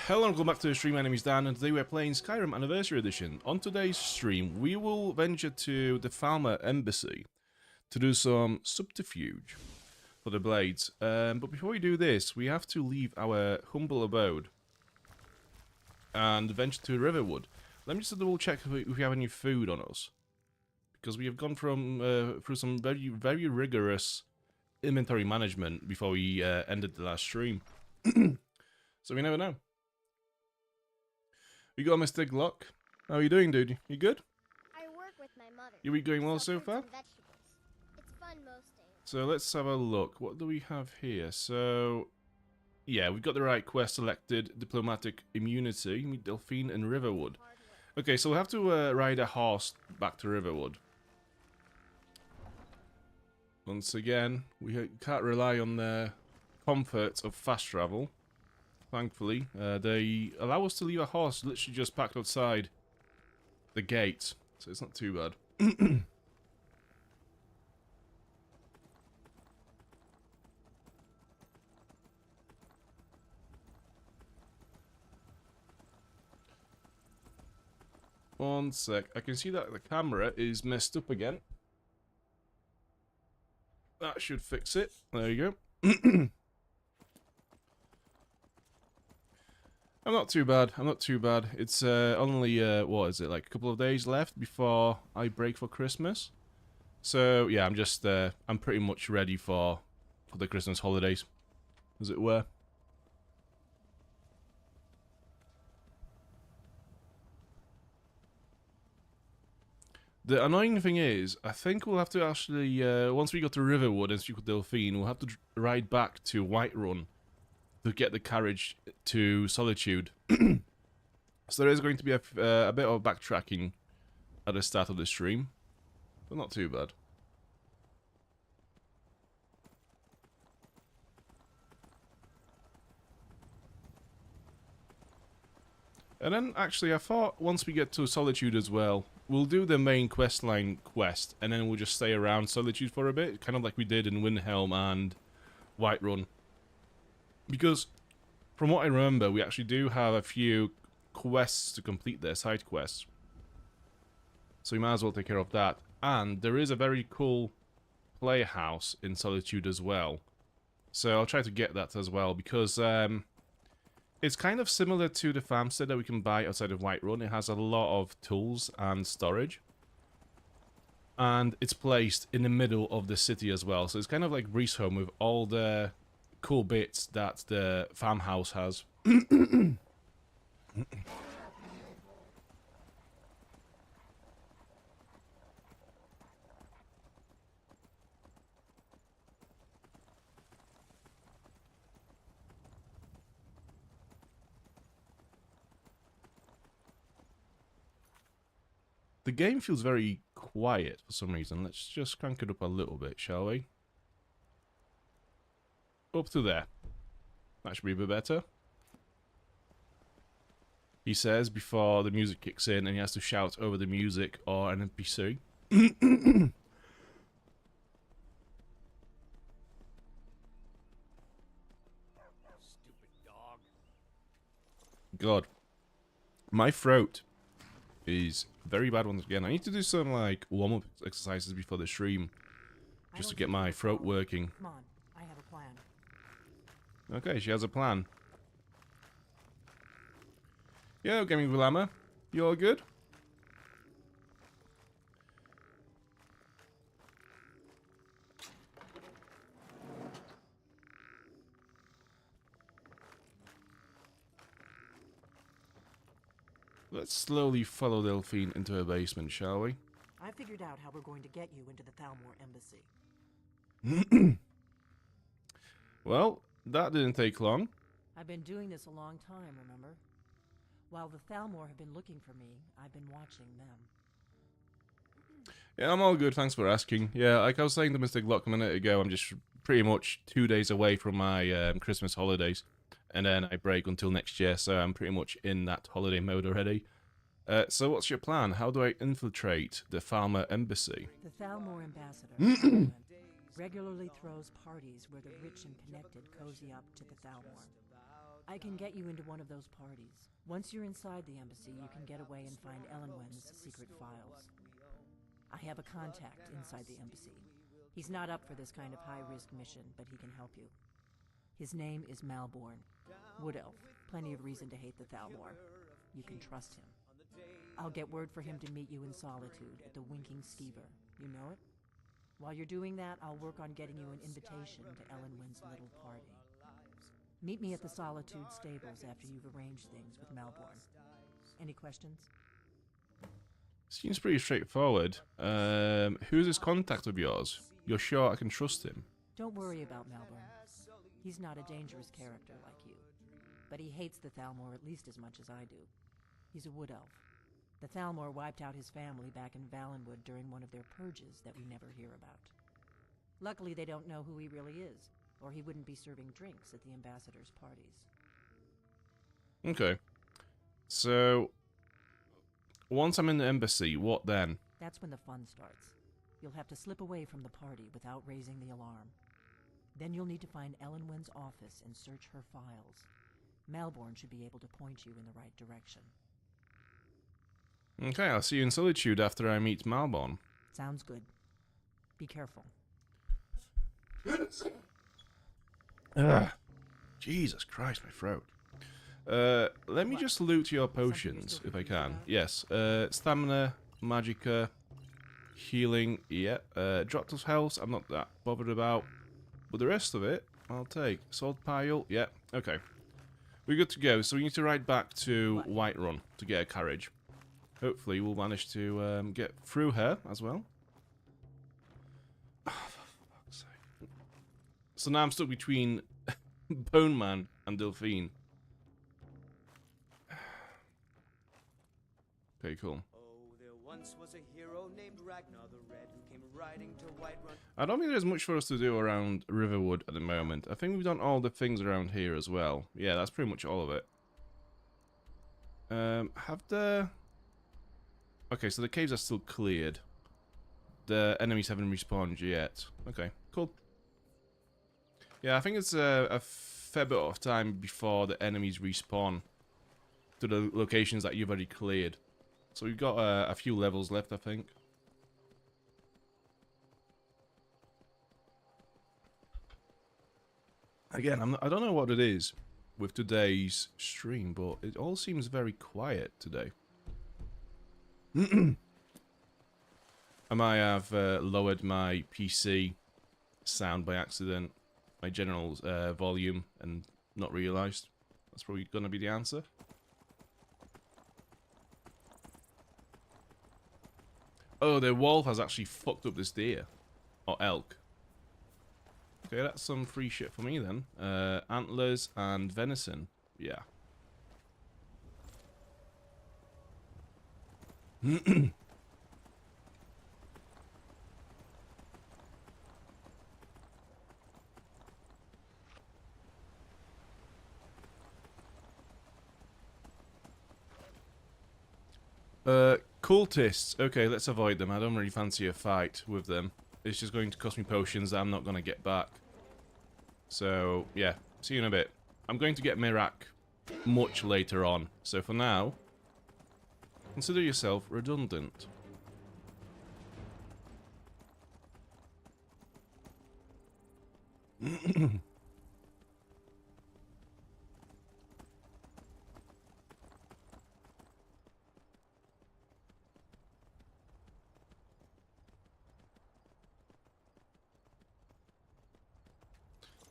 Hello and welcome back to the stream. My name is Dan and today we're playing Skyrim Anniversary Edition. On today's stream we will venture to the Thalmor Embassy to do some subterfuge for the blades. But before we do this we have to leave our humble abode and venture to Riverwood. Let me just double check if we have any food on us, because we have gone from through some very rigorous inventory management before we ended the last stream. So we never know. We got Mr. Glock. How are you doing, dude? You good? I work with my mother. You week going well so far? It's fun most days. So let's have a look. What do we have here? So, yeah, we've got the right quest selected. Diplomatic immunity. Meet Delphine in Riverwood. Okay, so we'll have to ride a horse back to Riverwood. Once again, we can't rely on the comfort of fast travel. Thankfully, they allow us to leave a horse literally just packed outside the gate, so it's not too bad. One sec, I can see that the camera is messed up again. That should fix it. There you go. I'm not too bad. I'm not too bad. It's only what is it, like a couple of days left before I break for Christmas. So yeah, I'm just I'm pretty much ready for the Christmas holidays, as it were. The annoying thing is, I think we'll have to actually once we go to Riverwood and speak with Delphine, we'll have to ride back to Whiterun to get the carriage to Solitude. So there is going to be a bit of backtracking at the start of the stream, but not too bad. And then, actually, I thought once we get to Solitude as well, we'll do the main questline quest, and then we'll just stay around Solitude for a bit, kind of like we did in Windhelm and Whiterun. Because, from what I remember, we actually do have a few quests to complete there, side quests. So we might as well take care of that. And there is a very cool playhouse in Solitude as well. So I'll try to get that as well, because it's kind of similar to the farmstead that we can buy outside of Whiterun. It has a lot of tools and storage. And it's placed in the middle of the city as well. So it's kind of like Breezehome with all the cool bits that the farmhouse has. The game feels very quiet for some reason. Let's just crank it up a little bit, shall we? Up to there. That should be a bit better. He says before the music kicks in and he has to shout over the music or an NPC. Stupid dog. God. My throat is very bad once again. I need to do some like warm-up exercises before the stream, just to get my throat working. Come on, I have a plan. Okay, she has a plan. Yo, Gaming Vilama, you all good? Let's slowly follow Delphine into her basement, shall we? I figured out how we're going to get you into the Thalmor Embassy. Well, that didn't take long. I've been doing this a long time, remember? While the Thalmor have been looking for me, I've been watching them. Yeah, I'm all good, thanks for asking. Yeah, like I was saying to Mr. Glock a minute ago, I'm just pretty much 2 days away from my Christmas holidays. And then I break until next year, so I'm pretty much in that holiday mode already. So what's your plan? How do I infiltrate the Thalmor Embassy? The Thalmor Ambassador regularly throws parties where the rich and connected cozy up to the Thalmor. I can get you into one of those parties. Once you're inside the embassy, you can get away and find Elenwen's secret files. I have a contact inside the embassy. He's not up for this kind of high-risk mission, but he can help you. His name is Malborn. Wood Elf. Plenty of reason to hate the Thalmor. You can trust him. I'll get word for him to meet you in Solitude at the Winking Skeever. You know it? While you're doing that, I'll work on getting you an invitation to Elenwen's little party. Meet me at the Solitude stables after you've arranged things with Malborn. Any questions? Seems pretty straightforward. Who's this contact of yours? You're sure I can trust him? Don't worry about Malborn. He's not a dangerous character like you. But he hates the Thalmor at least as much as I do. He's a wood elf. The Thalmor wiped out his family back in Valenwood during one of their purges that we never hear about. Luckily, they don't know who he really is, or he wouldn't be serving drinks at the ambassadors' parties. Okay. So, once I'm in the embassy, what then? That's when the fun starts. You'll have to slip away from the party without raising the alarm. Then you'll need to find Elenwen's office and search her files. Malborn should be able to point you in the right direction. Okay, I'll see you in Solitude after I meet Malborn. Sounds good. Be careful. Ugh. Jesus Christ, my throat. Let me just loot your potions, if I can. Yes, stamina, magicka, healing, yeah. Dropped of health, I'm not that bothered about. But the rest of it, I'll take. Sword pile, yeah, okay. We're good to go, so we need to ride back to Whiterun to get a carriage. Hopefully we'll manage to get through her as well. Oh, for fuck's sake. So now I'm stuck between Bone Man and Delphine. Okay, cool. Oh, there once was a hero named Ragnar the Red who came riding to Whiterun. I don't think there's much for us to do around Riverwood at the moment. I think we've done all the things around here as well. Yeah, that's pretty much all of it. Have the... Okay, so the caves are still cleared. The enemies haven't respawned yet. Okay, cool. Yeah, I think it's a fair bit of time before the enemies respawn to the locations that you've already cleared. So we've got a few levels left, I think. Again, I don't know what it is with today's stream, but it all seems very quiet today. I might have lowered my PC sound by accident, my general volume, and not realised. That's probably going to be the answer. Oh, the wolf has actually fucked up this deer. Or elk. Okay, that's some free shit for me then. Antlers and venison. Yeah. Cultists. Okay, let's avoid them. I don't really fancy a fight with them. It's just going to cost me potions that I'm not going to get back. So, yeah. See you in a bit. I'm going to get Mirak much later on. So for now, consider yourself redundant.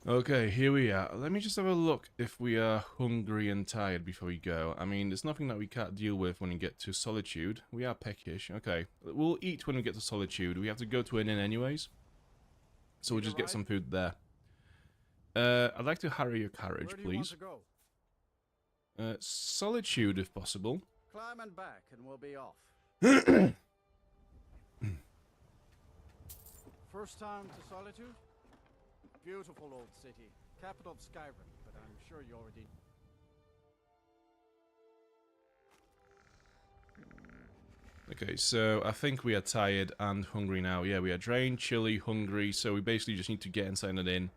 Okay, here we are. Let me just have a look if we are hungry and tired before we go. I mean, there's nothing that we can't deal with when we get to Solitude. We are peckish. Okay, we'll eat when we get to Solitude. We have to go to an inn anyways. So we'll just get some food there. I'd like to hire your carriage, please. Solitude, if possible. Climb and back and we'll be off. First time to Solitude? Beautiful old city, capital of Skyrim, but I'm sure you already... Okay, so I think we are tired and hungry now. Yeah, we are drained, chilly, hungry, so we basically just need to get inside an inn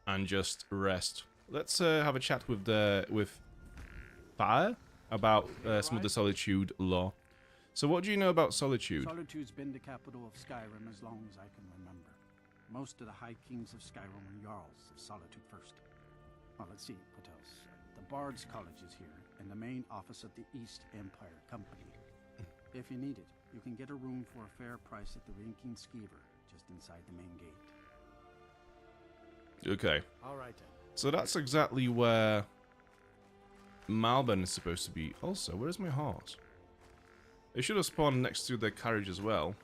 and just rest. let's have a chat with Fire about some of the Solitude lore. So what do you know about Solitude? Solitude's been the capital of Skyrim as long as I can remember. Most of the High Kings of Skyrim were Jarls of Solitude first. Well, let's see, what else? The Bard's College is here, and the main office of the East Empire Company. If you need it, you can get a room for a fair price at the Rinking Skeever, just inside the main gate. Okay. Alright then. So that's exactly where Malben is supposed to be. Also, where's my horse? It should have spawned next to the carriage as well.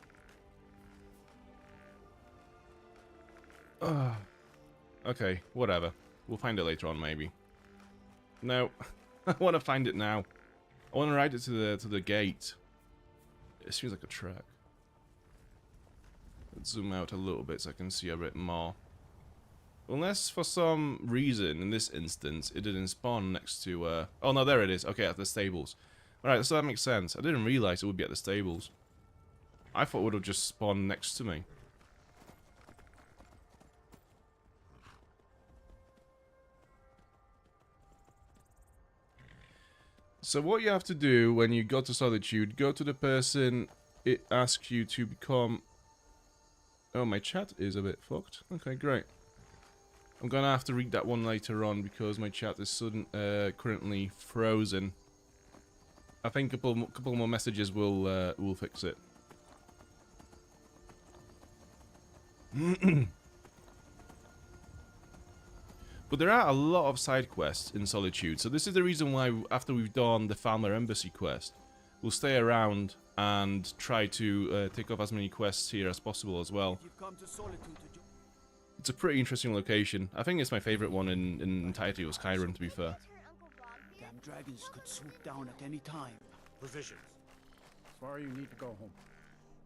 Okay, whatever. We'll find it later on, maybe. No, I want to find it now. I want to ride it to the gate. It seems like a track. Let's zoom out a little bit so I can see a bit more. Unless for some reason, in this instance, it didn't spawn next to... Oh no, there it is. Okay, at the stables. Alright, so that makes sense. I didn't realize it would be at the stables. I thought it would have just spawned next to me. So what you have to do when you go to Solitude, go to the person it asks you to become... Oh, my chat is a bit fucked. Okay, great. I'm gonna have to read that one later on because my chat is currently frozen. I think a couple more messages will fix it. But there are a lot of side quests in Solitude, so this is the reason why after we've done the Thalmor Embassy quest, we'll stay around and try to take off as many quests here as possible as well. You've come to Solitude to It's a pretty interesting location. I think it's my favourite one in entirety of Skyrim, to be fair. Damn dragons could swoop down at any time. Provisions. Swear you need to go home.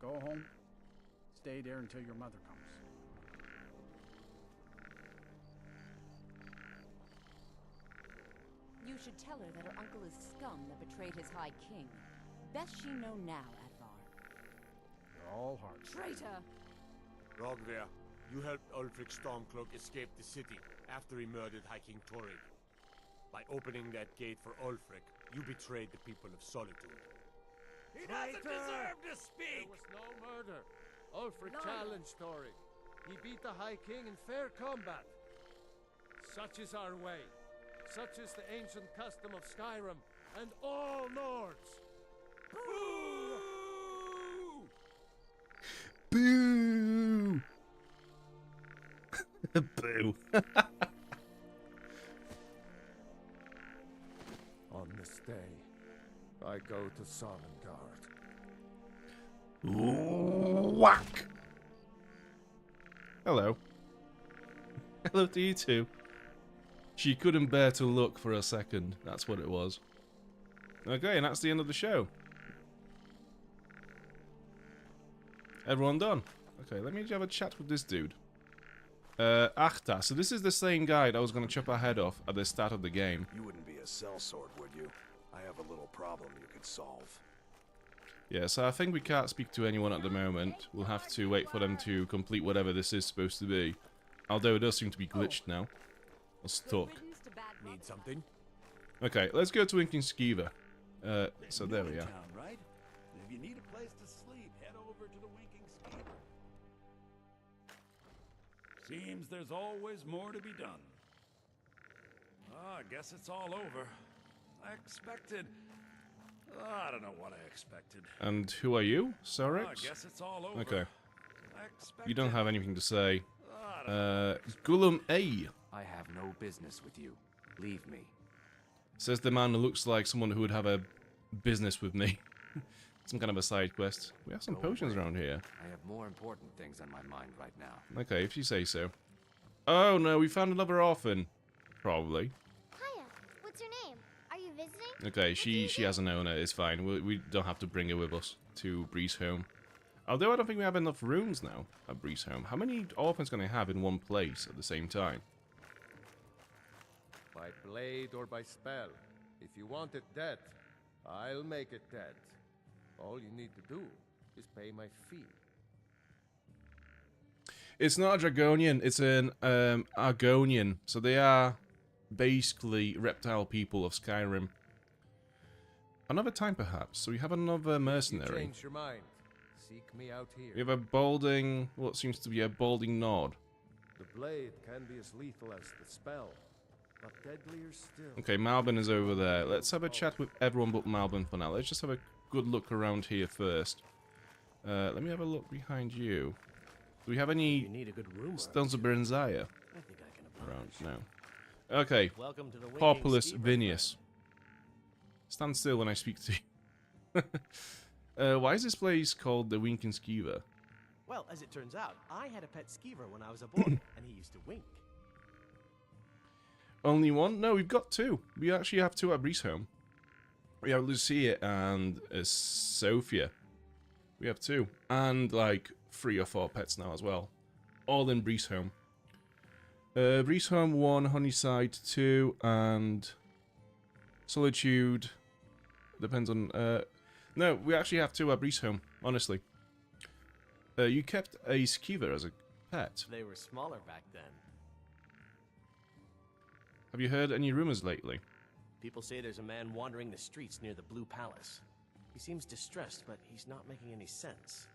Go home. Stay there until your mother comes. You should tell her that her uncle is scum that betrayed his High King. Best she know now, Advar. You're all hearts. Traitor! Rogver, you helped Ulfric Stormcloak escape the city after he murdered High King Torrid. By opening that gate for Ulfric, you betrayed the people of Solitude. He doesn't deserve to speak! There was no murder. Ulfric challenged Torrid. He beat the High King in fair combat. Such is our way. Such is the ancient custom of Skyrim and all Nords. Boo! Boo! On this day, I go to Solengard. Whack! Hello. Hello to you too. She couldn't bear to look for a second. That's what it was. Okay, and that's the end of the show. Everyone done. Okay, let me have a chat with this dude. Achta. So this is the same guy that was going to chop our head off at the start of the game. You wouldn't be a sellsword, would you? I have a little problem you could solve. Yeah, so I think we can't speak to anyone at the moment. We'll have to wait for them to complete whatever this is supposed to be. Although it does seem to be glitched now. Or stuck. Need something? Okay, let's go to Winking Skeever. So there we are. Right? If you need a place to sleep, head over to the Winking Skeever. Seems there's always more to be done. I guess it's all over. I expected... I don't know what I expected. And who are you, Sorix? I guess it's all over. Okay. I expected... You don't have anything to say. I don't know. Gullum A. I have no business with you. Leave me. Says the man who looks like someone who would have a business with me. Some kind of a side quest. We have some potions around here. I have more important things on my mind right now. Okay, if you say so. Oh no, we found another orphan. Probably. Hiya, what's your name? Are you visiting? Okay, she has an owner, it's fine. We don't have to bring her with us to Breeze Home. Although I don't think we have enough rooms now at Breeze Home. How many orphans can I have in one place at the same time? By blade or by spell. If you want it dead, I'll make it dead. All you need to do is pay my fee. It's not a Dragonian, it's an Argonian. So they are basically reptile people of Skyrim. Another time, perhaps. So we have another mercenary. Change your mind. Seek me out here. We have a balding, what seems to be a balding Nord. The blade can be as lethal as the spell, but deadlier still. Okay, Malbin is over there. Let's have a chat with everyone but Malbin for now. Let's just have a good look around here first. Let me have a look behind you. Do we have any Stones of Berinzaya around? No. Okay. Populus Vinius. Stand still when I speak to you. Why is this place called the Winking Skeever? Well, as it turns out, I had a pet skeever when I was a boy, and he used to wink. Only one? No, we've got two. We actually have two at Breesholm. We have Lucia and Sophia. We have two. And, like, 3 or 4 pets now as well. All in Breesholm. Breesholm 1, Honeyside 2, and Solitude. Depends on... no, we actually have 2 at Breesholm, honestly. You kept a skeever as a pet. They were smaller back then. Have you heard any rumors lately? People say there's a man wandering the streets near the Blue Palace. He seems distressed, but he's not making any sense.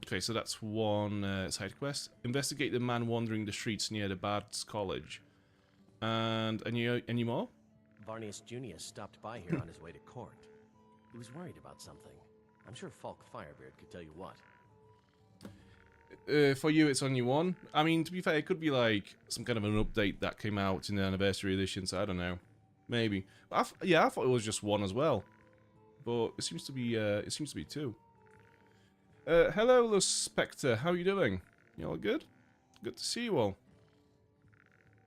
Okay, so that's one side quest. Investigate the man wandering the streets near the Bard's College. And any more? Varnius Junius stopped by here on his way to court. He was worried about something. I'm sure Falk Firebeard could tell you what. For you, it's only one. I mean, to be fair, it could be like some kind of an update that came out in the Anniversary Edition, so I don't know. Maybe. But yeah, I thought it was just one as well. But it seems to be 2. Hello, Lus Spectre. How are you doing? You all good? Good to see you all.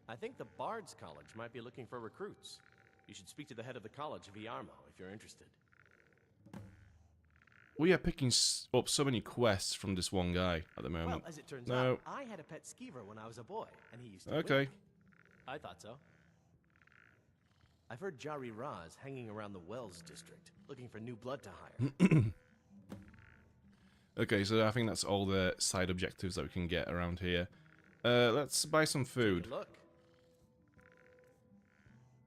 I think the Bard's College might be looking for recruits. You should speak to the head of the college, Viarmo, if you're interested. We are picking up so many quests from this one guy at the moment. Well, as it turns out, I had a pet skeever when I was a boy, and he used to wink. I thought so. I've heard Jari Raz hanging around the Wells district, looking for new blood to hire. Okay, so I think that's all the side objectives that we can get around here. Let's buy some food. Look.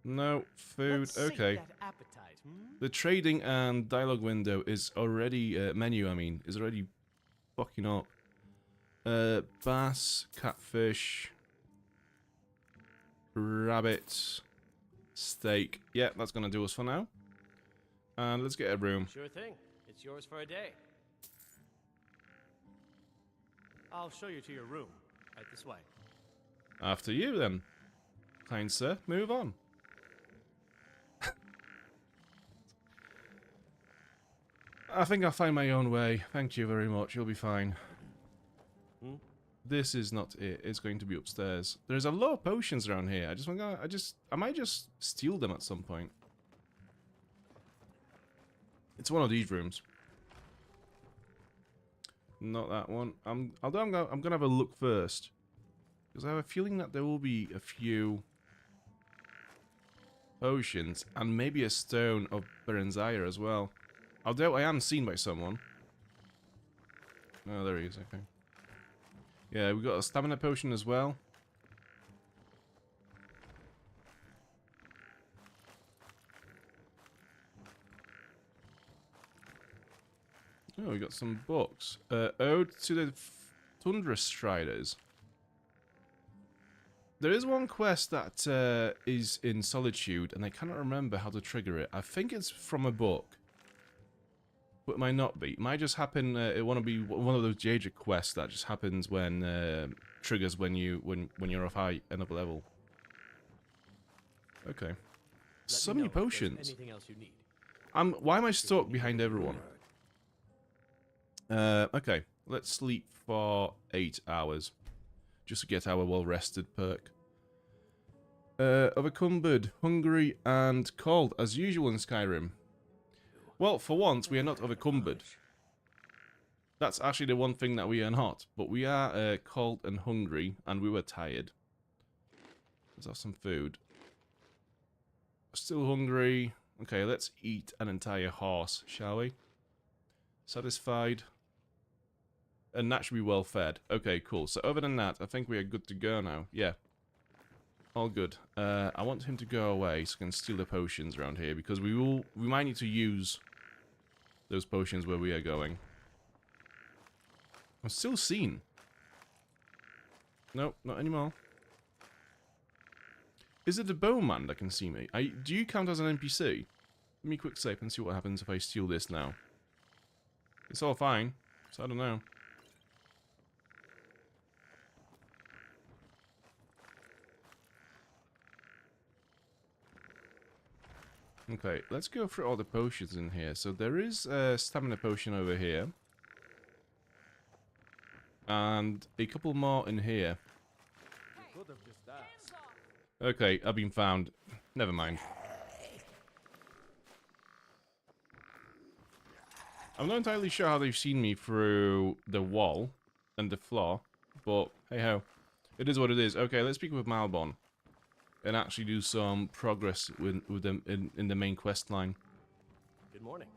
No, food, okay. That appetite, The trading and dialogue window is already, menu I mean, is already fucking up. Bass, catfish, rabbit, steak. Yeah, that's gonna do us for now. And let's get a room. Sure thing. It's yours for a day. I'll show you to your room. Right this way. After you then. Kind sir, move on. I think I'll find my own way. Thank you very much. You'll be fine. This is not it. It's going to be upstairs. There's a lot of potions around here. I might just steal them at some point. It's one of these rooms. Not that one. I'm gonna have a look first, because I have a feeling that there will be a few potions and maybe a stone of Berenzire as well. Although I am seen by someone. Oh, there he is. Okay. Yeah, we got a stamina potion as well. Oh, we got some books. Ode to the Tundra Striders. There is one quest that is in Solitude, and I cannot remember how to trigger it. I think it's from a book. But it might not be. It might just happen, it want to be one of those Jaja quests that just happens when, triggers when you're off high, enough level. Okay. So many potions. Anything else you need. Why am I stuck behind everyone? Okay, let's sleep for 8 hours. Just to get our well-rested perk. Overcumbered, hungry, and cold, as usual in Skyrim. Well, for once, we are not overcumbered. That's actually the one thing that we are not. But we are cold and hungry, and we were tired. Let's have some food. Still hungry. Okay, let's eat an entire horse, shall we? Satisfied. And that should be well fed. Okay, cool. So other than that, I think we are good to go now. Yeah. all good. I want him to go away so I can steal the potions around here because we might need to use those potions where we are going. I'm still seen. Nope, not anymore. Is it the bowman that can see me? Do you count as an NPC? Give me a quick save and see what happens if I steal this now. It's all fine, so I don't know. Okay, let's go through all the potions in here. So there is a stamina potion over here. And a couple more in here. Okay, I've been found. Never mind. I'm not entirely sure how they've seen me through the wall and the floor, but hey ho. It is what it is. Okay, let's speak with Malbon and actually do some progress with them in the main quest line. Good morning.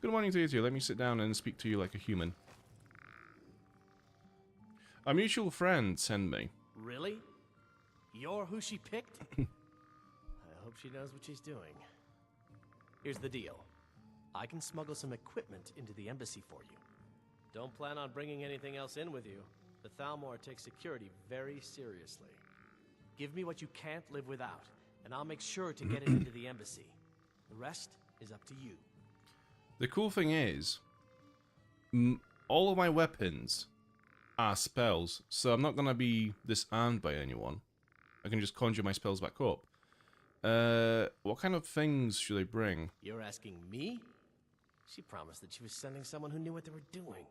Good morning to you too. Let me sit down and speak to you like a human. A mutual friend sent me. Really? You're who she picked? I hope she knows what she's doing. Here's the deal. I can smuggle some equipment into the embassy for you. Don't plan on bringing anything else in with you. The Thalmor takes security very seriously. Give me what you can't live without, and I'll make sure to get it into the embassy. The rest is up to you. The cool thing is, all of my weapons are spells, so I'm not going to be disarmed by anyone. I can just conjure my spells back up. What kind of things should I bring? You're asking me? She promised that she was sending someone who knew what they were doing.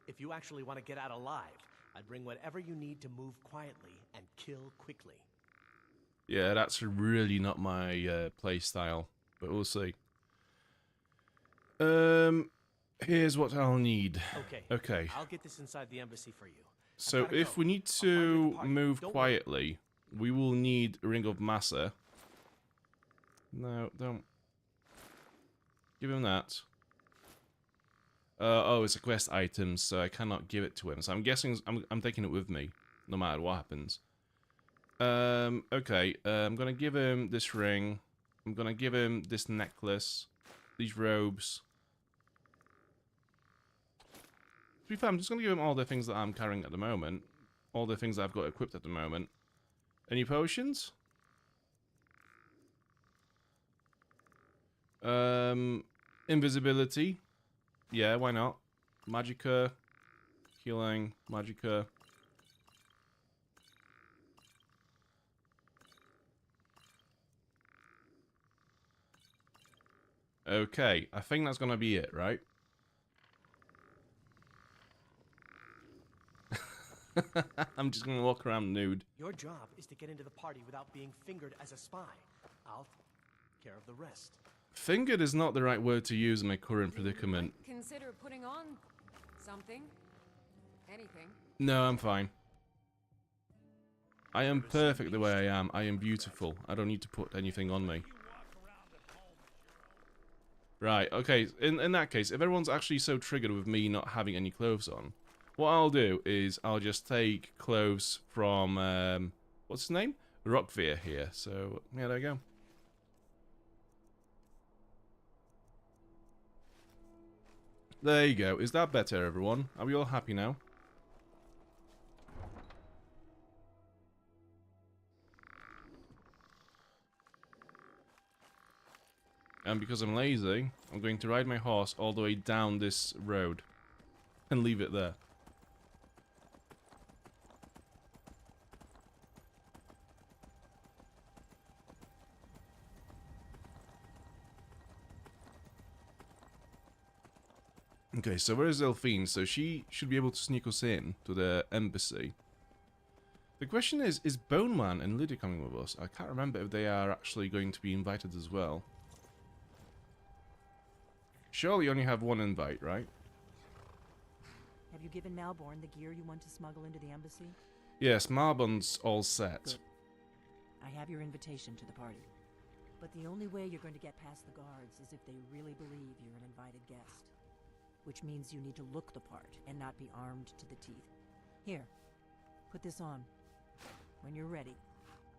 If you actually want to get out alive, I'd bring whatever you need to move quietly and kill quickly. Yeah, that's really not my play style, but we'll see. Here's what I'll need. Okay. I'll get this inside the embassy for you. So if we need to move quietly, we will need Ring of Massa. No, don't. Give him that. Oh, it's a quest item, so I cannot give it to him. So I'm guessing I'm taking it with me, no matter what happens. Okay. I'm gonna give him this ring. I'm gonna give him this necklace, these robes. To be fair, I'm just gonna give him all the things that I'm carrying at the moment, all the things that I've got equipped at the moment. Any potions? Invisibility. Yeah, why not? Magicka. Healing. Magicka. Okay, I think that's gonna be it, right? I'm just gonna walk around nude. Your job is to get into the party without being fingered as a spy. I'll take care of the rest. Fingered is not the right word to use in my current predicament. Consider putting on something. Anything. No, I'm fine. I am perfect the way I am. I am beautiful. I don't need to put anything on me. Right, okay. In that case, if everyone's actually so triggered with me not having any clothes on, what I'll do is I'll just take clothes from, what's his name? Rockveer here. So, yeah, there we go. There you go. Is that better, everyone? Are we all happy now? And because I'm lazy, I'm going to ride my horse all the way down this road and leave it there. Okay, so where is Delphine? So she should be able to sneak us in to the embassy. The question is Bone Man and Lydia coming with us? I can't remember if they are actually going to be invited as well. Surely you only have one invite, right? Have you given Malborn the gear you want to smuggle into the embassy? Yes, Malborn's all set. Good. I have your invitation to the party. But the only way you're going to get past the guards is if they really believe you're an invited guest. Which means you need to look the part and not be armed to the teeth. Here, put this on. When you're ready,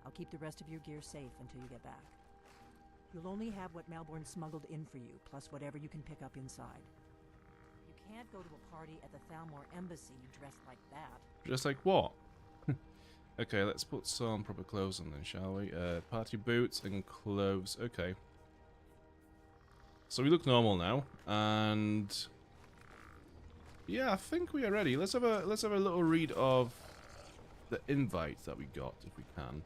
I'll keep the rest of your gear safe until you get back. You'll only have what Malborn smuggled in for you, plus whatever you can pick up inside. You can't go to a party at the Thalmor Embassy dressed like that. Just like what? Okay, let's put some proper clothes on then, shall we? Party boots and clothes. Okay. So we look normal now, and yeah, I think we are ready. Let's have a little read of the invite that we got, if we can.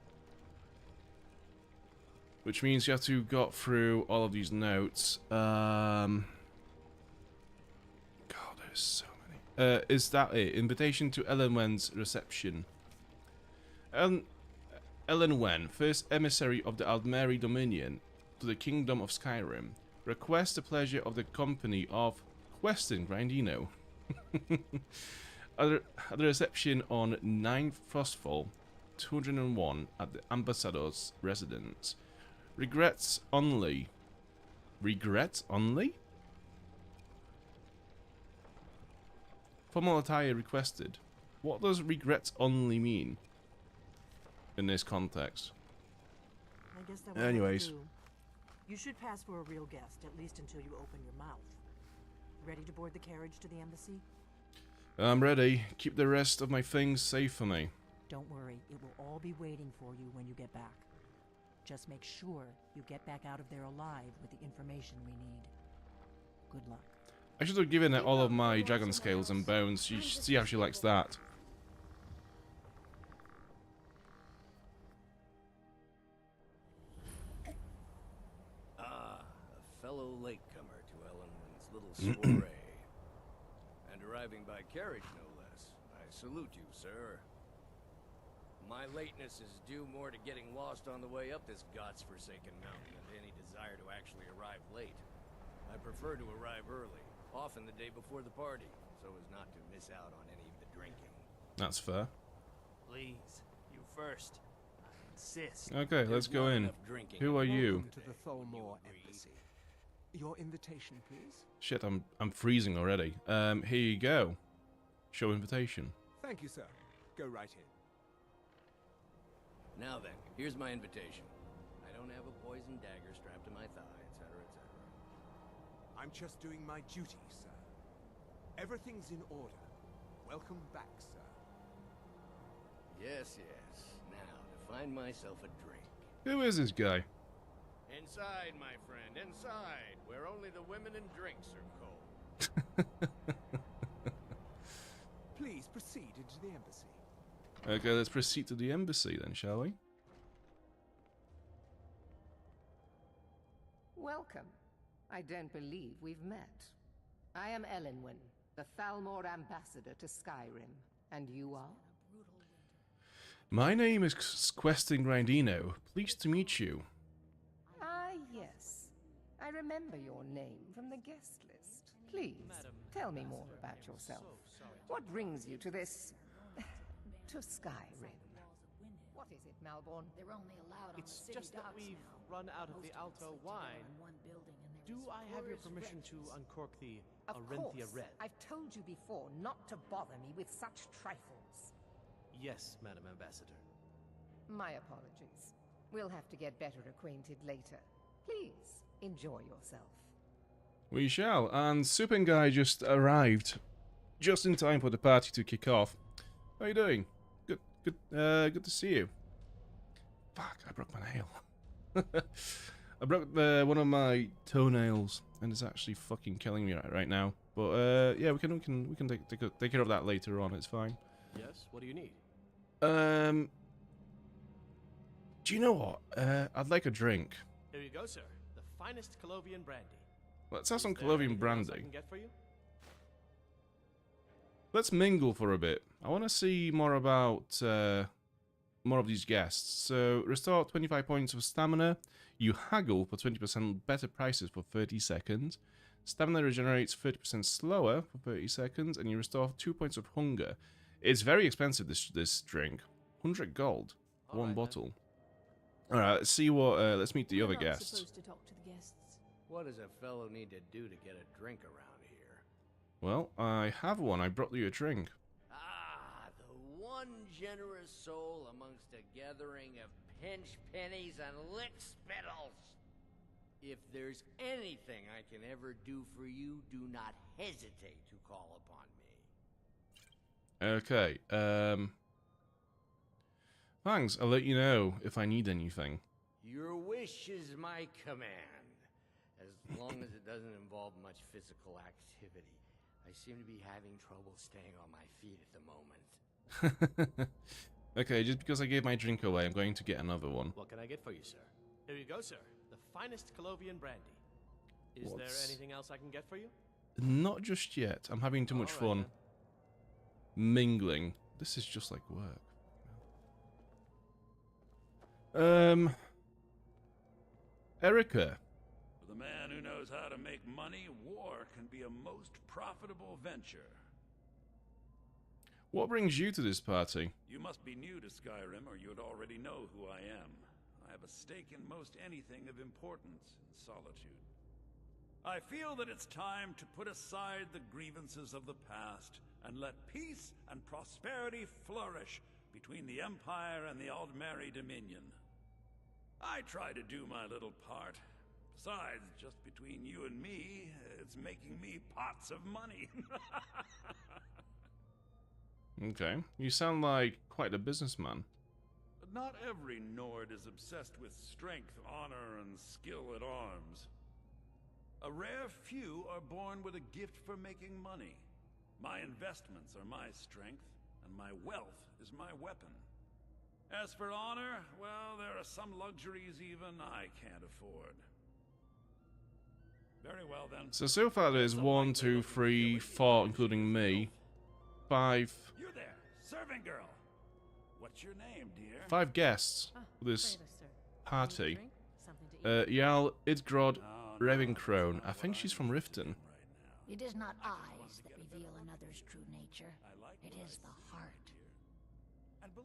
Which means you have to go through all of these notes. God, there's so many. Is that it? Invitation to Elenwen's reception. Elenwen, first emissary of the Aldmeri Dominion to the Kingdom of Skyrim, requests the pleasure of the company of Questing Grindino. At the reception on 9th Frostfall, 201 at the Ambassador's residence. Regrets only. Regrets only? Formal attire requested. What does regrets only mean in this context? I guess that Anyways. You should pass for a real guest, at least until you open your mouth. Ready to board the carriage to the embassy? I'm ready. Keep the rest of my things safe for me. Don't worry, it will all be waiting for you when you get back. Just make sure you get back out of there alive with the information we need. Good luck. I should have given her all of my dragon scales and bones. You should see how she likes that. Ah, a fellow latecomer to Elenwen's little soiree. And arriving by carriage, no less. I salute you, sir. My lateness is due more to getting lost on the way up this god's-forsaken mountain than to any desire to actually arrive late. I prefer to arrive early, often the day before the party, so as not to miss out on any of the drinking. That's fair. Please, you first. I insist. Okay, let's go in. Who are you? Welcome to the Thalmor Embassy. Your invitation, please. Shit, I'm freezing already. Here you go. Show invitation. Thank you, sir. Go right in. Now then, here's my invitation. I don't have a poisoned dagger strapped to my thigh, etc., etc. I'm just doing my duty, sir. Everything's in order. Welcome back, sir. Yes, yes. Now, to find myself a drink. Who is this guy? Inside, my friend, inside, where only the women and drinks are cold. Please proceed into the embassy. Okay, let's proceed to the embassy then, shall we? Welcome. I don't believe we've met. I am Elenwen, the Thalmor Ambassador to Skyrim. And you are? My name is Questing Grindino. Pleased to meet you. Ah, yes. I remember your name from the guest list. Please, tell me more about yourself. What brings you to this... to Skyrim? What is it, Malborn? They're only allowed on the city just that we've run out of the Alto wine. Do I have your permission to uncork the Arinthia Red? I've told you before not to bother me with such trifles. Yes, Madam Ambassador. My apologies. We'll have to get better acquainted later. Please, enjoy yourself. We shall. And Supin Guy just arrived. Just in time for the party to kick off. How are you doing? Good to see you. Fuck, I broke my nail. I broke one of my toenails, and it's actually fucking killing me right now. But yeah, we can take care of that later on. It's fine. Yes. What do you need? Do you know what? I'd like a drink. Here you go, sir. The finest Colovian brandy. Let's have some Colovian brandy. I can get for you? Let's mingle for a bit. I want to see more about more of these guests. So, restore 25 points of stamina. You haggle for 20% better prices for 30 seconds. Stamina regenerates 30% slower for 30 seconds, and you restore 2 points of hunger. It's very expensive, this drink. 100 gold for one bottle. Alright, let's see what, let's meet the other guests. Supposed to talk to the guests. What does a fellow need to do to get a drink around here? Well, I have one. I brought you a drink. Ah, the one ungenerous soul amongst a gathering of pinch pennies and lick spittles. If there's anything I can ever do for you, do not hesitate to call upon me. Okay, thanks, I'll let you know if I need anything. Your wish is my command, as long as it doesn't involve much physical activity. I seem to be having trouble staying on my feet at the moment. Okay, just because I gave my drink away, I'm going to get another one. What can I get for you, sir? Here you go, sir. The finest Colovian brandy. Is there anything else I can get for you? Not just yet. I'm having too much fun. Mingling. This is just like work. Erica. For the man who knows how to make money, war can be a most profitable venture. What brings you to this party? You must be new to Skyrim, or you'd already know who I am. I have a stake in most anything of importance in Solitude. I feel that it's time to put aside the grievances of the past and let peace and prosperity flourish between the Empire and the Aldmeri Dominion. I try to do my little part. Besides, just between you and me, it's making me pots of money. Okay, you sound like quite a businessman. Not every Nord is obsessed with strength, honor, and skill at arms. A rare few are born with a gift for making money. My investments are my strength, and my wealth is my weapon. As for honor, well, there are some luxuries even I can't afford. Very well, then. So far there's 1, 2, 3, 4, including me. 5. You there, servant girl. What's your name, dear? 5 guests for this party. Jarl Idgrod Revincrone. I think she's from Riften. It is not eyes that reveal another's true nature. It is the heart.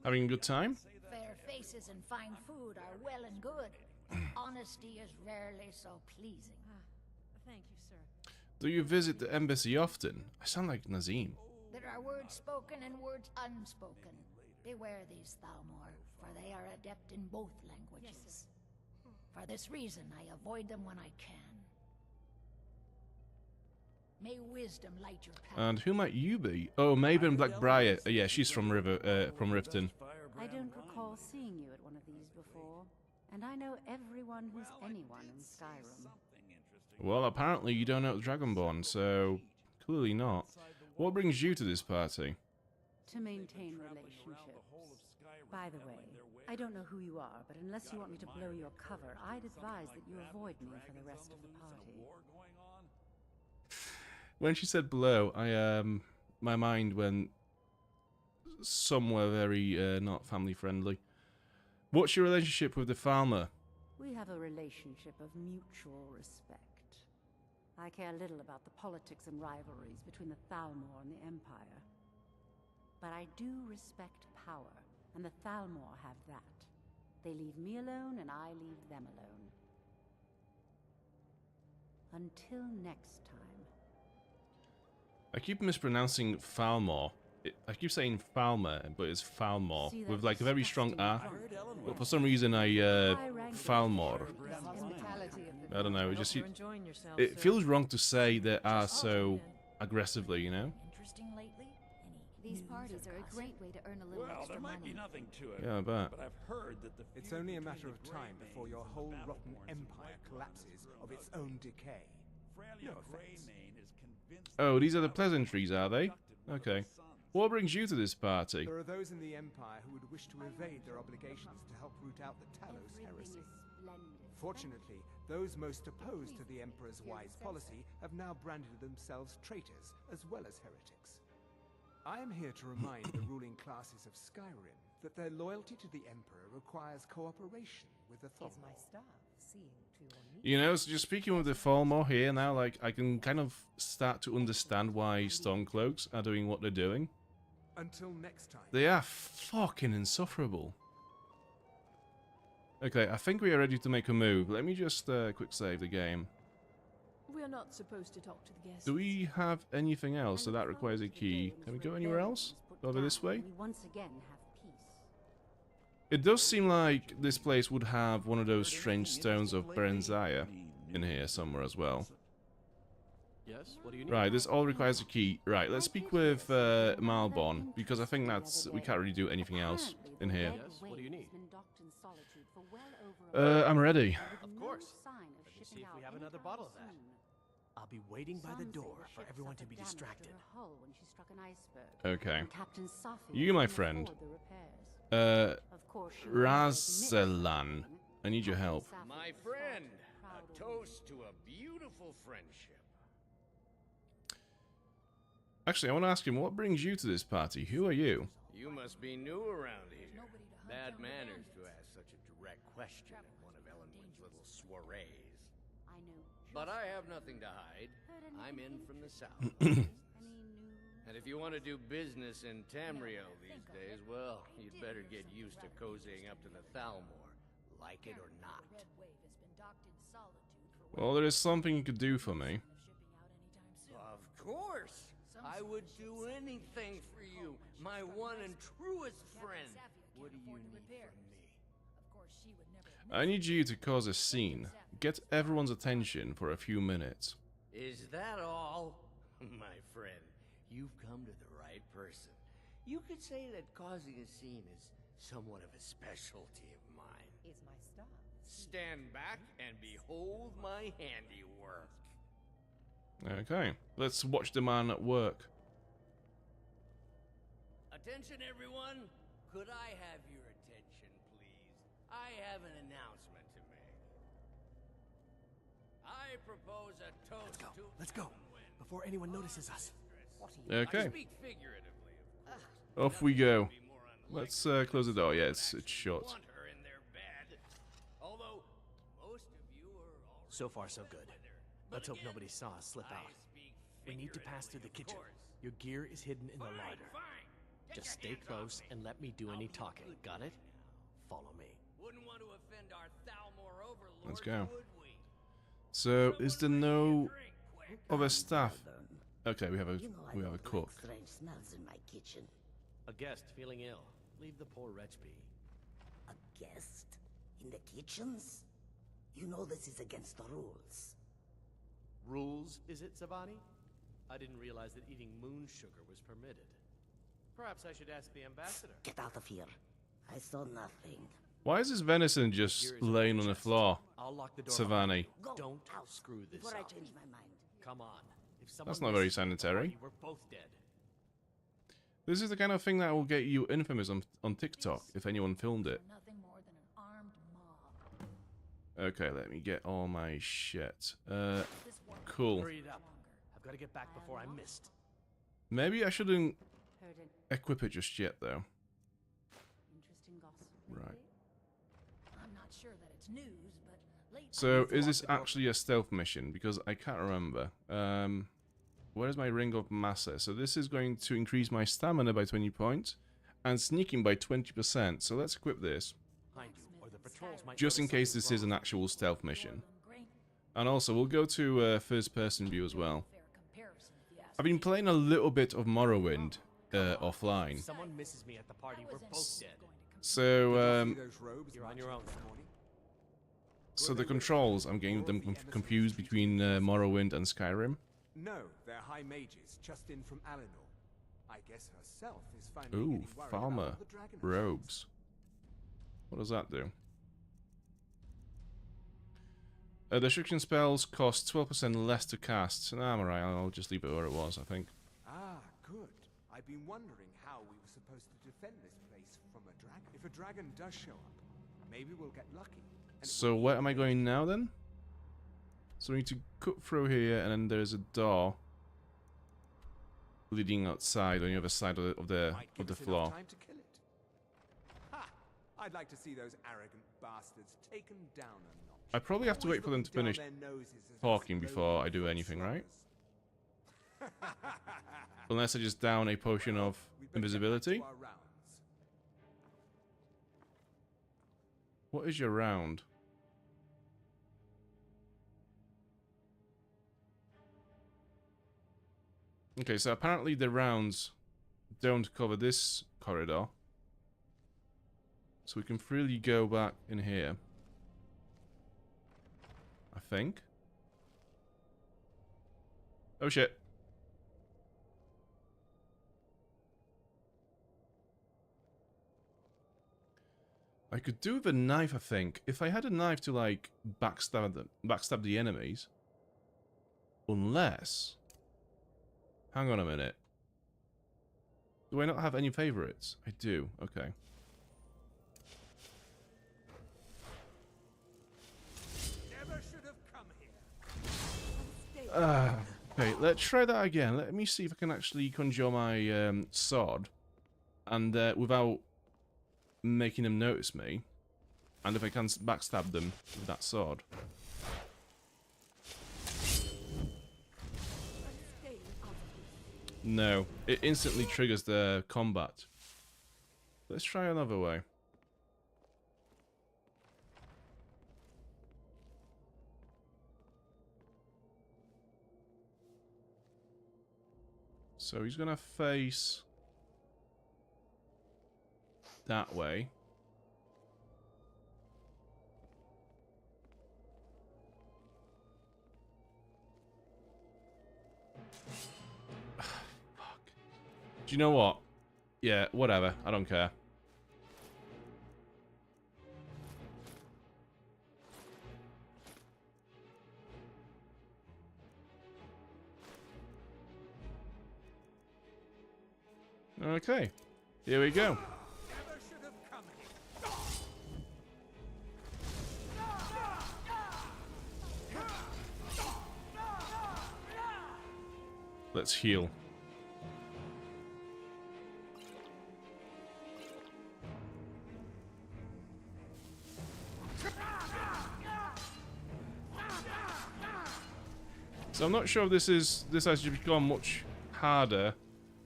Having a good time? Fair faces and fine food are well and good. Honesty is rarely so pleasing. Thank you, sir. Do you visit the embassy often? I sound like Nazim. There are words spoken and words unspoken. Beware these, Thalmor, for they are adept in both languages. For this reason, I avoid them when I can. May wisdom light your path. And who might you be? Oh, Maven Blackbriar. Yeah, she's from Riften. I don't recall seeing you at one of these before, and I know everyone who's anyone in Skyrim. Well, apparently you don't know Dragonborn, so clearly not. What brings you to this party? To maintain relationships. By the way, I don't know who you are, but unless you want me to blow your cover, I'd advise that you avoid me for the rest of the party. When she said blow, my mind went somewhere very not family friendly. What's your relationship with the Thalmor? We have a relationship of mutual respect. I care little about the politics and rivalries between the Thalmor and the Empire. But I do respect power, and the Thalmor have that. They leave me alone, and I leave them alone. Until next time. I keep mispronouncing Thalmor. I keep saying Thalmor, but it's Thalmor, with like a very strong R. But for some reason I, Thalmor. I don't know, it feels wrong to say the R so aggressively, you know? Interesting lately? These parties are a great way to earn a little extra there might money. be nothing to it. Yeah, I bet. But I've heard that the It's only a matter of time before your whole rotten empire collapses of its own decay. No offense. Oh, these are the pleasantries, are they? Okay. What brings you to this party? There are those in the Empire who would wish to evade their obligations to help root out the Talos heresy. Fortunately, those most opposed to the Emperor's wise policy have now branded themselves traitors as well as heretics. I am here to remind the ruling classes of Skyrim that their loyalty to the Emperor requires cooperation with the Thalmor. Is my staff seeing to your needs? You know, so just speaking with the Thalmor here now, like, I can kind of start to understand why Stormcloaks are doing what they're doing. Until next time. They are fucking insufferable. Okay, I think we are ready to make a move. Let me just quick save the game. We're not supposed to talk to the guests. Do we have anything else? So that requires a key. Can we go anywhere else? Over this way? We once again have It does seem like this place would have one of those strange stones of Berenzia in here somewhere as well. Yes, what do you need? Right, this all requires a key. Right, let's speak with Malbon, because I think we can't really do anything else in here. Yes, what do you need? I'm ready. Of course. Let me see if we have another bottle of that. I'll be waiting by the door for everyone to be distracted. Okay. You, my friend. Razelan. I need your help. My friend, a toast to a beautiful friendship. Actually, I want to ask him, what brings you to this party? Who are you? You must be new around here. Bad manners to ask such a direct question at one of Ellenwood's little soirees. But I have nothing to hide. I'm in from the south. And if you want to do business in Tamriel these days, well, you'd better get used to cozying up to the Thalmor, like it or not. Well, there is something you could do for me. Of course! I would do anything for you, my one and truest friend. What do you need from me? I need you to cause a scene. Get everyone's attention for a few minutes. Is that all? My friend, you've come to the right person. You could say that causing a scene is somewhat of a specialty of mine. Is my star. Stand back and behold my handiwork. Okay, let's watch the man at work. Attention, everyone. Could I have your attention, please? I have an announcement to make. I propose a toast to... Let's go, before anyone notices us. Okay. I speak figuratively, of course. Off we go. Let's close the door. Yeah, it's shut. Want her in their bed. Although most of you are already So far, so good. Let's hope nobody saw us slip out. We need to pass through the kitchen. Your gear is hidden in the larder. Just stay close and let me do any talking. Got it? Follow me. Wouldn't want to offend our Thalmor overlords, Let's go. would we? So, is there no other staff? Okay, we have a cook. Strange smells in my kitchen. A guest feeling ill. Leave the poor wretch be. A guest? In the kitchens? You know this is against the rules. Rules, is it, Savani? I didn't realize that eating moon sugar was permitted. Perhaps I should ask the ambassador. Get out of here. I saw nothing. Why is this venison just laying on the floor? I'll lock the door. Savani. Don't screw this Before I up. change my mind. Come on. If someone That's not very misses the sanitary. party, we're both dead. This is the kind of thing that will get you infamous on TikTok, if anyone filmed it. Nothing more than an armed mob. Okay, let me get all my shit. Cool. Hurry it up. I've got to get back before I'm missed. Maybe I shouldn't equip it just yet, though. Right. I'm not sure that it's news, but late. So, is this actually a stealth mission? Because I can't remember. Where's my Ring of Massa? So this is going to increase my stamina by 20 points and sneaking by 20%. So let's equip this. Just in case this is an actual stealth mission. And also, we'll go to first-person view as well. I've been playing a little bit of Morrowind offline. Someone misses me at the party, we're both dead. So, You're on your own. so the controls, I'm getting them confused between Morrowind and Skyrim. No, they're high mages, just in from Alinor. I guess herself is finally Ooh, getting worried farmer about all the dragon robes. What does that do? Destruction spells cost 12% less to cast. Nah, I'm alright, I'll just leave it where it was, I think. Ah, good. I've been wondering how we were supposed to defend this place from a dragon. If a dragon does show up, maybe we'll get lucky. So where am I going now then? So we need to cut through here, and then there's a door leading outside on the other side of the floor. Time to kill it. Ha! I'd like to see those arrogant bastards taken down a notch. I probably have to wait for them to finish talking before I do anything, right? Unless I just down a potion of invisibility. What is your round? Okay, so apparently the rounds don't cover this corridor. So we can freely go back in here. I think. Oh shit. I could do with a knife, I think. If I had a knife to, like, backstab the enemies. Unless... Hang on a minute. Do I not have any favorites? I do. Okay. Never should have come here. Okay, let's try that again. Let me see if I can actually conjure my sword. And without making them notice me. And if I can backstab them with that sword. No, it instantly triggers the combat. Let's try another way. So he's gonna face that way. Do you know what? Yeah, whatever. I don't care. Okay. Here we go. Let's heal. So I'm not sure if this has become much harder,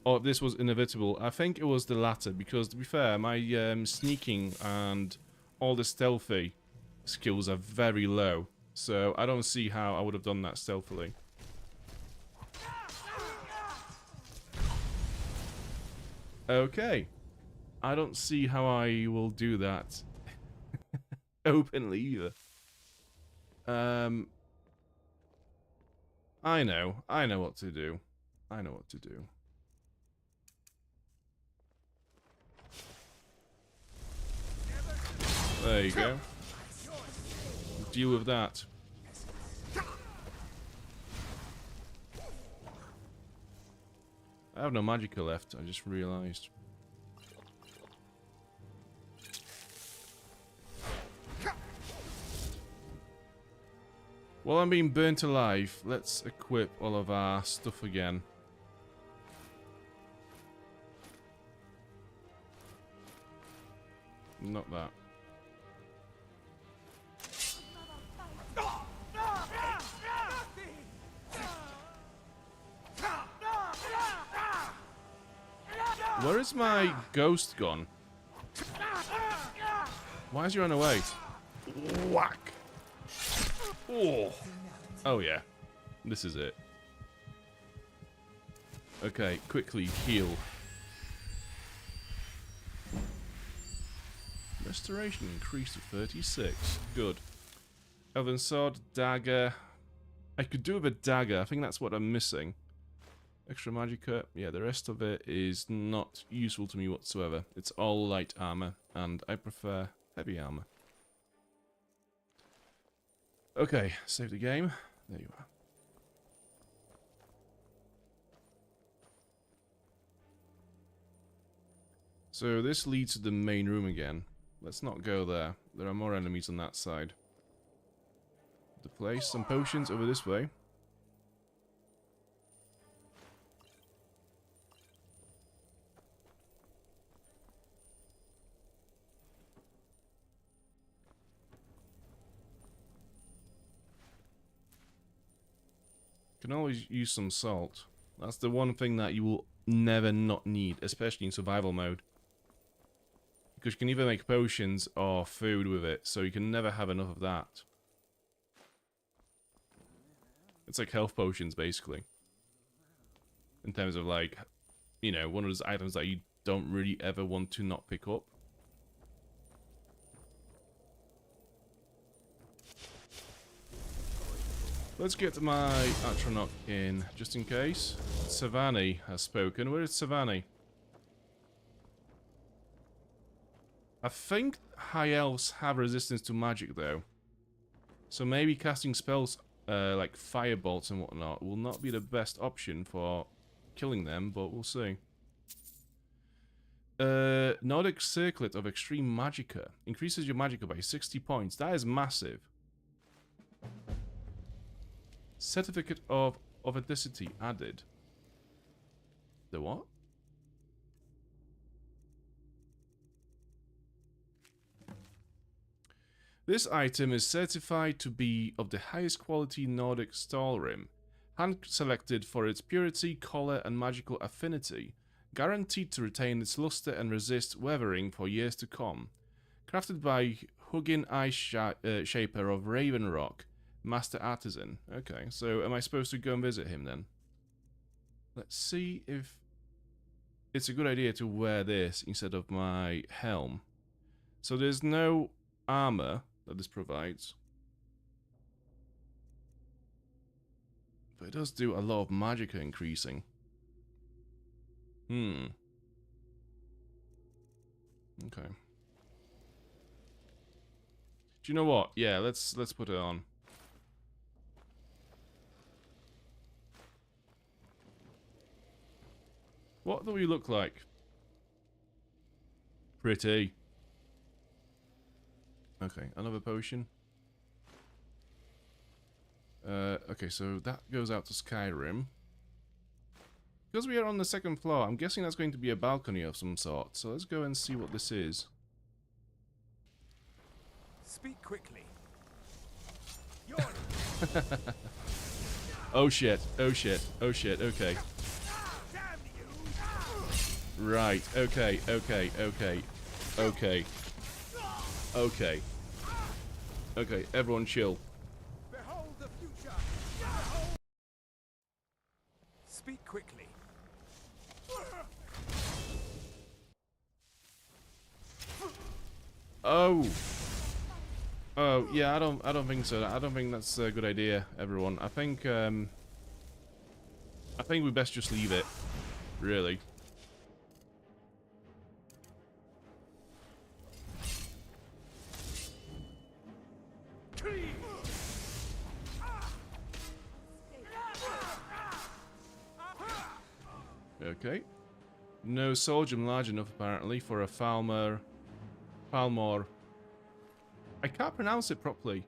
or if this was inevitable. I think it was the latter, because to be fair, my sneaking and all the stealthy skills are very low. So I don't see how I would have done that stealthily. Okay. I don't see how I will do that openly either. I know what to do. I know what to do. There you go. Deal with that. I have no magicka left, I just realised. While I'm being burnt alive, let's equip all of our stuff again. Not that. Where is my ghost gone? Why is he run away? Whack! Oh. Oh yeah. This is it. Okay, quickly heal. Restoration increased to 36. Good. Elven sword, dagger. I could do with a dagger. I think that's what I'm missing. Extra magicka. Yeah, the rest of it is not useful to me whatsoever. It's all light armor, and I prefer heavy armor. Okay, save the game. There you are. So this leads to the main room again. Let's not go there. There are more enemies on that side. To place some potions over this way. Can always use some salt. That's the one thing that you will never not need, especially in survival mode. Because you can either make potions or food with it, so you can never have enough of that. It's like health potions, basically. In terms of, like, you know, one of those items that you don't really ever want to not pick up. Let's get my Atronach in, just in case. Savani has spoken. Where is Savani? I think high elves have resistance to magic, though. So maybe casting spells like firebolts and whatnot will not be the best option for killing them, but we'll see. Nordic Circlet of Extreme Magicka. Increases your Magicka by 60 points. That is massive. Certificate of Authenticity added. The what? This item is certified to be of the highest quality Nordic Stalrim, hand-selected for its purity, color, and magical affinity, guaranteed to retain its luster and resist weathering for years to come. Crafted by Hugin Ice Shaper of Raven Rock, Master Artisan. Okay, so am I supposed to go and visit him then? Let's see if it's a good idea to wear this instead of my helm. So there's no armor that this provides. But it does do a lot of magicka increasing. Okay. Do you know what? Yeah, let's put it on. What do we look like? Pretty. Okay, another potion. Okay, so that goes out to Skyrim. Because we are on the second floor, I'm guessing that's going to be a balcony of some sort. So let's go and see what this is. Speak quickly. Oh shit, oh shit, oh shit, okay. Right, okay, okay, okay, okay. Okay. Okay, everyone chill. Behold the future. Speak quickly. Oh. Oh, yeah, I don't think so. I don't think that's a good idea, everyone. I think we best just leave it. Really. Okay. No soldier large enough, apparently, for a Thalmor. I can't pronounce it properly.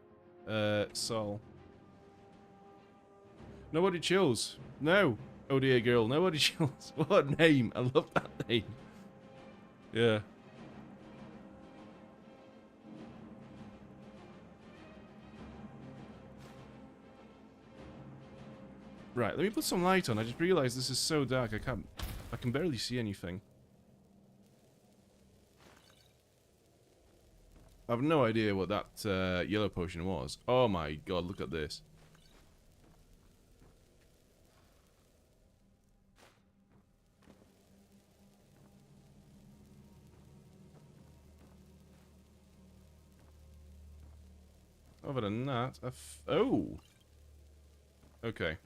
Sol. Nobody chills. No. Oh dear girl, nobody chills. What a name. I love that name. Yeah. Right, let me put some light on. I just realized this is so dark I can barely see anything. I have no idea what that yellow potion was. Oh my god, look at this. Other than that, oh! Okay.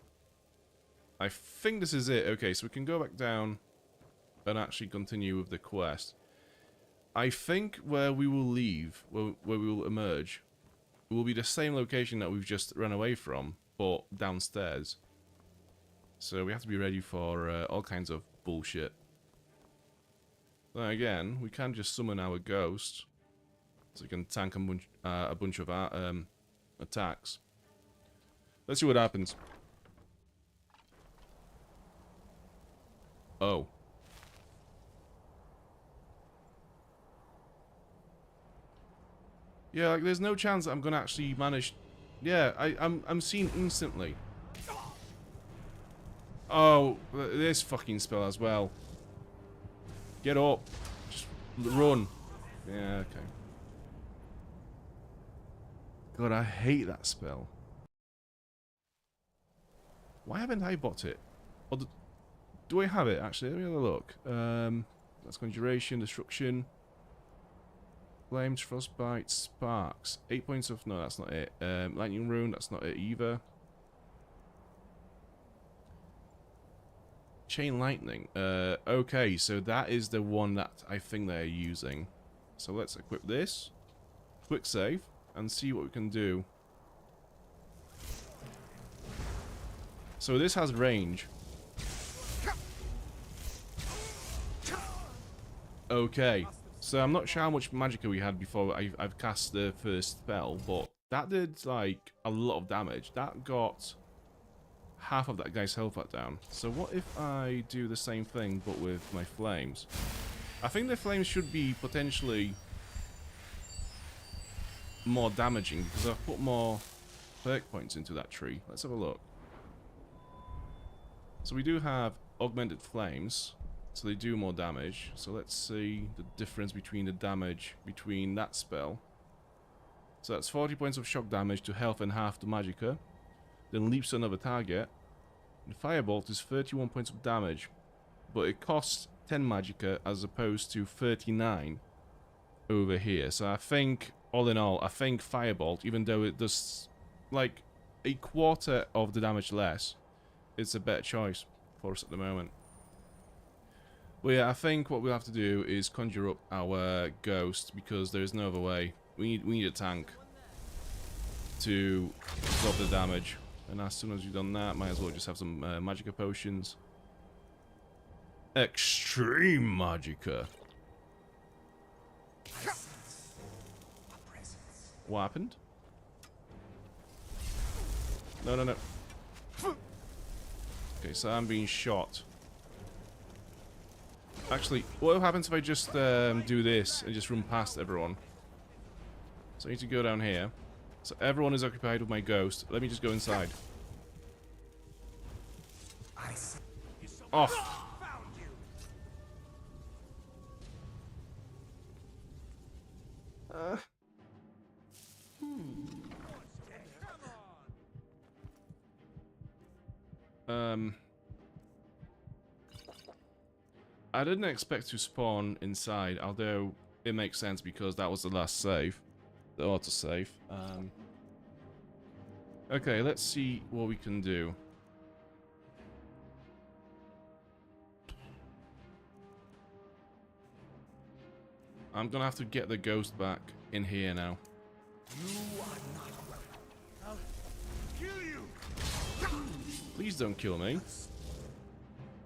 I think this is it. Okay, so we can go back down and actually continue with the quest. I think where we will leave, where we will emerge, will be the same location that we've just run away from, but downstairs. So we have to be ready for all kinds of bullshit. Then again, we can just summon our ghost, so we can tank a bunch of attacks. Let's see what happens. Oh. Yeah, like there's no chance that I'm gonna actually manage. Yeah, I'm seen instantly. Oh, this fucking spell as well. Get up. Just run. Yeah, okay. God, I hate that spell. Why haven't I bought it? Or do I have it, actually? Let me have a look. That's Conjuration, Destruction, Flames, Frostbite, Sparks. 8 points of... No, that's not it. Lightning Rune, that's not it either. chain lightning. Okay, so that is the one that I think they're using. So let's equip this. Quick save. And see what we can do. So this has range. Okay. So I'm not sure how much magicka we had before I've cast the first spell, but that did like a lot of damage. That got half of that guy's health back down. So what if I do the same thing but with my flames? I think the flames should be potentially more damaging because I've put more perk points into that tree. Let's have a look. So we do have augmented flames, so they do more damage. So let's see the difference between the damage between that spell. So that's 40 points of shock damage to health and half to magicka. Then leaps to another target. And firebolt is 31 points of damage, but it costs 10 magicka as opposed to 39 over here. So I think, all in all, I think firebolt, even though it does like a quarter of the damage less, it's a better choice for us at the moment. But yeah, I think what we'll have to do is conjure up our ghost because there's no other way. We need a tank to stop the damage. And as soon as you've done that, might as well just have some magicka potions. Extreme magicka. What happened? No, no, no. Okay, so I'm being shot. Actually, what happens if I just do this and just run past everyone? So I need to go down here. So everyone is occupied with my ghost. Let me just go inside. Off. I didn't expect to spawn inside, although it makes sense because that was the last save. The autosave. Okay, let's see what we can do. I'm gonna have to get the ghost back in here now. Please don't kill me.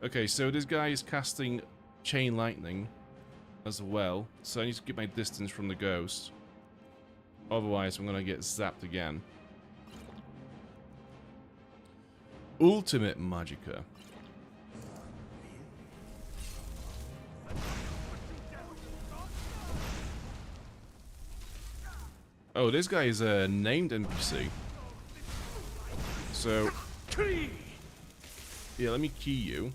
Okay, so this guy is casting chain lightning as well, so I need to get my distance from the ghost. Otherwise, I'm gonna get zapped again. Ultimate magicka. Oh, this guy is a named NPC. So, yeah, let me key you.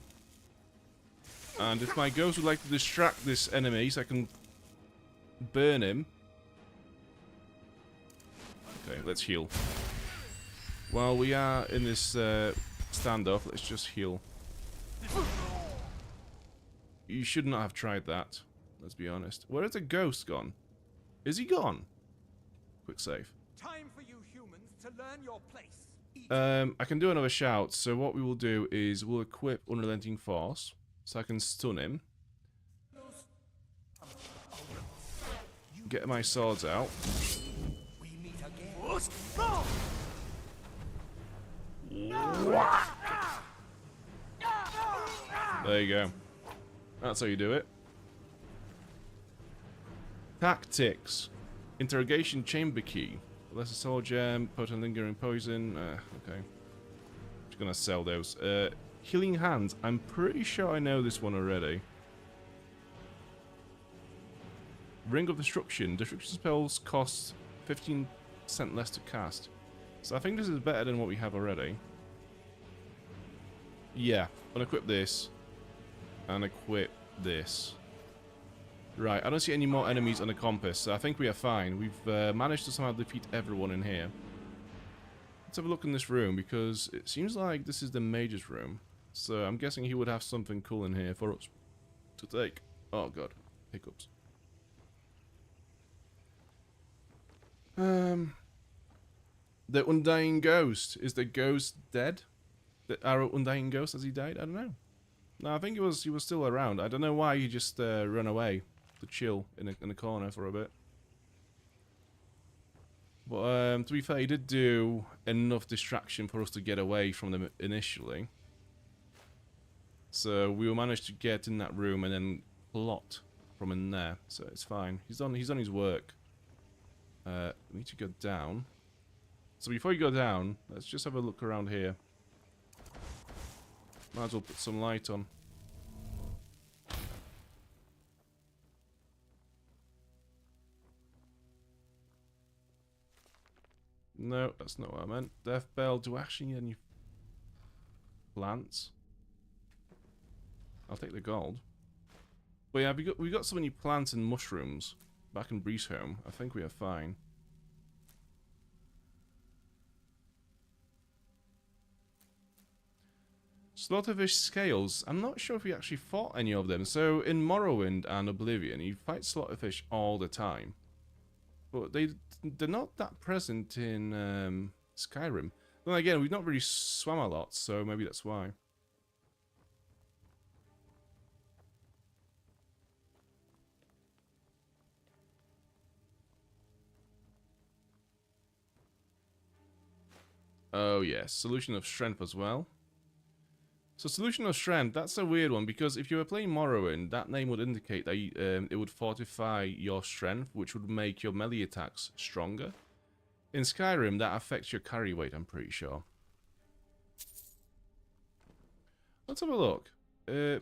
And if my ghost would like to distract this enemy so I can burn him. Okay, let's heal. While we are in this standoff, let's just heal. You should not have tried that, let's be honest. Where is the ghost gone? Is he gone? Quick save. Time for you humans to learn your place. I can do another shout, so what we will do is we'll equip Unrelenting Force, so I can stun him. Get my swords out. There you go. That's how you do it. Tactics. Interrogation chamber key. Lesser soul gem, potent lingering poison. Okay. Just gonna sell those. Healing hands. I'm pretty sure I know this one already. Ring of Destruction. Destruction spells cost 15% less to cast. So I think this is better than what we have already. Yeah. Unequip this. And equip this. Right, I don't see any more enemies on the compass, so I think we are fine. We've managed to somehow defeat everyone in here. Let's have a look in this room, because it seems like this is the mage's room. So I'm guessing he would have something cool in here for us to take. Oh god, hiccups. The Undying Ghost. Is the ghost dead? Our Undying Ghost, has he died? I don't know. No, I think he was still around. I don't know why he just ran away to chill in a corner for a bit. But to be fair, he did do enough distraction for us to get away from them initially. So we managed to get in that room and then plot from in there. So it's fine. He's done his work. We need to go down. So before you go down, let's just have a look around here. Might as well put some light on. No, that's not what I meant. Death Bell, do I actually need any plants? I'll take the gold. But yeah, we got so many plants and mushrooms back in Breeze home. I think we are fine. Slaughterfish scales. I'm not sure if we actually fought any of them. So in Morrowind and Oblivion, you fight slaughterfish all the time. But they're not that present in Skyrim. Then again, we've not really swum a lot, so maybe that's why. Oh yes, Solution of Strength as well. So Solution of Strength, that's a weird one, because if you were playing Morrowind, that name would indicate that it would fortify your strength, which would make your melee attacks stronger. In Skyrim, that affects your carry weight, I'm pretty sure. Let's have a look.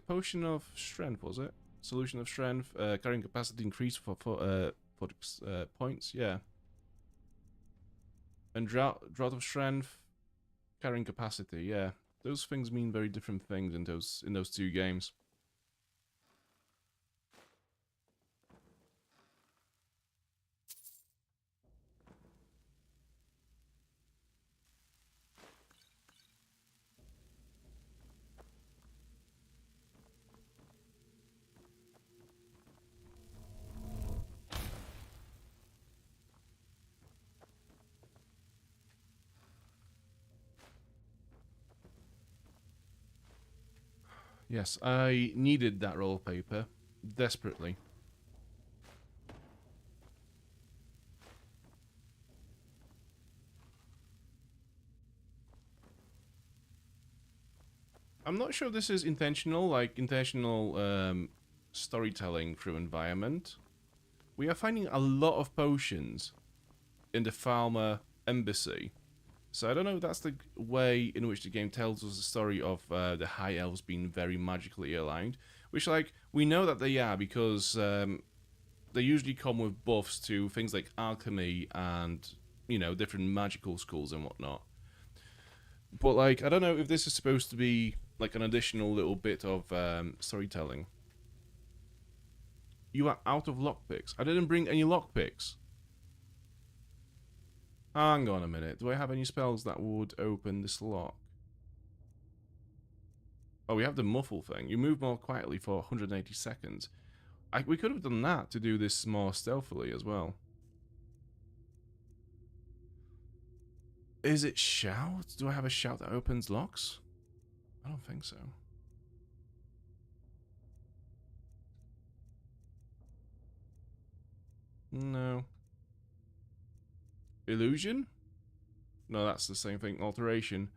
Potion of Strength, was it? Solution of Strength, carrying capacity increased for 40 points, yeah. And Drought of Strength, carrying capacity, yeah. Those things mean very different things in those two games. Yes, I needed that roll paper desperately. I'm not sure if this is intentional, like intentional storytelling through environment. We are finding a lot of potions in the Thalmor Embassy. So I don't know if that's the way in which the game tells us the story of the High Elves being very magically aligned. Which, like, we know that they are because they usually come with buffs to things like alchemy and, you know, different magical schools and whatnot. But, like, I don't know if this is supposed to be, like, an additional little bit of storytelling. You are out of lockpicks. I didn't bring any lockpicks. Hang on a minute. Do I have any spells that would open this lock? Oh, we have the muffle thing. You move more quietly for 180 seconds. We could have done that to do this more stealthily as well. Is it shout? Do I have a shout that opens locks? I don't think so. No. Illusion? No, that's the same thing. Alteration.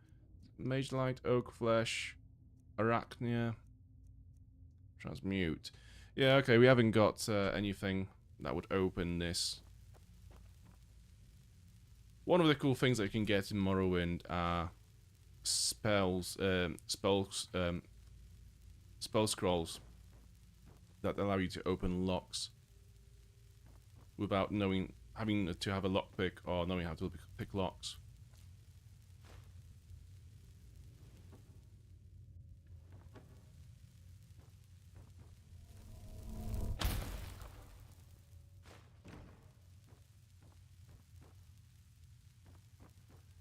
Mage Light, Oak Flesh, Arachnia, Transmute. Yeah, okay, we haven't got anything that would open this. One of the cool things that you can get in Morrowind are spell scrolls that allow you to open locks without having to have a lockpick or knowing how to pick locks.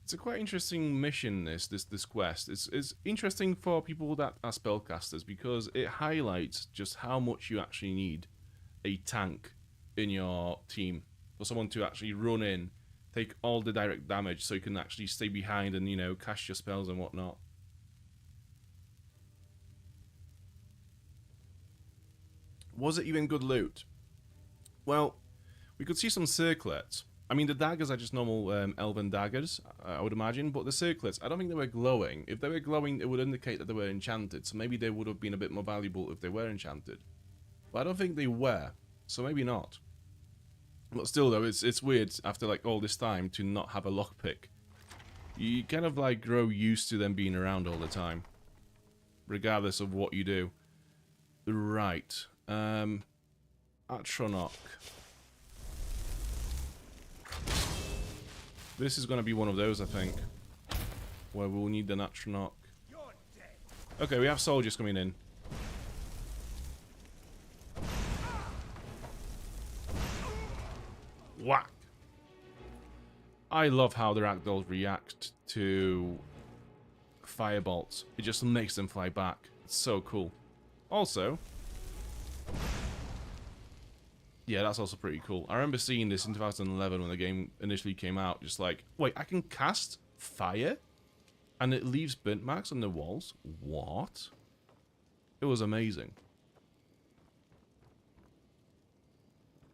It's a quite interesting mission, this quest. It's interesting for people that are spellcasters because it highlights just how much you actually need a tank in your team. For someone to actually run in, take all the direct damage so you can actually stay behind and, you know, cast your spells and whatnot. Was it even good loot? Well, we could see some circlets. I mean, the daggers are just normal elven daggers, I would imagine, but the circlets, I don't think they were glowing. If they were glowing, it would indicate that they were enchanted, so maybe they would have been a bit more valuable if they were enchanted. But I don't think they were, so maybe not. But still, though, it's weird after, like, all this time to not have a lockpick. You kind of, like, grow used to them being around all the time, regardless of what you do. Right. Atronach. This is going to be one of those, I think, where we'll need an Atronach. Okay, we have soldiers coming in. Whack! I love how the ragdolls react to firebolts. It just makes them fly back. It's so cool. Also, yeah, that's also pretty cool. I remember seeing this in 2011 when the game initially came out. Just like, wait, I can cast fire? And it leaves burnt marks on the walls? What? It was amazing.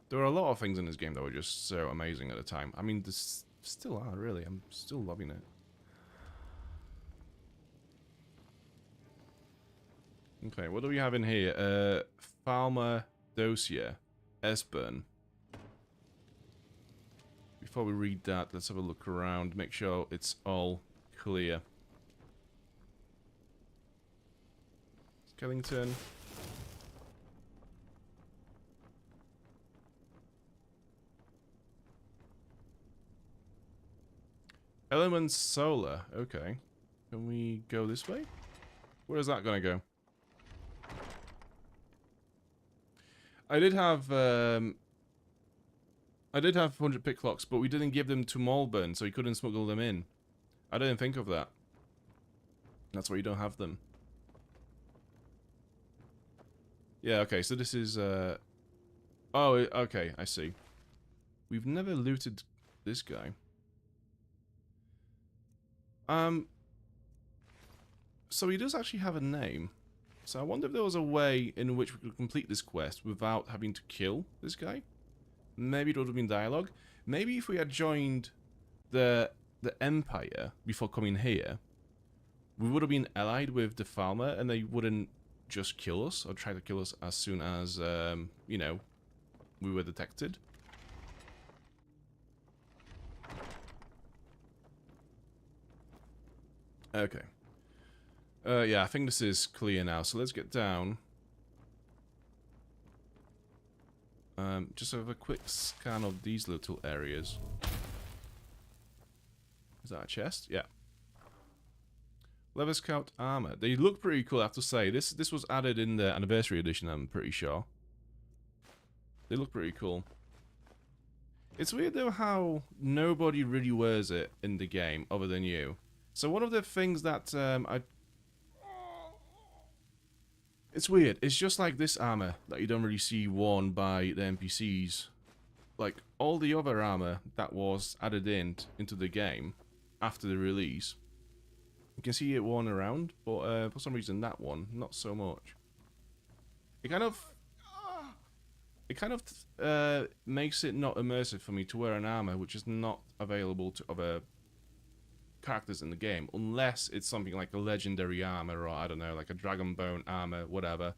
There were a lot of things in this game that were just so amazing at the time. I mean, this still are, really. I'm still loving it. Okay, what do we have in here? Thalmor dossier. Esbern. Before we read that, let's have a look around, make sure it's all clear. Skellington. Elements Solar. Okay. Can we go this way? Where is that going to go? I did have 100 picklocks, but we didn't give them to Malburn, so he couldn't smuggle them in. I didn't think of that. That's why you don't have them. Yeah, okay, so this is... Oh, okay, I see. We've never looted this guy. So he does actually have a name. So I wonder if there was a way in which we could complete this quest without having to kill this guy. Maybe it would have been dialogue. Maybe if we had joined the Empire before coming here, we would have been allied with the Thalmor and they wouldn't just kill us or try to kill us as soon as, you know, we were detected. Okay. Yeah, I think this is clear now, so let's get down. Just have a quick scan of these little areas. Is that a chest? Yeah. Leather Scout armor. They look pretty cool, I have to say. This was added in the Anniversary Edition, I'm pretty sure. They look pretty cool. It's weird, though, how nobody really wears it in the game, other than you. So one of the things that it's weird. It's just like this armor that you don't really see worn by the NPCs. Like, all the other armor that was added into the game after the release, you can see it worn around, but for some reason that one, not so much. It kind of makes it not immersive for me to wear an armor which is not available to other characters in the game, unless it's something like a legendary armor, or I don't know, like a dragon bone armor, whatever.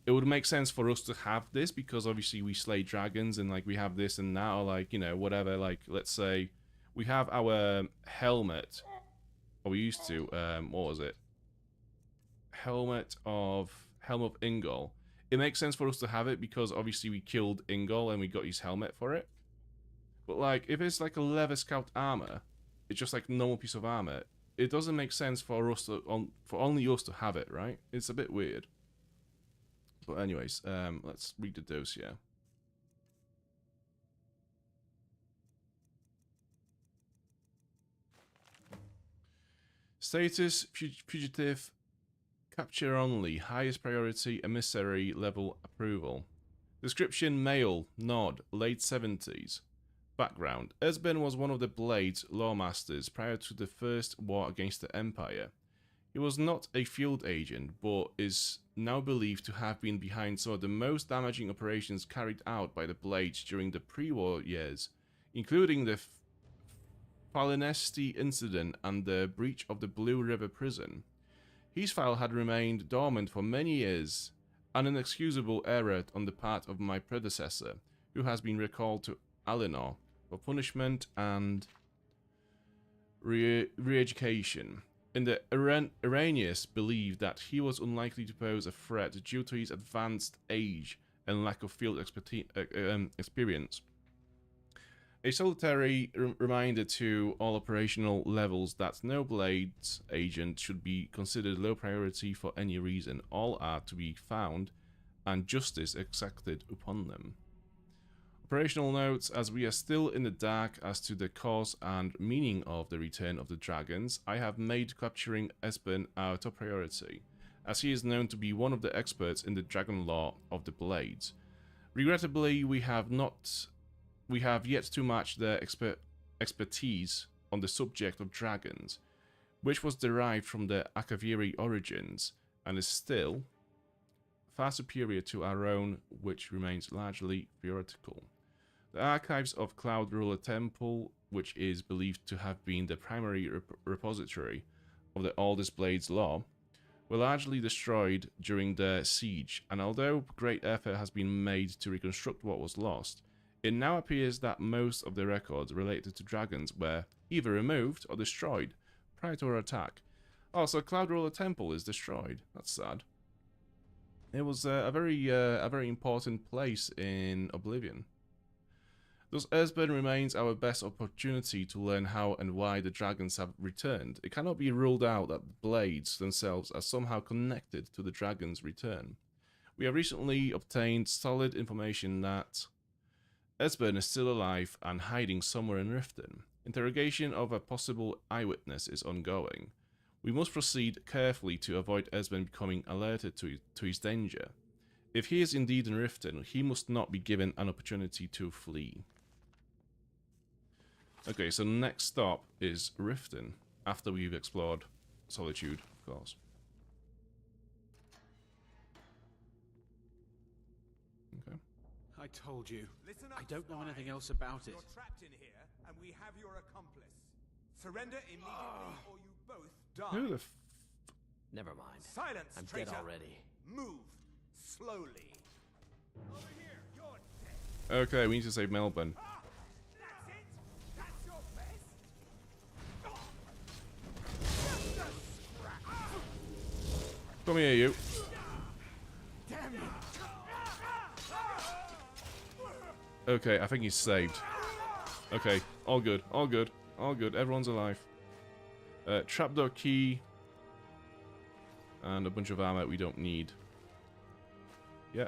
It would make sense for us to have this because obviously we slay dragons and like we have this and that, or like, you know, whatever. Like, let's say we have our helmet, or we used to, what was it? Helm of Ingol. It makes sense for us to have it because obviously we killed Ingol and we got his helmet for it. But like, if it's like a leather scout armor, it's just like a normal piece of armor. It doesn't make sense for us to, for only us to have it, right? It's a bit weird. But anyways, let's read the dossier. Status: fugitive, capture only, highest priority, emissary level approval. Description: male, nod, late 70s. Background: Esbern was one of the Blade's lawmasters prior to the First War against the Empire. He was not a field agent, but is now believed to have been behind some of the most damaging operations carried out by the Blades during the pre-war years, including the Falinesti incident and the breach of the Blue River prison. His file had remained dormant for many years, an inexcusable error on the part of my predecessor, who has been recalled to Alinor for punishment and re-education. In the Iranians believed that he was unlikely to pose a threat due to his advanced age and lack of field experience. A solitary reminder to all operational levels that no Blades agent should be considered low priority for any reason. All are to be found and justice exacted upon them. Operational notes: as we are still in the dark as to the cause and meaning of the return of the dragons, I have made capturing Esbern our top priority, as he is known to be one of the experts in the dragon lore of the Blades. Regrettably, we have yet to match their expertise on the subject of dragons, which was derived from their Akaviri origins, and is still far superior to our own, which remains largely theoretical. The archives of Cloud Ruler Temple, which is believed to have been the primary repository of the oldest Blades lore, were largely destroyed during the siege, and although great effort has been made to reconstruct what was lost, it now appears that most of the records related to dragons were either removed or destroyed prior to our attack. Also, Cloud Ruler Temple is destroyed. That's sad. It was a very important place in Oblivion. Thus, Esbern remains our best opportunity to learn how and why the dragons have returned. It cannot be ruled out that the Blades themselves are somehow connected to the dragons' return. We have recently obtained solid information that Esbern is still alive and hiding somewhere in Riften. Interrogation of a possible eyewitness is ongoing. We must proceed carefully to avoid Esbern becoming alerted to his danger. If he is indeed in Riften, he must not be given an opportunity to flee. Okay, so next stop is Riften, after we've explored Solitude, of course. Okay. I told you. I don't know anything else about it. You're trapped in here, and we have your accomplice. Surrender immediately, or you both die. Who the Never mind. Silence, I'm traitor. dead already. Move slowly. Over here, you're dead. Okay, we need to save Melbourne. That's it. That's your best. Come here, you. Damn it. Okay, I think he's saved. Okay, all good, all good, all good. Everyone's alive. Trapdoor key. And a bunch of armor we don't need. Yeah.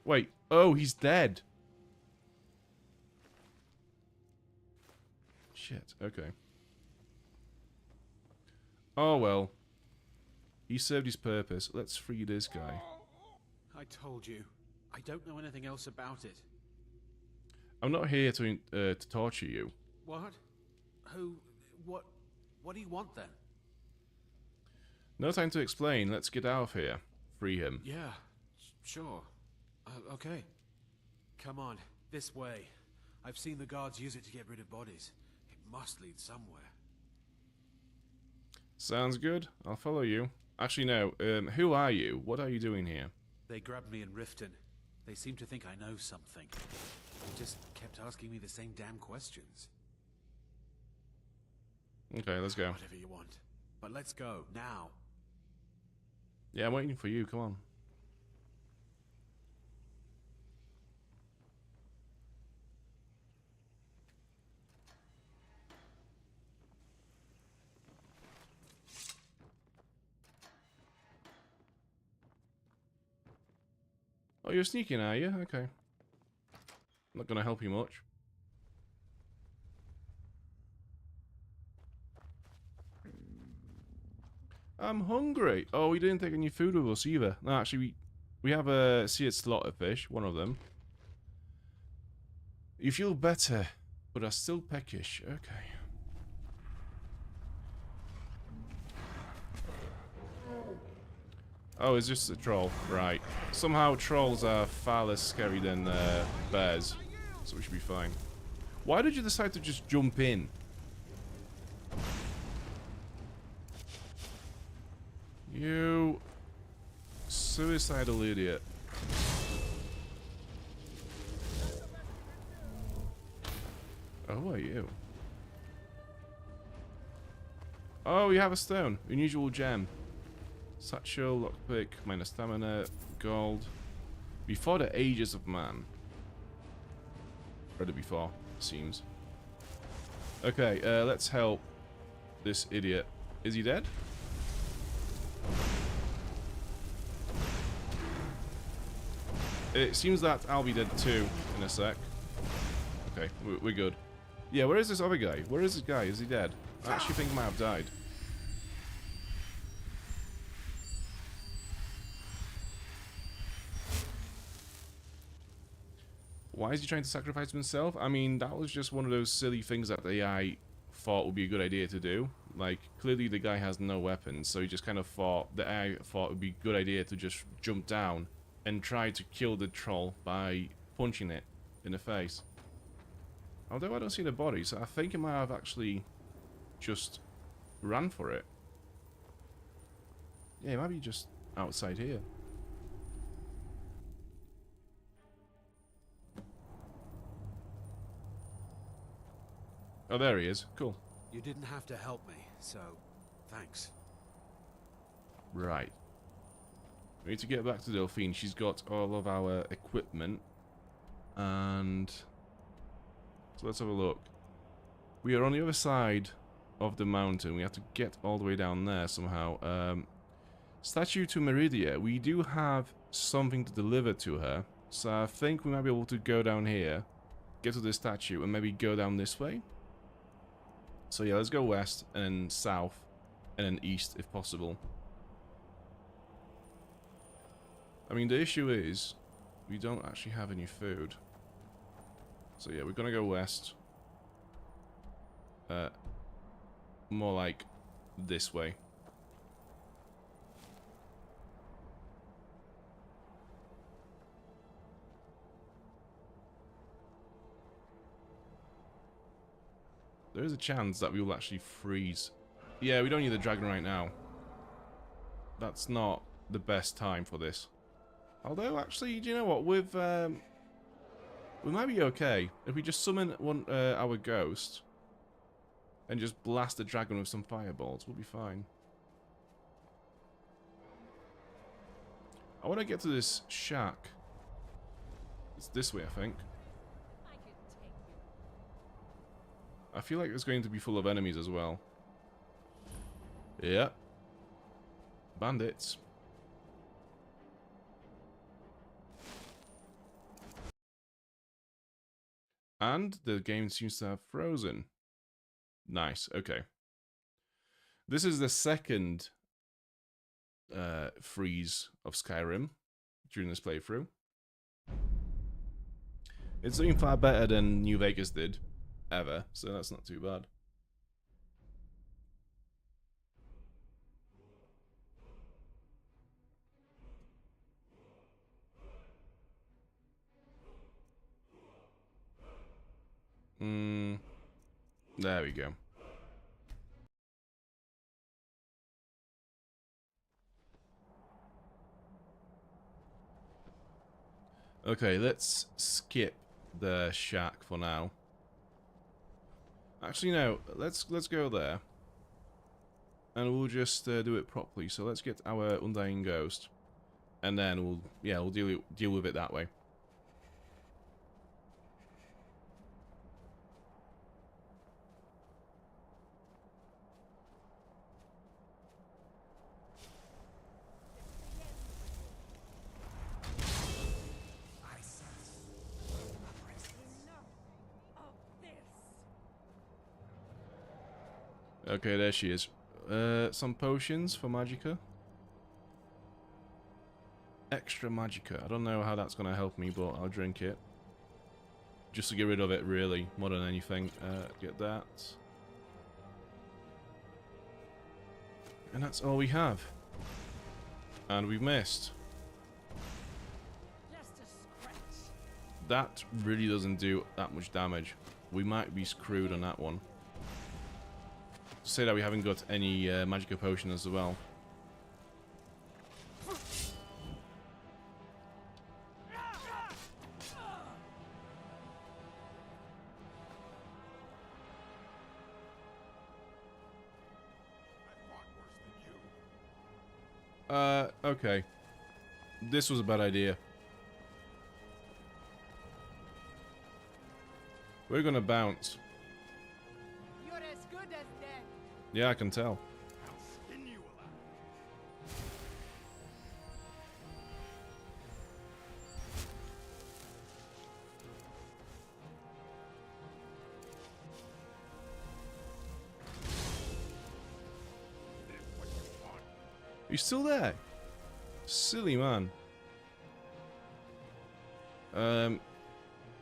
Wait, oh, he's dead. Shit, okay. Oh well. He served his purpose. Let's free this guy. I told you. I don't know anything else about it. I'm not here to torture you. What? Who? What? What do you want then? No time to explain. Let's get out of here. Free him. Yeah, sure. Okay. Come on, this way. I've seen the guards use it to get rid of bodies. It must lead somewhere. Sounds good. I'll follow you. Actually, no. Who are you? What are you doing here? They grabbed me in Riften. They seem to think I know something. They just kept asking me the same damn questions. Okay, let's go. Whatever you want. But let's go, now. Yeah, I'm waiting for you. Come on. Oh, you're sneaking, are you? Okay. Not gonna help you much. I'm hungry. Oh, we didn't take any food with us either. No, actually, we have a seared slaughter fish, one of them. You feel better, but are still peckish. Okay. Oh, it's just a troll. Right. Somehow trolls are far less scary than bears. So we should be fine. Why did you decide to just jump in? You suicidal idiot. Oh, who are you? Oh, you have a stone. Unusual gem. Satchel, lockpick, minus stamina, gold. Before the ages of man. Rather before, seems. Okay, let's help this idiot. Is he dead? It seems that I'll be dead too in a sec. Okay, we're good. Yeah, where is this other guy? Where is this guy? Is he dead? I actually think he might have died. Why is he trying to sacrifice himself? I mean, that was just one of those silly things that the AI thought would be a good idea to do. Like, clearly the guy has no weapons, so he just kind of thought, the AI thought it would be a good idea to just jump down and try to kill the troll by punching it in the face. Although I don't see the body, so I think it might have actually just ran for it. Yeah, it might be just outside here. Oh, there he is. Cool. You didn't have to help me, so thanks. Right. We need to get back to Delphine. She's got all of our equipment. And so let's have a look. We are on the other side of the mountain. We have to get all the way down there somehow. Statue to Meridia. We do have something to deliver to her. So I think we might be able to go down here, get to this statue, and maybe go down this way. So yeah, let's go west, and then south, and then east if possible. I mean, the issue is, we don't actually have any food. So yeah, we're gonna go west. More like this way. There is a chance that we will actually freeze. Yeah, we don't need the dragon right now. That's not the best time for this. Although, actually, do you know what? With we might be okay if we just summon our ghost and just blast the dragon with some fireballs. We'll be fine. I want to get to this shack. It's this way, I think. I feel like it's going to be full of enemies as well. Yeah. Bandits. And the game seems to have frozen. Nice, okay. This is the second freeze of Skyrim during this playthrough. It's doing far better than New Vegas did. Ever, so that's not too bad. There we go. Okay, let's skip the shack for now. Actually, no. Let's go there, and we'll just do it properly. So let's get our Undying Ghost, and then we'll deal with it that way. Okay, there she is. Some potions for Magicka. Extra Magicka. I don't know how that's going to help me, but I'll drink it. Just to get rid of it, really, more than anything. Get that. And that's all we have. And we've missed. That really doesn't do that much damage. We might be screwed on that one. Say that we haven't got any magical potion as well. Okay. This was a bad idea. We're gonna bounce. You're as good as dead. Yeah, I can tell. You still there? Silly man.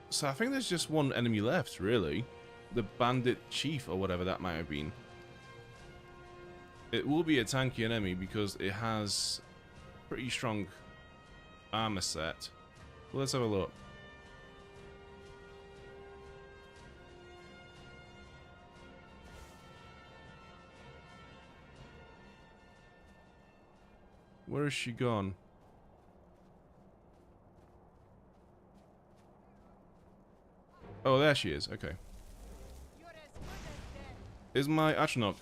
So I think there's just one enemy left, really. The bandit chief or whatever that might have been. It will be a tanky enemy because it has pretty strong armor set. Well, let's have a look. Where has she gone? Oh, there she is. Okay. Is my Atronach?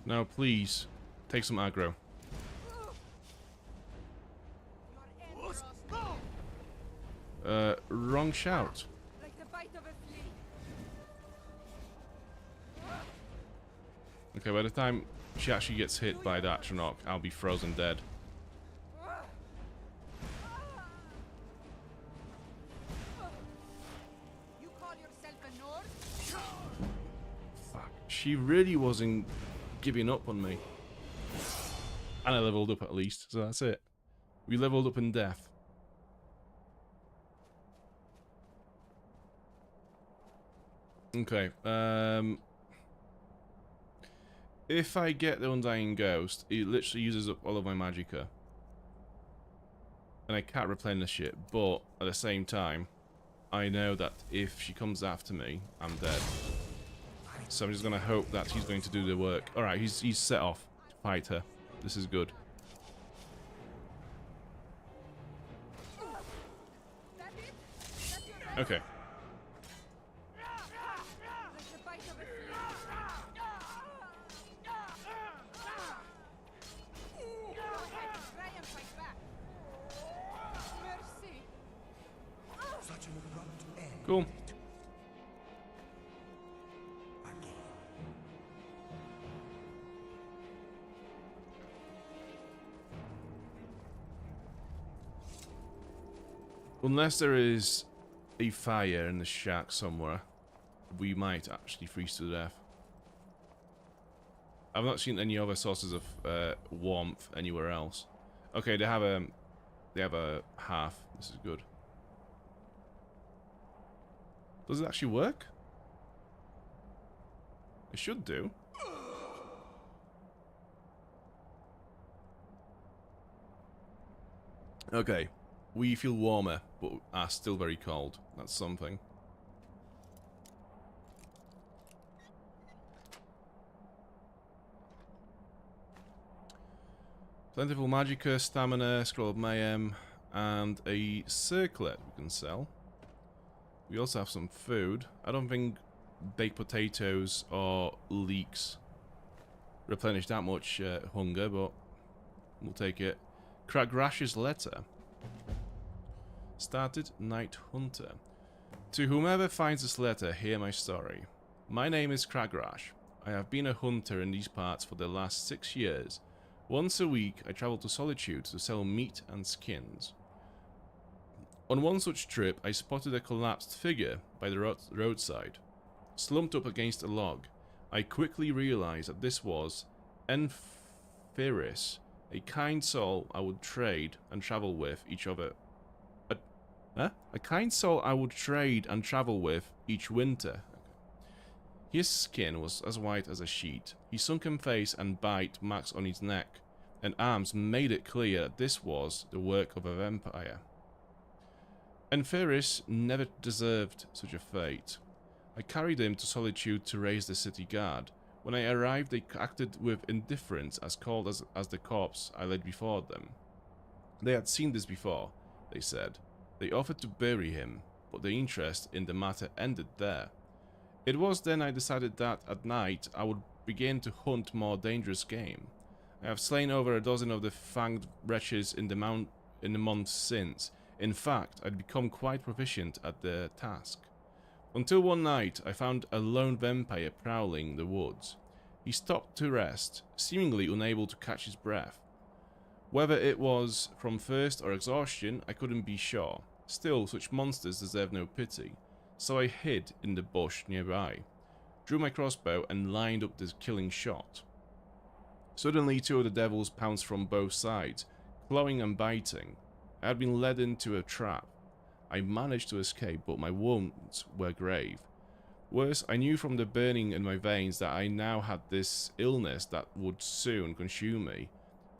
Now, please, take some aggro. Wrong shout. Like the bite of a flea. Okay, by the time she actually gets hit by that Atronach, I'll be frozen dead. You call yourself a Nord? Fuck. She really wasn't giving up on me. And I leveled up at least, so that's it. We leveled up in death. Okay, if I get the Undying Ghost, it literally uses up all of my magicka. And I can't replenish it, but at the same time, I know that if she comes after me, I'm dead. So I'm just gonna hope that he's going to do the work. Alright, he's set off to fight her. This is good. Okay. Cool. Unless there is a fire in the shack somewhere, we might actually freeze to death. I've not seen any other sources of warmth anywhere else. Okay, they have a half. This is good. Does it actually work? It should do. Okay. We feel warmer, but are still very cold. That's something. Plentiful magicka, stamina, scroll of mayhem, and a circlet we can sell. We also have some food. I don't think baked potatoes or leeks replenish that much hunger, but we'll take it. Kragrash's letter. Started Night Hunter. To whomever finds this letter, hear my story. My name is Kragrash. I have been a hunter in these parts for the last 6 years. Once a week, I travel to Solitude to sell meat and skins. On one such trip, I spotted a collapsed figure by the roadside. Slumped up against a log, I quickly realized that this was Enfiris, a kind soul I would trade and travel with each other. Huh? A kind soul I would trade and travel with each winter. His skin was as white as a sheet. His sunken face and bite marks on his neck and arms made it clear that this was the work of a vampire. And Ferris never deserved such a fate. I carried him to Solitude to raise the city guard. When I arrived, they acted with indifference, as cold as the corpse I laid before them. They had seen this before, they said. They offered to bury him, but the interest in the matter ended there. It was then I decided that, at night, I would begin to hunt more dangerous game. I have slain over a dozen of the fanged wretches in the months since. In fact, I'd become quite proficient at the task. Until one night, I found a lone vampire prowling the woods. He stopped to rest, seemingly unable to catch his breath. Whether it was from thirst or exhaustion, I couldn't be sure. Still, such monsters deserve no pity, so I hid in the bush nearby, drew my crossbow and lined up the killing shot. Suddenly, two of the devils pounced from both sides, clawing and biting. I had been led into a trap. I managed to escape, but my wounds were grave. Worse, I knew from the burning in my veins that I now had this illness that would soon consume me,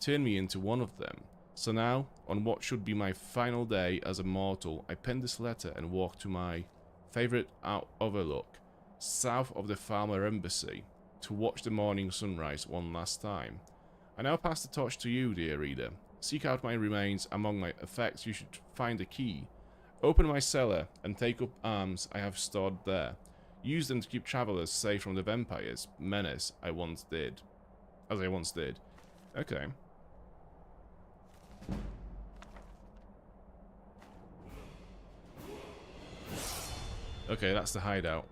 turn me into one of them. So now, on what should be my final day as a mortal, I penned this letter and walked to my favourite overlook, south of the Thalmor Embassy, to watch the morning sunrise one last time. I now pass the torch to you, dear reader. Seek out my remains. Among my effects you should find a key. Open my cellar and take up arms I have stored there. Use them to keep travellers safe from the vampires' menace as I once did. Okay. Okay, that's the hideout.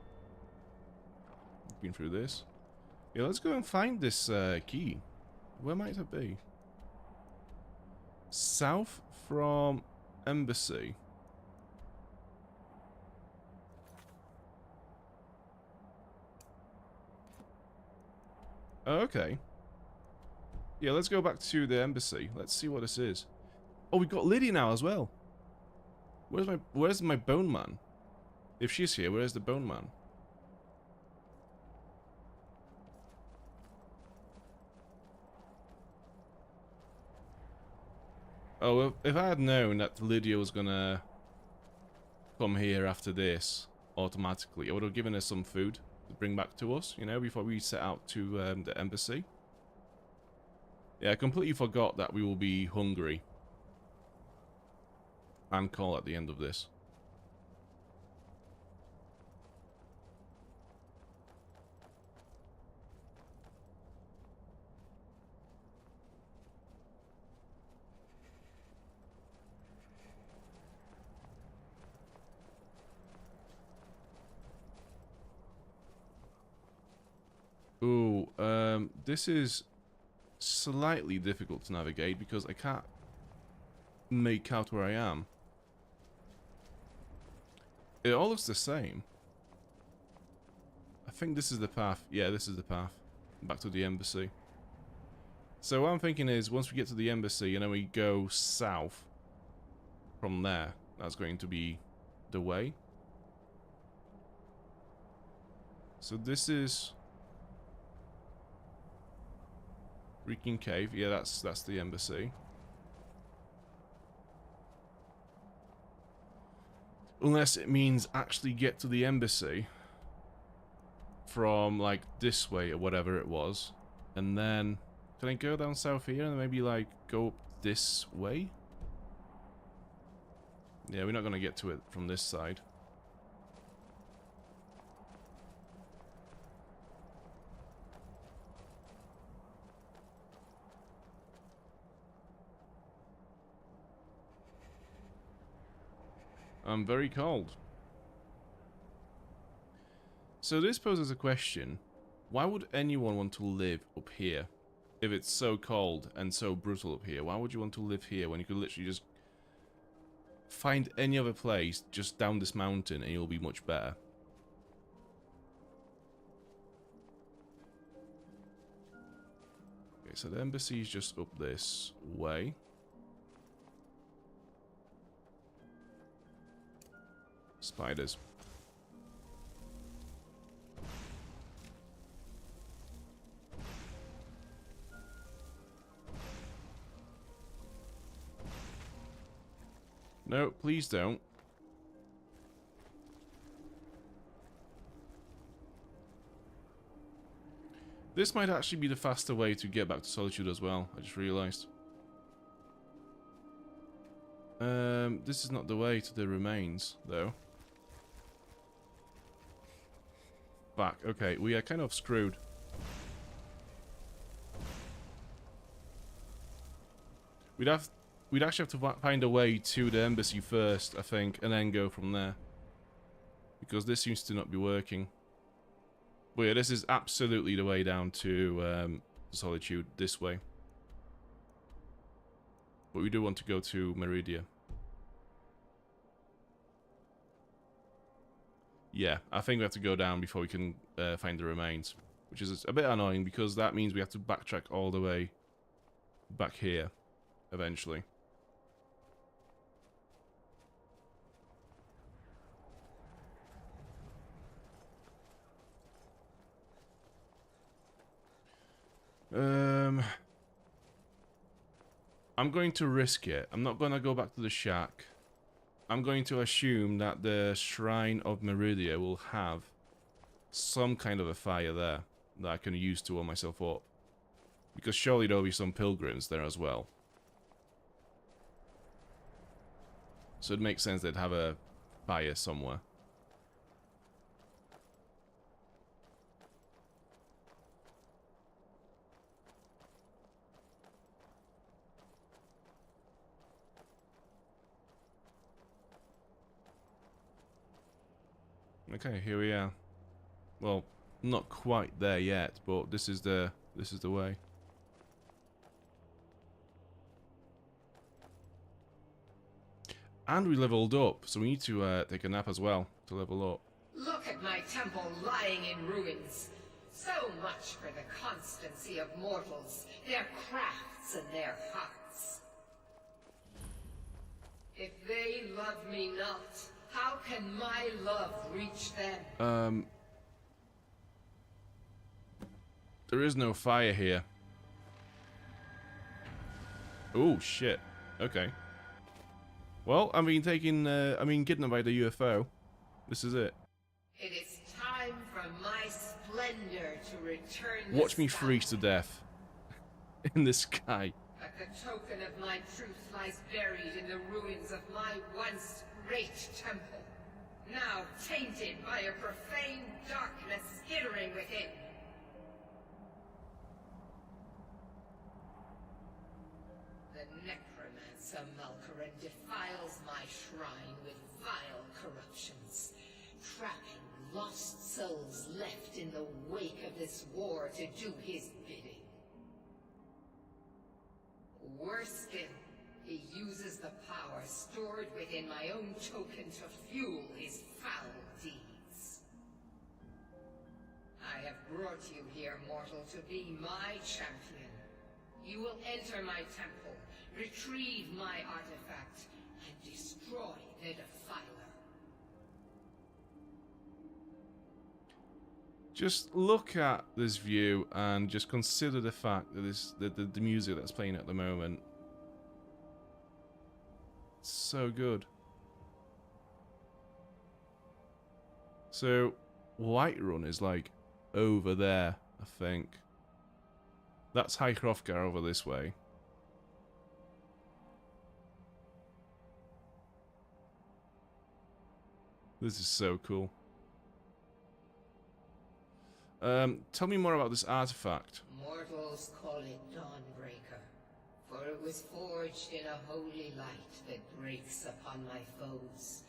Been through this. Yeah, let's go and find this key. Where might it be? South from Embassy. Oh, okay. Yeah, let's go back to the embassy. Let's see what this is. Oh, we've got Lydia now as well. Where's my bone man? If she's here, where's the bone man? Oh, if I had known that Lydia was gonna come here after this automatically, I would have given her some food to bring back to us, you know, before we set out to the embassy. Yeah, I completely forgot that we will be hungry and cold at the end of this. Ooh, this is slightly difficult to navigate because I can't make out where I am. It all looks the same. I think this is the path. Yeah, this is the path. Back to the embassy. So what I'm thinking is, once we get to the embassy and then we go south from there, that's going to be the way. So this is Reeking Cave. Yeah, that's the embassy. Unless it means actually get to the embassy from like this way or whatever it was, and then can I go down south here and maybe like go up this way? Yeah, we're not gonna get to it from this side. I'm very cold. So this poses a question. Why would anyone want to live up here? If it's so cold and so brutal up here, why would you want to live here when you could literally just find any other place just down this mountain and you'll be much better? Okay, so the embassy is just up this way. Spiders. No, please don't. This might actually be the faster way to get back to Solitude as well, I just realised. This is not the way to the remains, though. Fuck, okay, we are kind of screwed. We'd actually have to find a way to the embassy first, I think, and then go from there. Because this seems to not be working. But yeah, this is absolutely the way down to Solitude, this way. But we do want to go to Meridia. Yeah, I think we have to go down before we can find the remains. Which is a bit annoying, because that means we have to backtrack all the way back here, eventually. I'm going to risk it. I'm not going to go back to the shack. I'm going to assume that the Shrine of Meridia will have some kind of a fire there that I can use to warm myself up. Because surely there'll be some pilgrims there as well. So it makes sense they'd have a fire somewhere. Okay, here we are. Well, not quite there yet, but this is the way. And we leveled up, so we need to take a nap as well to level up. Look at my temple lying in ruins. So much for the constancy of mortals, their crafts and their hearts. If they love me not, how can my love reach them? There is no fire here. Oh shit. Okay. Well, I mean, getting by the UFO. This is it. It is time for my splendor to return. Watch me freeze to death in the sky. But the token of my truth lies buried in the ruins of my once great temple, now tainted by a profane darkness skittering within. The necromancer Malkaran defiles my shrine with vile corruptions, trapping lost souls left in the wake of this war to do his bidding. Worse still, he uses the power stored within my own token to fuel his foul deeds. I have brought you here, mortal, to be my champion. You will enter my temple, retrieve my artifact, and destroy the Defiler. Just look at this view and just consider the fact that the music that's playing at the moment. It's so good. So, Whiterun is like over there, I think. That's High Hrothgar over this way. This is so cool. Tell me more about this artifact. Mortals call it Dawnbreaker, for it was forged in a holy light that breaks upon my foes,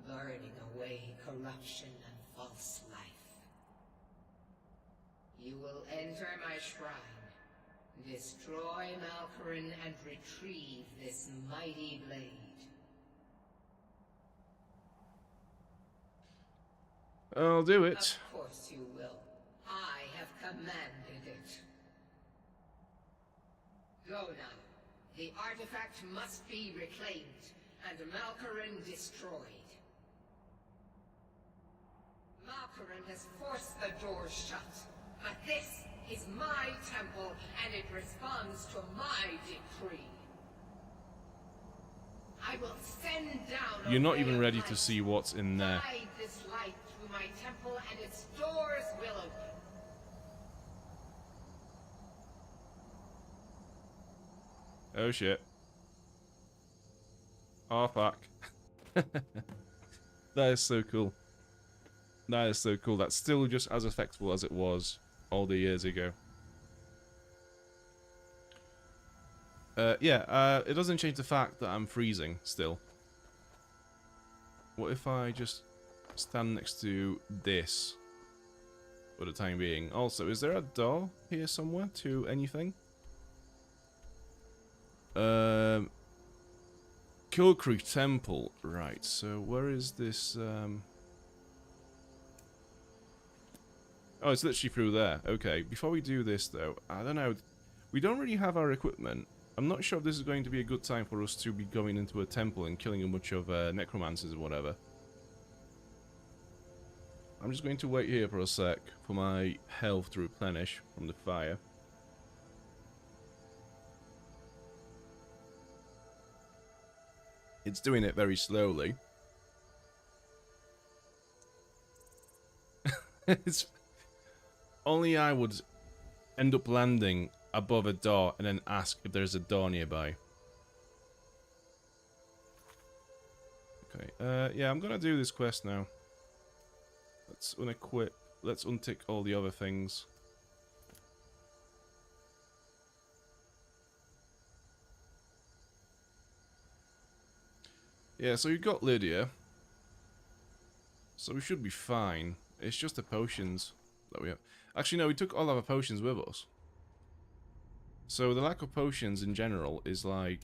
burning away corruption and false life. You will enter my shrine, destroy Malkaran, and retrieve this mighty blade. I'll do it. Of course you will. I have commanded it. Go now. The artifact must be reclaimed, and Malkaran destroyed. Conqueror has forced the doors shut. But this is my temple, and it responds to my decree. I will send down. You're not even ready to see what's in there. Guide this light through my temple, and its doors will open. Oh shit. Oh fuck. That is so cool. That is so cool. That's still just as effective as it was all the years ago. Yeah, it doesn't change the fact that I'm freezing still. What if I just stand next to this for the time being? Also, is there a door here somewhere to anything? Kill Creek Temple. Right, so where is this? Oh, it's literally through there. Okay, before we do this though, I don't know. We don't really have our equipment. I'm not sure if this is going to be a good time for us to be going into a temple and killing a bunch of necromancers or whatever. I'm just going to wait here for a sec for my health to replenish from the fire. It's doing it very slowly. It's only I would end up landing above a door and then ask if there's a door nearby. Okay, yeah, I'm gonna do this quest now. Let's unequip, let's untick all the other things. Yeah, so we've got Lydia. So we should be fine. It's just the potions that we have. Actually, no, we took all our potions with us. So the lack of potions in general is like...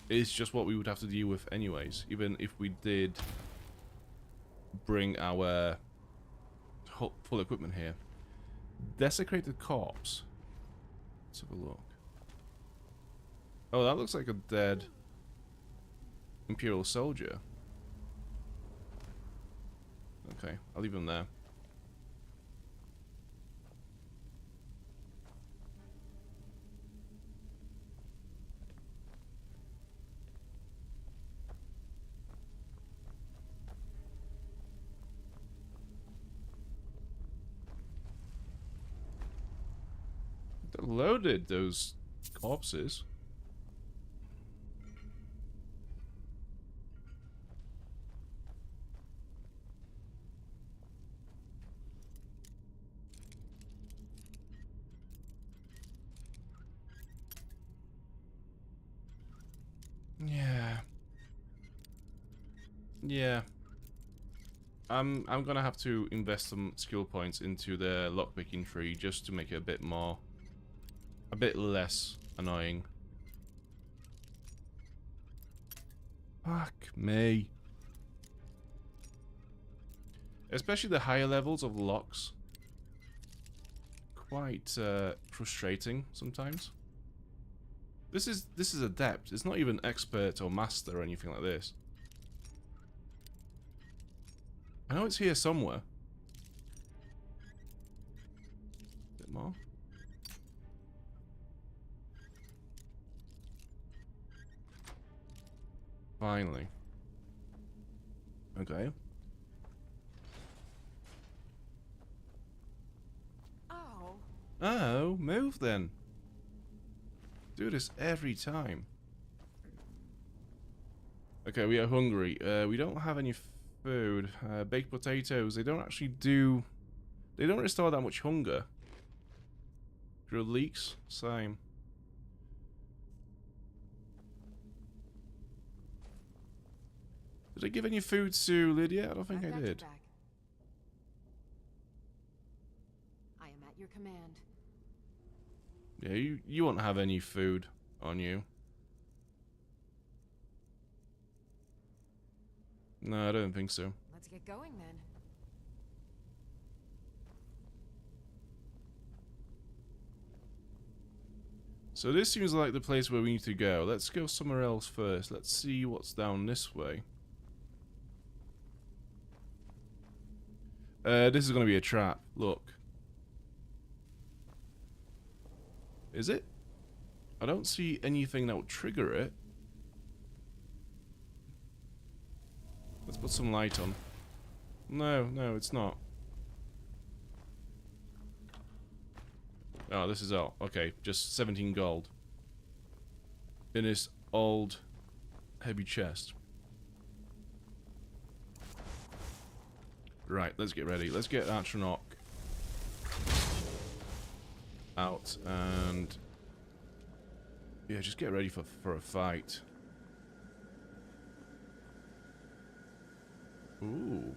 is just what we would have to deal with anyways. Even if we did bring our full equipment here. Desecrated corpse. Let's have a look. Oh, that looks like a dead Imperial soldier. Okay, I'll leave him there. They're loaded, those corpses. Yeah. I'm gonna have to invest some skill points into the lockpicking tree just to make it a bit less annoying. Fuck me. Especially the higher levels of locks. Quite frustrating sometimes. This is adept. It's not even expert or master or anything like this. I know it's here somewhere. A bit more. Finally. Okay. Oh, move then. Do this every time. Okay, we are hungry. We don't have any food. Baked potatoes. They don't actually do... They don't restore that much hunger. Grilled leeks. Same. Did I give any food to Lydia? I don't think I did. I am at your command. Yeah, you won't have any food on you. No, I don't think so. Let's get going then. So this seems like the place where we need to go. Let's go somewhere else first. Let's see what's down this way. This is going to be a trap. Look. Is it? I don't see anything that would trigger it. Let's put some light on. No, it's not. Oh, this is all. Okay, just 17 gold. In this old, heavy chest. Right, let's get ready. Let's get Atronach out and... yeah, just get ready for a fight. Ooh.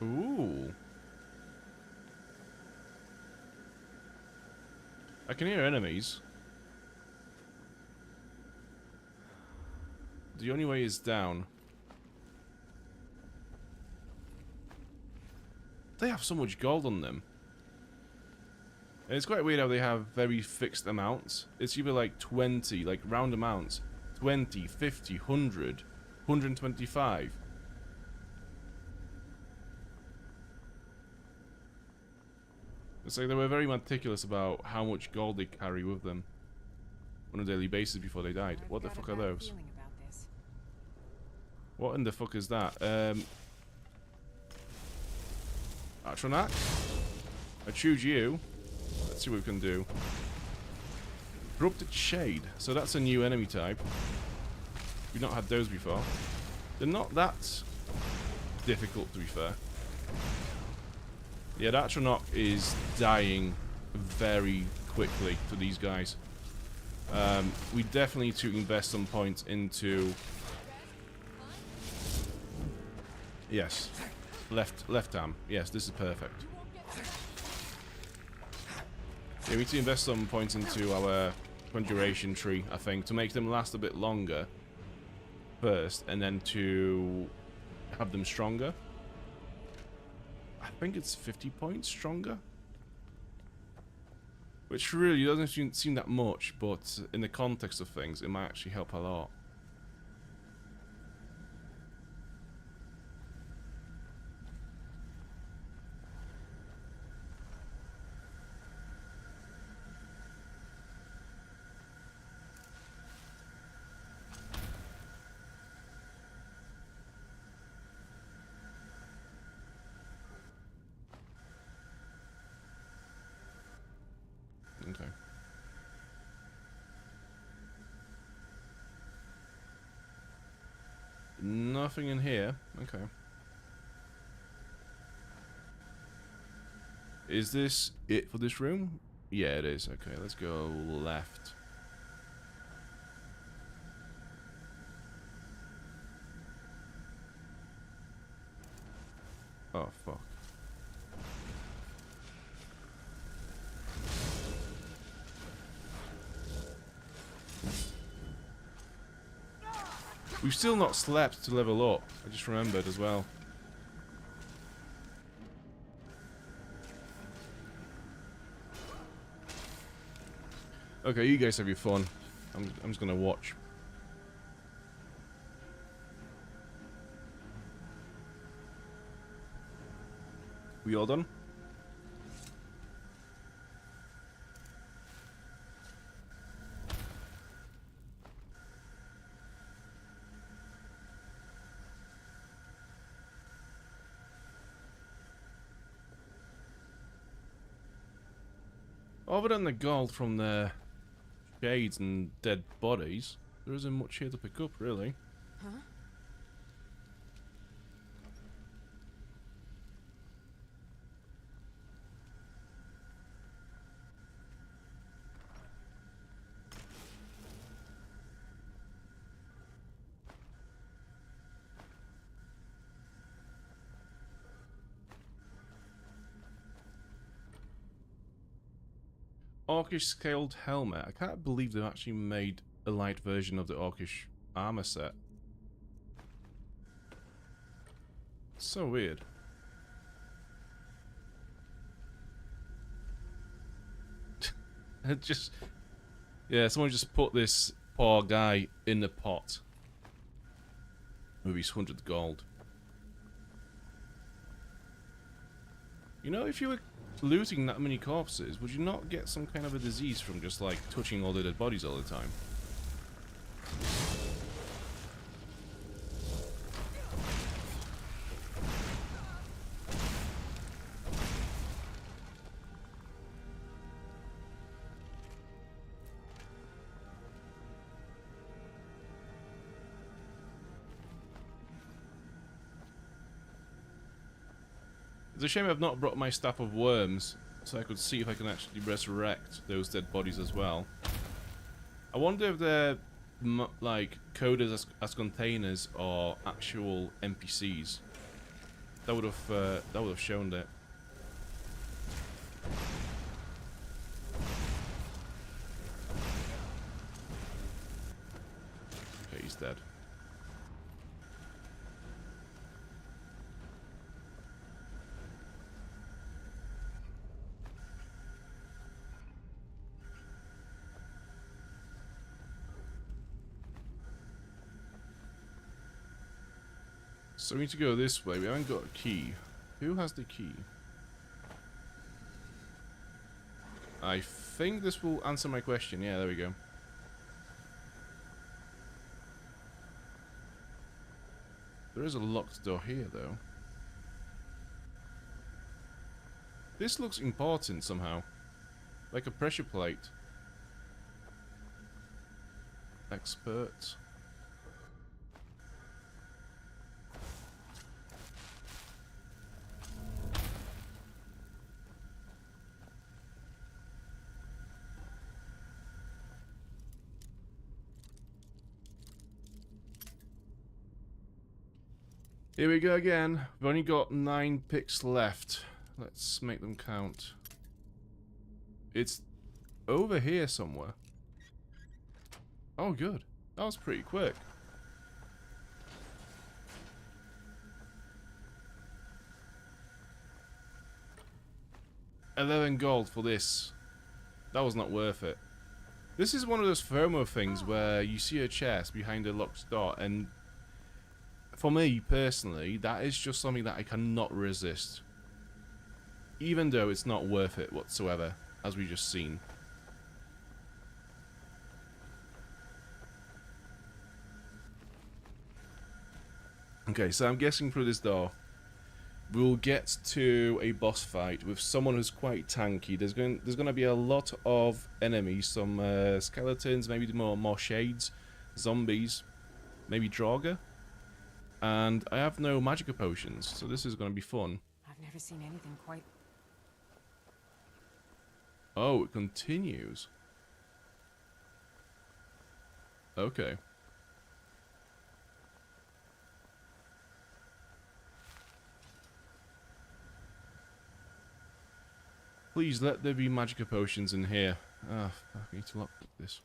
Ooh. I can hear enemies. The only way is down. They have so much gold on them. And it's quite weird how they have very fixed amounts. It's either like 20, like round amounts. 20, 50, 100, 125. It's like they were very meticulous about how much gold they carry with them on a daily basis before they died. What the fuck are those? What in the fuck is that? Atronach? I choose you. Let's see what we can do. Corrupted Shade. So that's a new enemy type. We've not had those before. They're not that difficult, to be fair. Yeah, that Atronach is dying very quickly to these guys. We definitely need to invest some points into... yes. Left arm. Yes, this is perfect. Yeah, we need to invest some points into our conjuration tree, I think, to make them last a bit longer first, and then to have them stronger. I think it's 50 points stronger. Which really doesn't seem that much, but in the context of things, it might actually help a lot. Okay. Nothing in here. Okay. Is this it for this room? Yeah, it is. Okay, let's go left. Oh, fuck. We've still not slept to level up. I just remembered as well. Okay, you guys have your fun. I'm just gonna watch. We all done? Other than the gold from the shades and dead bodies, there isn't much here to pick up, really. Huh? Orcish scaled helmet. I can't believe they've actually made a light version of the Orcish armor set. So weird. It just... yeah, someone just put this poor guy in the pot. with his 100 gold. You know, if you were looting that many corpses, would you not get some kind of a disease from just like touching all the dead bodies all the time? It's a shame I've not brought my staff of worms, so I could see if I can actually resurrect those dead bodies as well. I wonder if they're like coded as containers or actual NPCs. That would have shown that. Okay, he's dead. So we need to go this way. We haven't got a key. Who has the key? I think this will answer my question. Yeah, there we go. There is a locked door here, though. This looks important somehow. Like a pressure plate. Expert. Here we go again. We've only got 9 picks left. Let's make them count. It's over here somewhere. Oh, good. That was pretty quick. $11 gold for this. That was not worth it. This is one of those FOMO things where you see a chest behind a locked door, and for me, personally, that is just something that I cannot resist. Even though it's not worth it whatsoever, as we just seen. Okay, so I'm guessing through this door, we'll get to a boss fight with someone who's quite tanky. There's going to be a lot of enemies, some skeletons, maybe more shades, zombies, maybe Draugr. And I have no magical potions, so this is going to be fun. I've never seen anything quite... Oh, it continues. Okay. Please let there be magical potions in here. Ah, I need to lock this.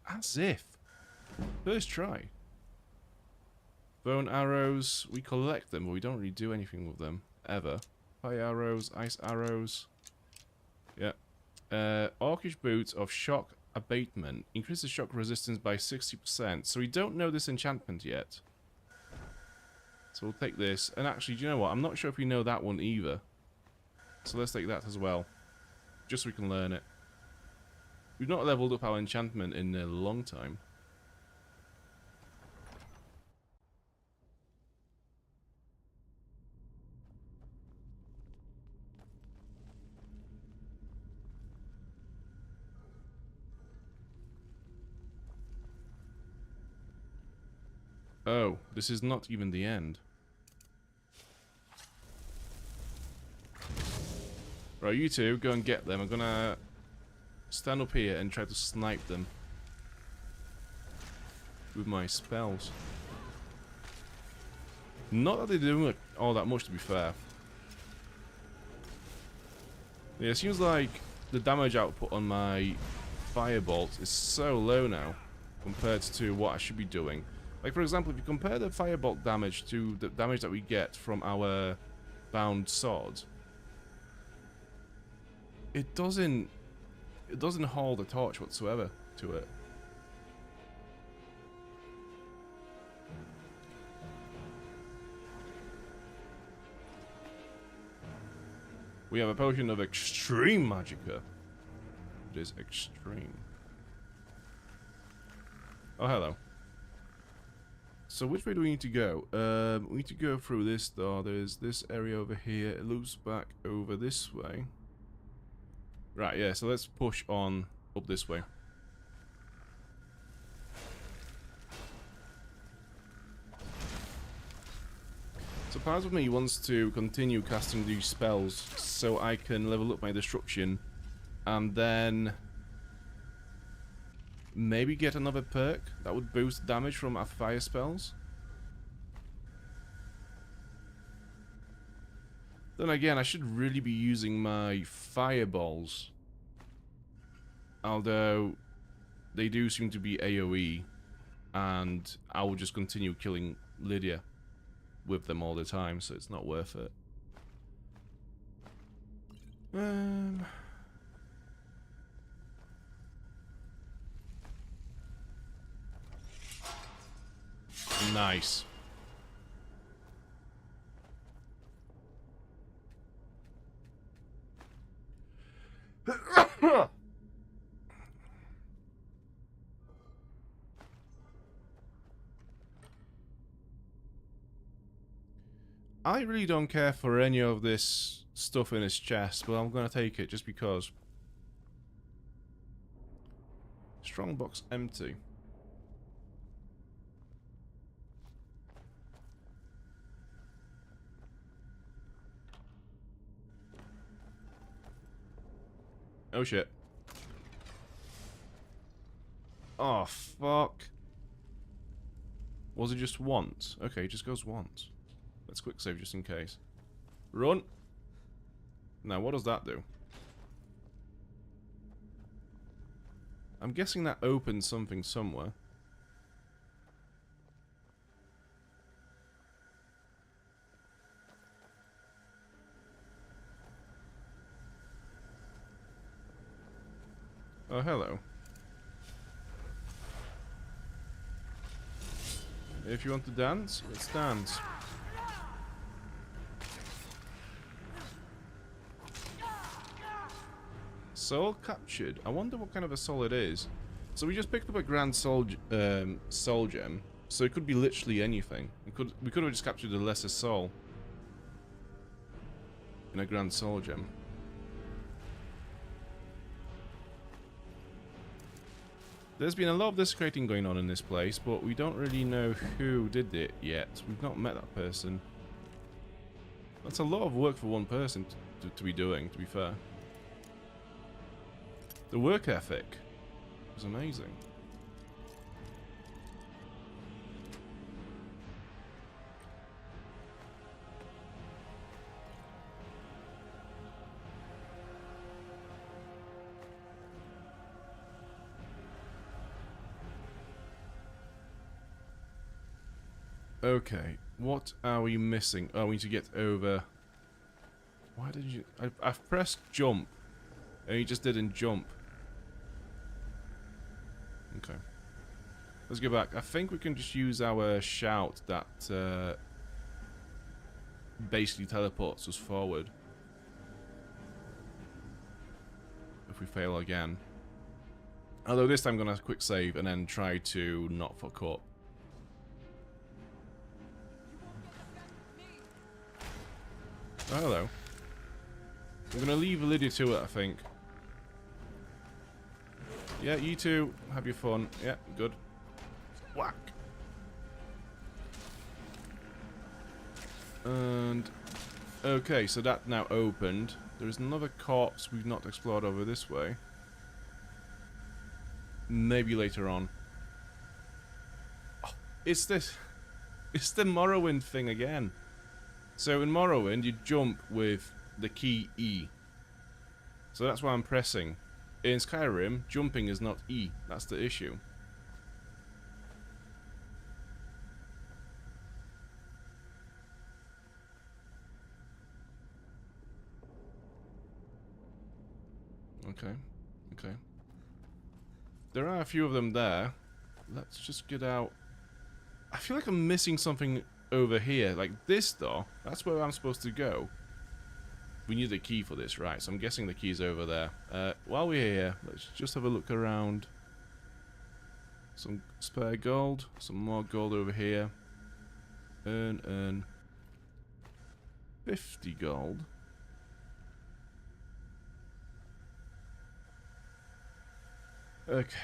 As if. First try. Bone arrows. We collect them, but we don't really do anything with them. Ever. Fire arrows. Ice arrows. Yeah. Orcish boots of shock abatement. Increases shock resistance by 60%. So we don't know this enchantment yet. So we'll take this. And actually, do you know what? I'm not sure if we know that one either. So let's take that as well. Just so we can learn it. We've not leveled up our enchantment in a long time. Oh, this is not even the end. Right, you two, go and get them. I'm gonna stand up here and try to snipe them with my spells. Not that they do all that much, to be fair. Yeah, it seems like the damage output on my firebolt is so low now compared to what I should be doing. Like, for example, if you compare the firebolt damage to the damage that we get from our bound sword, it doesn't it doesn't hold a torch whatsoever to it. We have a potion of extreme magicka. It is extreme. Oh, hello. So which way do we need to go? We need to go through this door. There's this area over here. It loops back over this way. Right, yeah, so let's push on up this way. So part of me wants to continue casting these spells so I can level up my destruction and then maybe get another perk that would boost damage from our fire spells. Then again, I should really be using my fireballs. Although they do seem to be AoE, and I will just continue killing Lydia with them all the time, so it's not worth it. Nice. I really don't care for any of this stuff in his chest, but I'm gonna take it just because. Strongbox empty. Oh shit. Oh fuck. Was it just once? Okay, it just goes once. Let's quick save just in case. Run! Now, what does that do? I'm guessing that opens something somewhere. Oh, hello. If you want to dance, let's dance. Soul captured. I wonder what kind of a soul it is. So we just picked up a grand soul gem, so it could be literally anything. We could have just captured a lesser soul in a grand soul gem. There's been a lot of desecrating going on in this place, but we don't really know who did it yet. We've not met that person. That's a lot of work for one person to be doing, to be fair. The work ethic was amazing. Okay, what are we missing? Oh, we need to get over. Why did you? I've pressed jump, and he just didn't jump. Okay. Let's go back. I think we can just use our shout that basically teleports us forward. If we fail again. Although this time I'm going to quick save and then try to not fuck up. Oh, hello. I'm going to leave Lydia to it, I think. Yeah, you two, have your fun. Yeah, good. Whack. And okay, so that now opened. There is another corpse we've not explored over this way. Maybe later on. Oh, it's the Morrowind thing again. So in Morrowind, you jump with the key E. So that's why I'm pressing. In Skyrim, jumping is not E. That's the issue. Okay. Okay. There are a few of them there. Let's just get out. I feel like I'm missing something over here. Like this, though. That's where I'm supposed to go. We need a key for this, right? So I'm guessing the key's over there. While we're here, let's just have a look around. Some spare gold. Some more gold over here. Earn. 50 gold. Okay.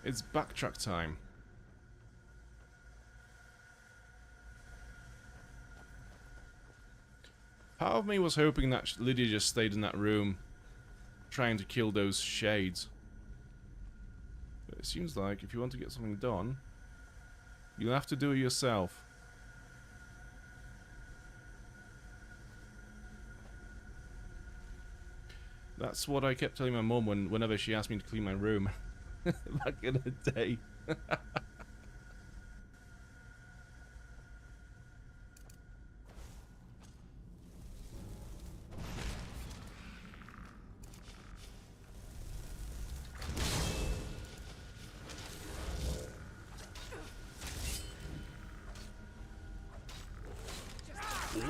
It's backtrack time. Part of me was hoping that Lydia just stayed in that room trying to kill those shades. But it seems like if you want to get something done, you'll have to do it yourself. That's what I kept telling my mum whenever she asked me to clean my room back in the day.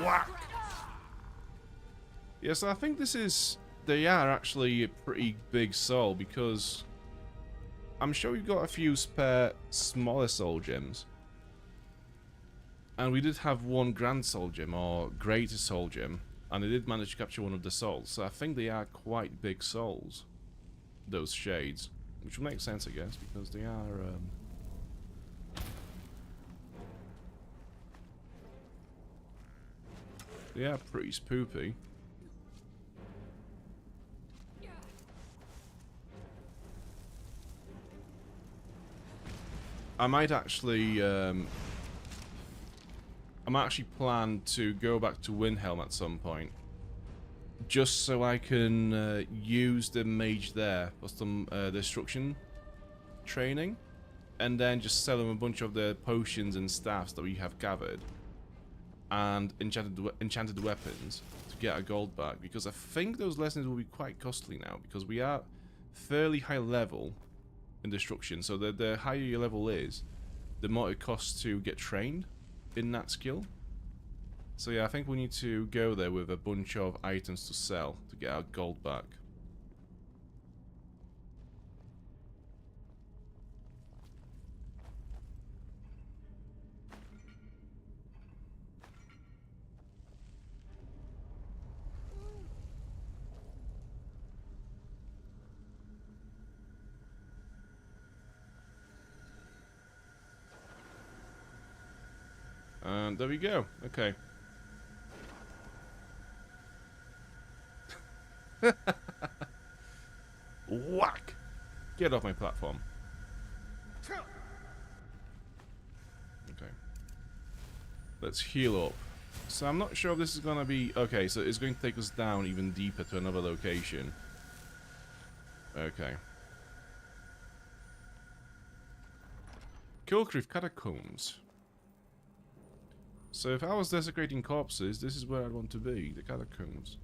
Whack! Yes, I think this is... They are actually a pretty big soul, because I'm sure we've got a few spare smaller soul gems. And we did have one grand soul gem, or greater soul gem, and they did manage to capture one of the souls. So I think they are quite big souls, those shades. Which will make sense, I guess, because they are... They are pretty spoopy. I might actually plan to go back to Windhelm at some point, just so I can use the mage there for some destruction training, and then just sell him a bunch of the potions and staffs that we have gathered, and enchanted weapons to get our gold back, because I think those lessons will be quite costly now, because we are fairly high level in destruction, so the higher your level is, the more it costs to get trained in that skill. So yeah, I think we need to go there with a bunch of items to sell to get our gold back. And there we go. Okay. Whack! Get off my platform. Okay. Let's heal up. So I'm not sure if this is going to be... Okay, so it's going to take us down even deeper to another location. Okay. Kilcreef Catacombs. So if I was desecrating corpses, this is where I'd want to be, the catacombs.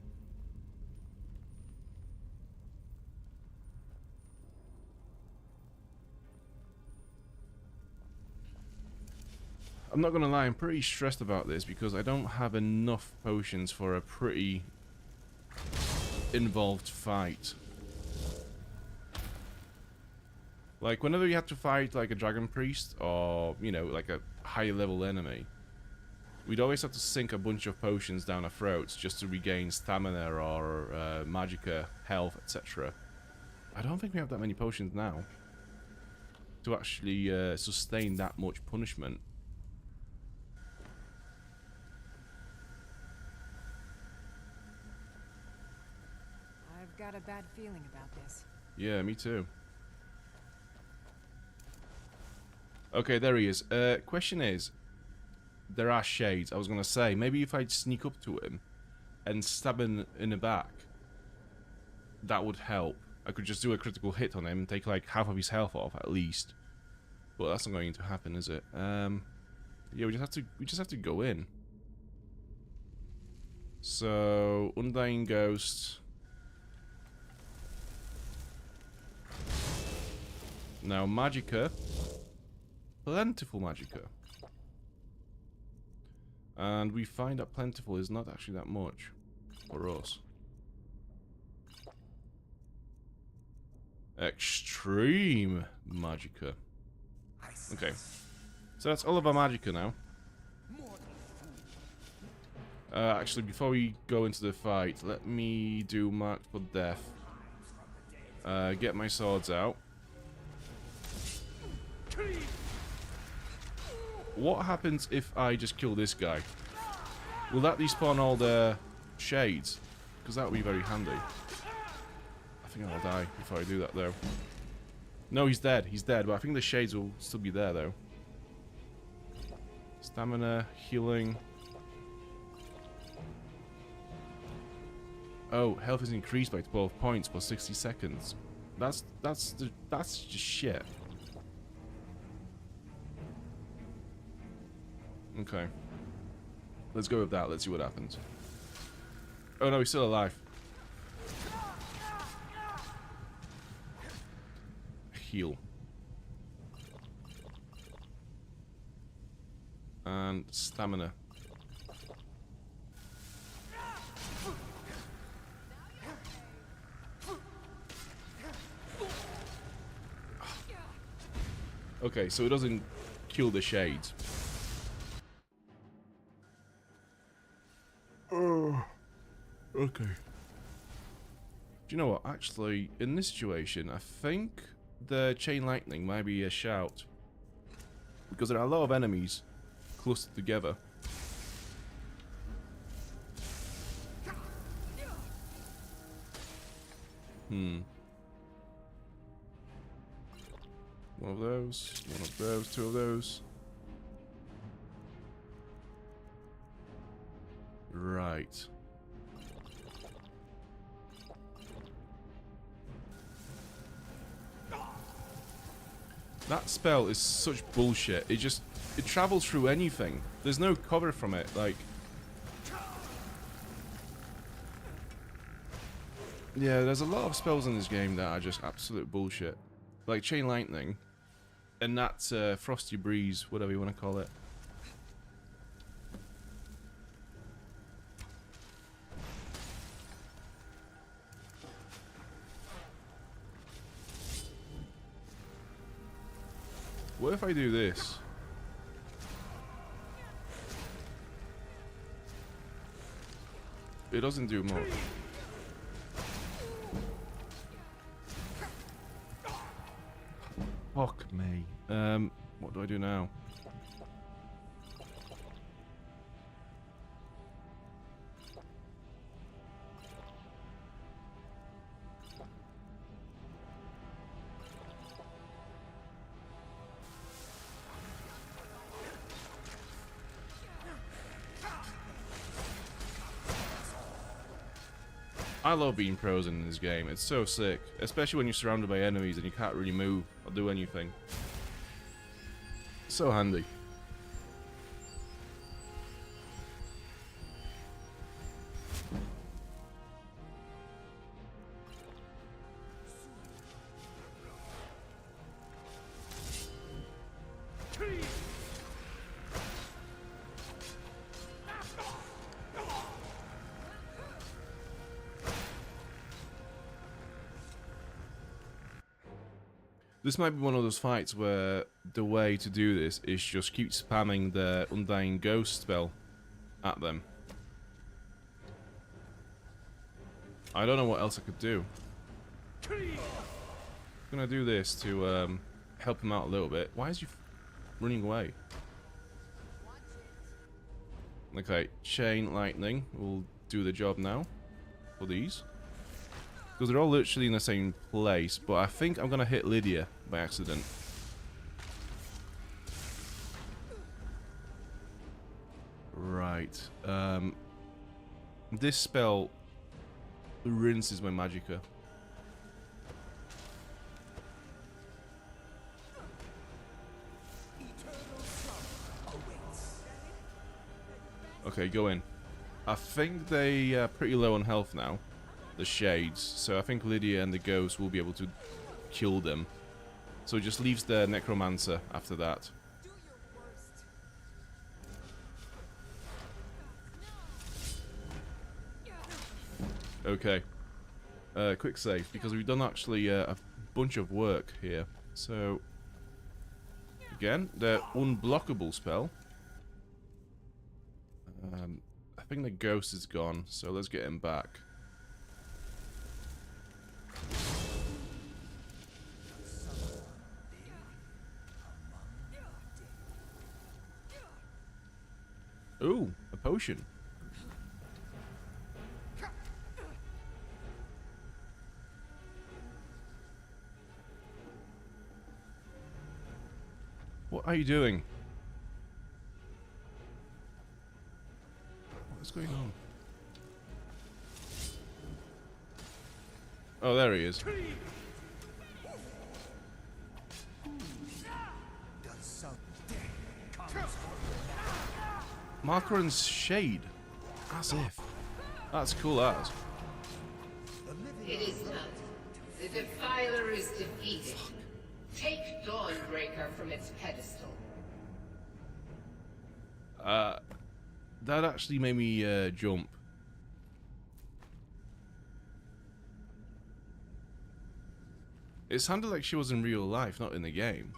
I'm not gonna lie, I'm pretty stressed about this because I don't have enough potions for a pretty involved fight. Like, whenever you have to fight like a dragon priest or, you know, like a high level enemy, we'd always have to sink a bunch of potions down our throats just to regain stamina or magicka, health, etc. I don't think we have that many potions now to actually sustain that much punishment. I've got a bad feeling about this. Yeah, me too. Okay, there he is. Question is, there are shades. I was going to say, maybe if I'd sneak up to him and stab him in the back, that would help. I could just do a critical hit on him and take like half of his health off at least. But that's not going to happen, is it? Yeah, we just have to go in. So, Undying Ghost, Now, Magicka. Plentiful Magicka. And we find that plentiful is not actually that much for us. Extreme Magicka. Okay. So that's all of our Magicka now. Actually, before we go into the fight, let me do Marked for Death. Get my swords out. What happens if I just kill this guy? Will that despawn all the shades? Because that would be very handy. I think I'll die before I do that, though. No, he's dead. He's dead, but I think the shades will still be there, though. Stamina, healing. Oh, health is increased by 12 points for 60 seconds. That's just shit. Okay. Let's go with that. Let's see what happens. Oh no, he's still alive. Heal. And stamina. Okay, so it doesn't kill the shades. Oh, okay. Do you know what? Actually, in this situation, I think the chain lightning might be a shout. Because there are a lot of enemies clustered together. One of those, two of those. Right. That spell is such bullshit. It travels through anything. There's no cover from it, like. Yeah, there's a lot of spells in this game that are just absolute bullshit. Like Chain Lightning. And that's Frosty Breeze, whatever you want to call it. What if I do this? It doesn't do much. Fuck me. What do I do now? I love being frozen in this game. It's so sick, especially when you're surrounded by enemies and you can't really move or do anything. So handy. This might be one of those fights where the way to do this is just keep spamming the Undying Ghost spell at them. I don't know what else I could do. I'm gonna do this to help him out a little bit. Why is he running away? Okay, Chain Lightning will do the job now for these. Because they're all literally in the same place, but I think I'm gonna hit Lydia by accident. Right. This spell rinses my Magicka. Okay, go in. I think they are pretty low on health now. The shades, so I think Lydia and the ghost will be able to kill them. So it just leaves the necromancer after that. Okay. Quick save, because we've done actually a bunch of work here. So, again, the unblockable spell. I think the ghost is gone, so let's get him back. Ooh, a potion. What are you doing? What's going on? Oh, there he is. Markaran's shade. As if. That's cool as. It is not. The Defiler is defeated. Take Dawnbreaker from its pedestal. That actually made me jump. It sounded like she was in real life, not in the game.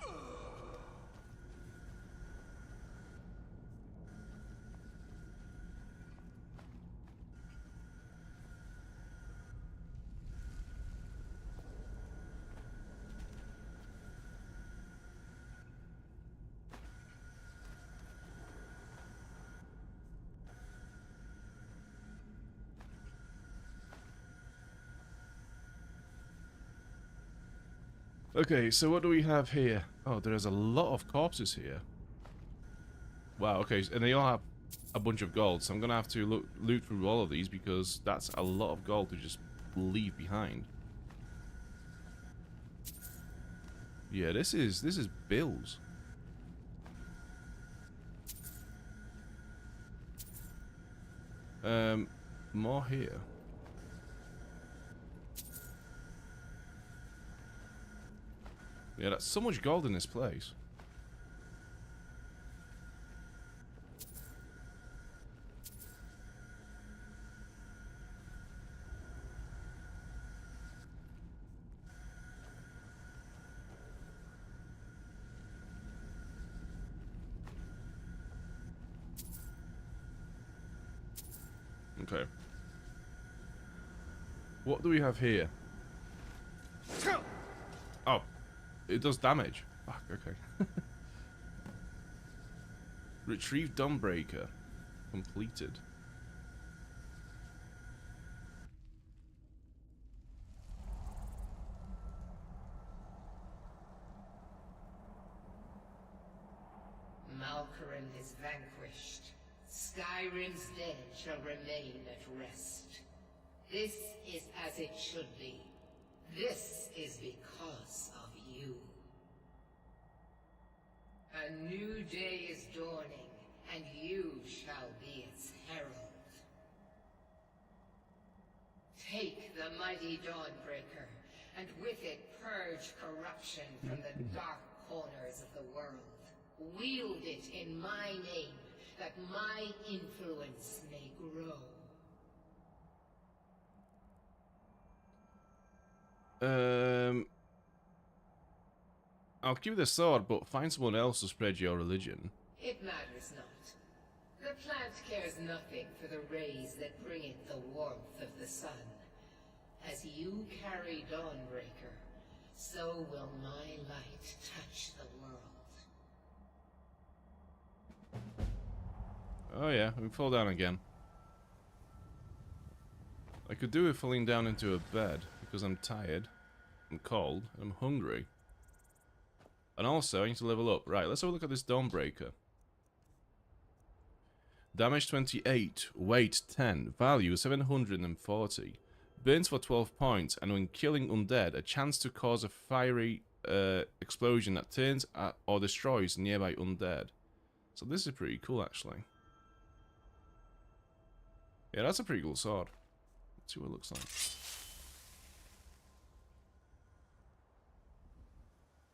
Okay, so what do we have here? Oh, there's a lot of corpses here. Wow, okay, and they all have a bunch of gold, so I'm gonna have to loot through all of these because that's a lot of gold to just leave behind. Yeah, this is bills. More here. Yeah, that's so much gold in this place. Okay. What do we have here? Oh. It does damage. Fuck, okay. Retrieve Dawnbreaker. Completed. Malkaran is vanquished. Skyrim's dead shall remain at rest. This is as it should be. This is because of you. A new day is dawning, and you shall be its herald. Take the mighty Dawnbreaker, and with it purge corruption from the dark corners of the world. Wield it in my name, that my influence may grow. I'll give you the sword, but find someone else to spread your religion. It matters not. The plant cares nothing for the rays that bring it the warmth of the sun. As you carry Dawnbreaker, so will my light touch the world. Oh yeah, we fall down again. I could do with falling down into a bed, because I'm tired, I'm cold, and I'm hungry. And also, I need to level up. Right, let's have a look at this Dawnbreaker. Damage 28, weight 10, value 740. Burns for 12 points, and when killing undead, a chance to cause a fiery explosion that turns or destroys nearby undead. So this is pretty cool, actually. Yeah, that's a pretty cool sword. Let's see what it looks like.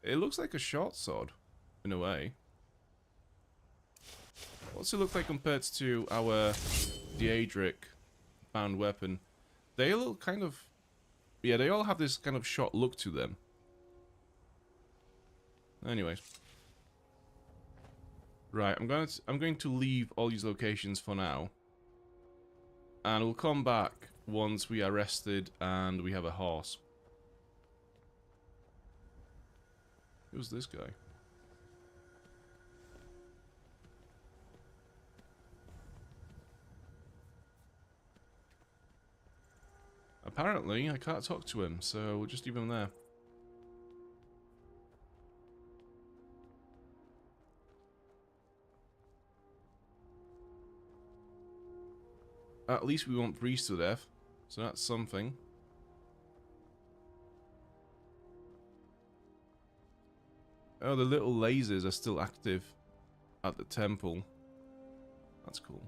It looks like a short sword, in a way. What's it look like compared to our Daedric bound weapon? They look kind of... Yeah, they all have this kind of short look to them. Anyways. Right, I'm going to leave all these locations for now. And we'll come back once we are rested and we have a horse. Who's this guy? Apparently, I can't talk to him, so we'll just leave him there. At least we won't freeze to death, so that's something. Oh, the little lasers are still active at the temple. That's cool.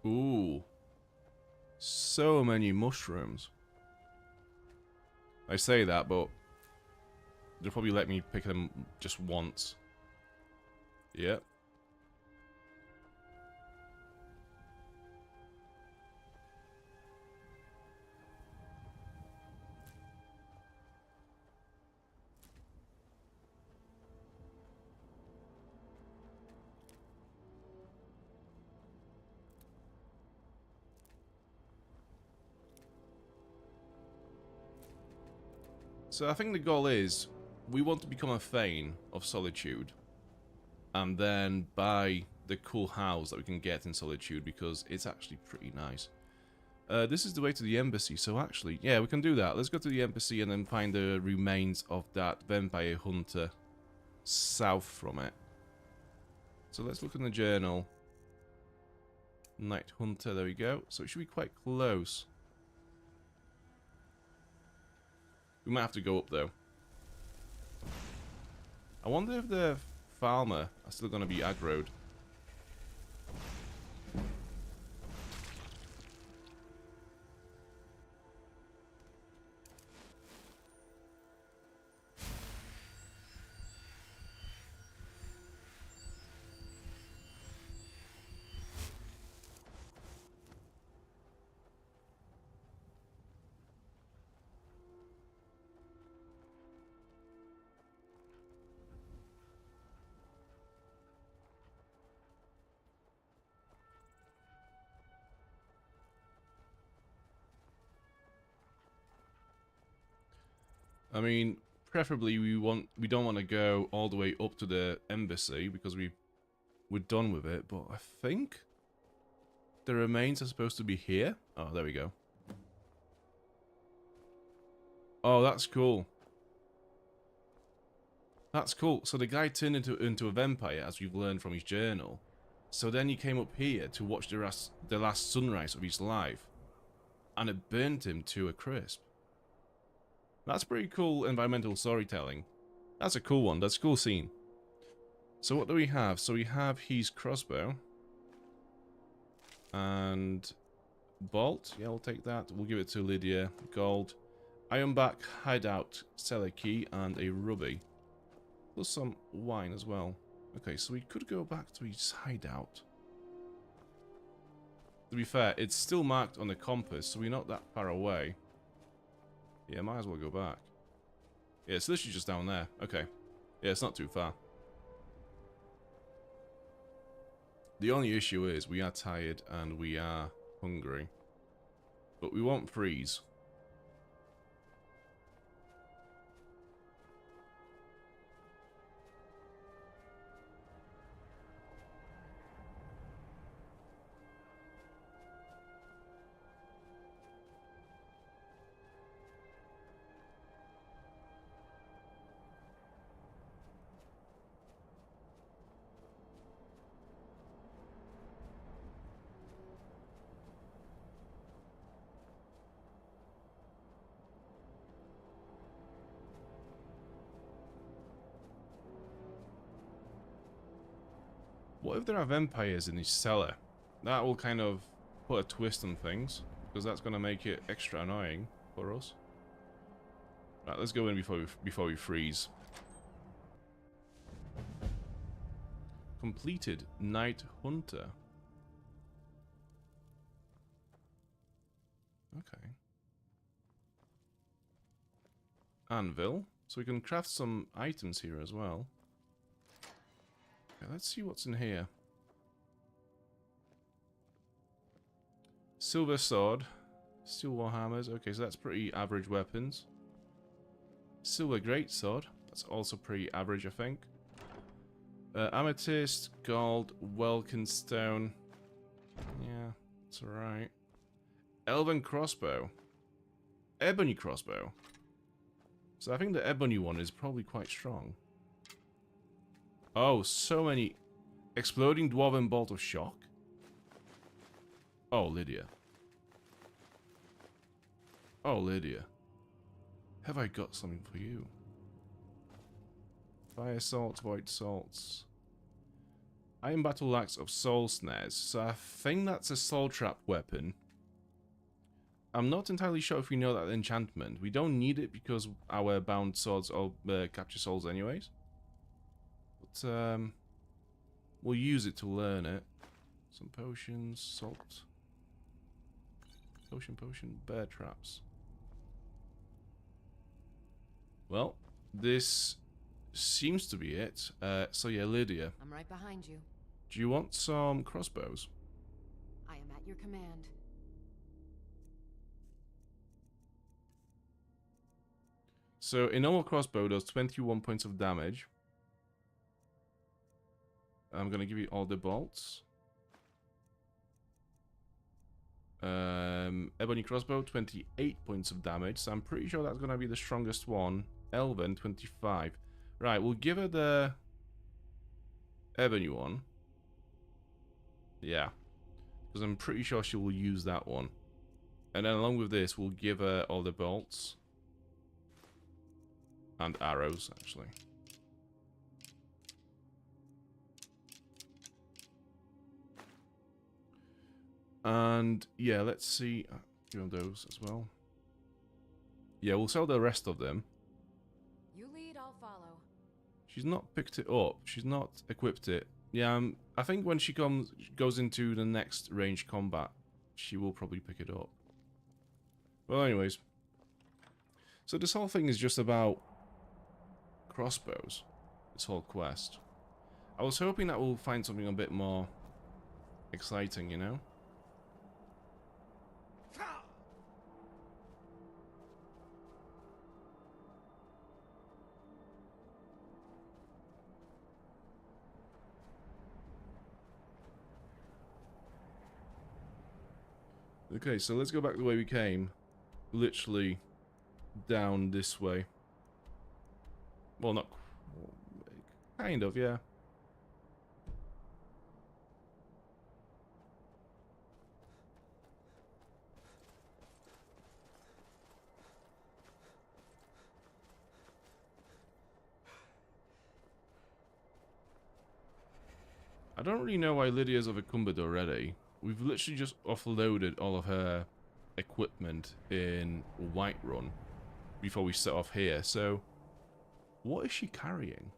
Ooh. So many mushrooms. I say that, but they'll probably let me pick them just once. Yep. So I think the goal is, we want to become a Thane of Solitude. And then buy the cool house that we can get in Solitude, because it's actually pretty nice. This is the way to the embassy, so actually, yeah, we can do that. Let's go to the embassy and then find the remains of that vampire hunter south from it. So let's look in the journal. Night Hunter, there we go. So it should be quite close. We might have to go up, though. I wonder if the Thalmor are still going to be aggroed. I mean, preferably we don't want to go all the way up to the embassy because we're done with it, but I think the remains are supposed to be here. Oh, there we go. Oh, that's cool. That's cool. So the guy turned into a vampire, as we've learned from his journal. So then he came up here to watch the last sunrise of his life, and it burnt him to a crisp. That's pretty cool environmental storytelling. That's a cool one. That's a cool scene. So what do we have? So we have his crossbow. And bolt. Yeah, we'll take that. We'll give it to Lydia. Gold. Ironback, hideout, cellar key, and a ruby. Plus some wine as well. Okay, so we could go back to his hideout. To be fair, it's still marked on the compass, so we're not that far away. Yeah, might as well go back. Yeah, it's literally just down there. Okay. Yeah, it's not too far. The only issue is we are tired and we are hungry. But we won't freeze. What if there are vampires in this cellar? That will kind of put a twist on things, because that's going to make it extra annoying for us. Right, let's go in before we freeze. Completed Night Hunter. Okay. Anvil. So we can craft some items here as well. Okay, let's see what's in here. Silver sword. Steel warhammers. Okay, so that's pretty average weapons. Silver greatsword. That's also pretty average, I think. Amethyst, gold, Welkinstone. Yeah, it's alright. Elven crossbow. Ebony crossbow. So I think the ebony one is probably quite strong. Oh, so many. Exploding dwarven bolt of shock. Oh, Lydia. Oh, Lydia. Have I got something for you? Fire salts, void salts. Iron battle axe of soul snares. So I think that's a soul trap weapon. I'm not entirely sure if we know that enchantment. We don't need it because our bound swords all capture souls anyways. But we'll use it to learn it. Some potions, salt. Potion, bear traps. Well, this seems to be it. So yeah, Lydia. I'm right behind you. Do you want some crossbows? I am at your command. So a normal crossbow does 21 points of damage. I'm gonna give you all the bolts. Ebony crossbow, 28 points of damage. So I'm pretty sure that's gonna be the strongest one. Elven, 25. Right, we'll give her the ebony one. Yeah, because I'm pretty sure she will use that one. And then along with this, we'll give her all the bolts. And arrows, actually. And yeah, let's see. Give them those as well. Yeah, we'll sell the rest of them. You lead, I'll follow. She's not picked it up. She's not equipped it. Yeah, I think when she goes into the next range combat, she will probably pick it up. Well, anyways. So this whole thing is just about crossbows. This whole quest. I was hoping that we'll find something a bit more exciting, you know? Okay, so let's go back the way we came. Literally down this way. Well, not... kind of, yeah. I don't really know why Lydia's overcumbered already. We've literally just offloaded all of her equipment in Whiterun before we set off here, so what is she carrying?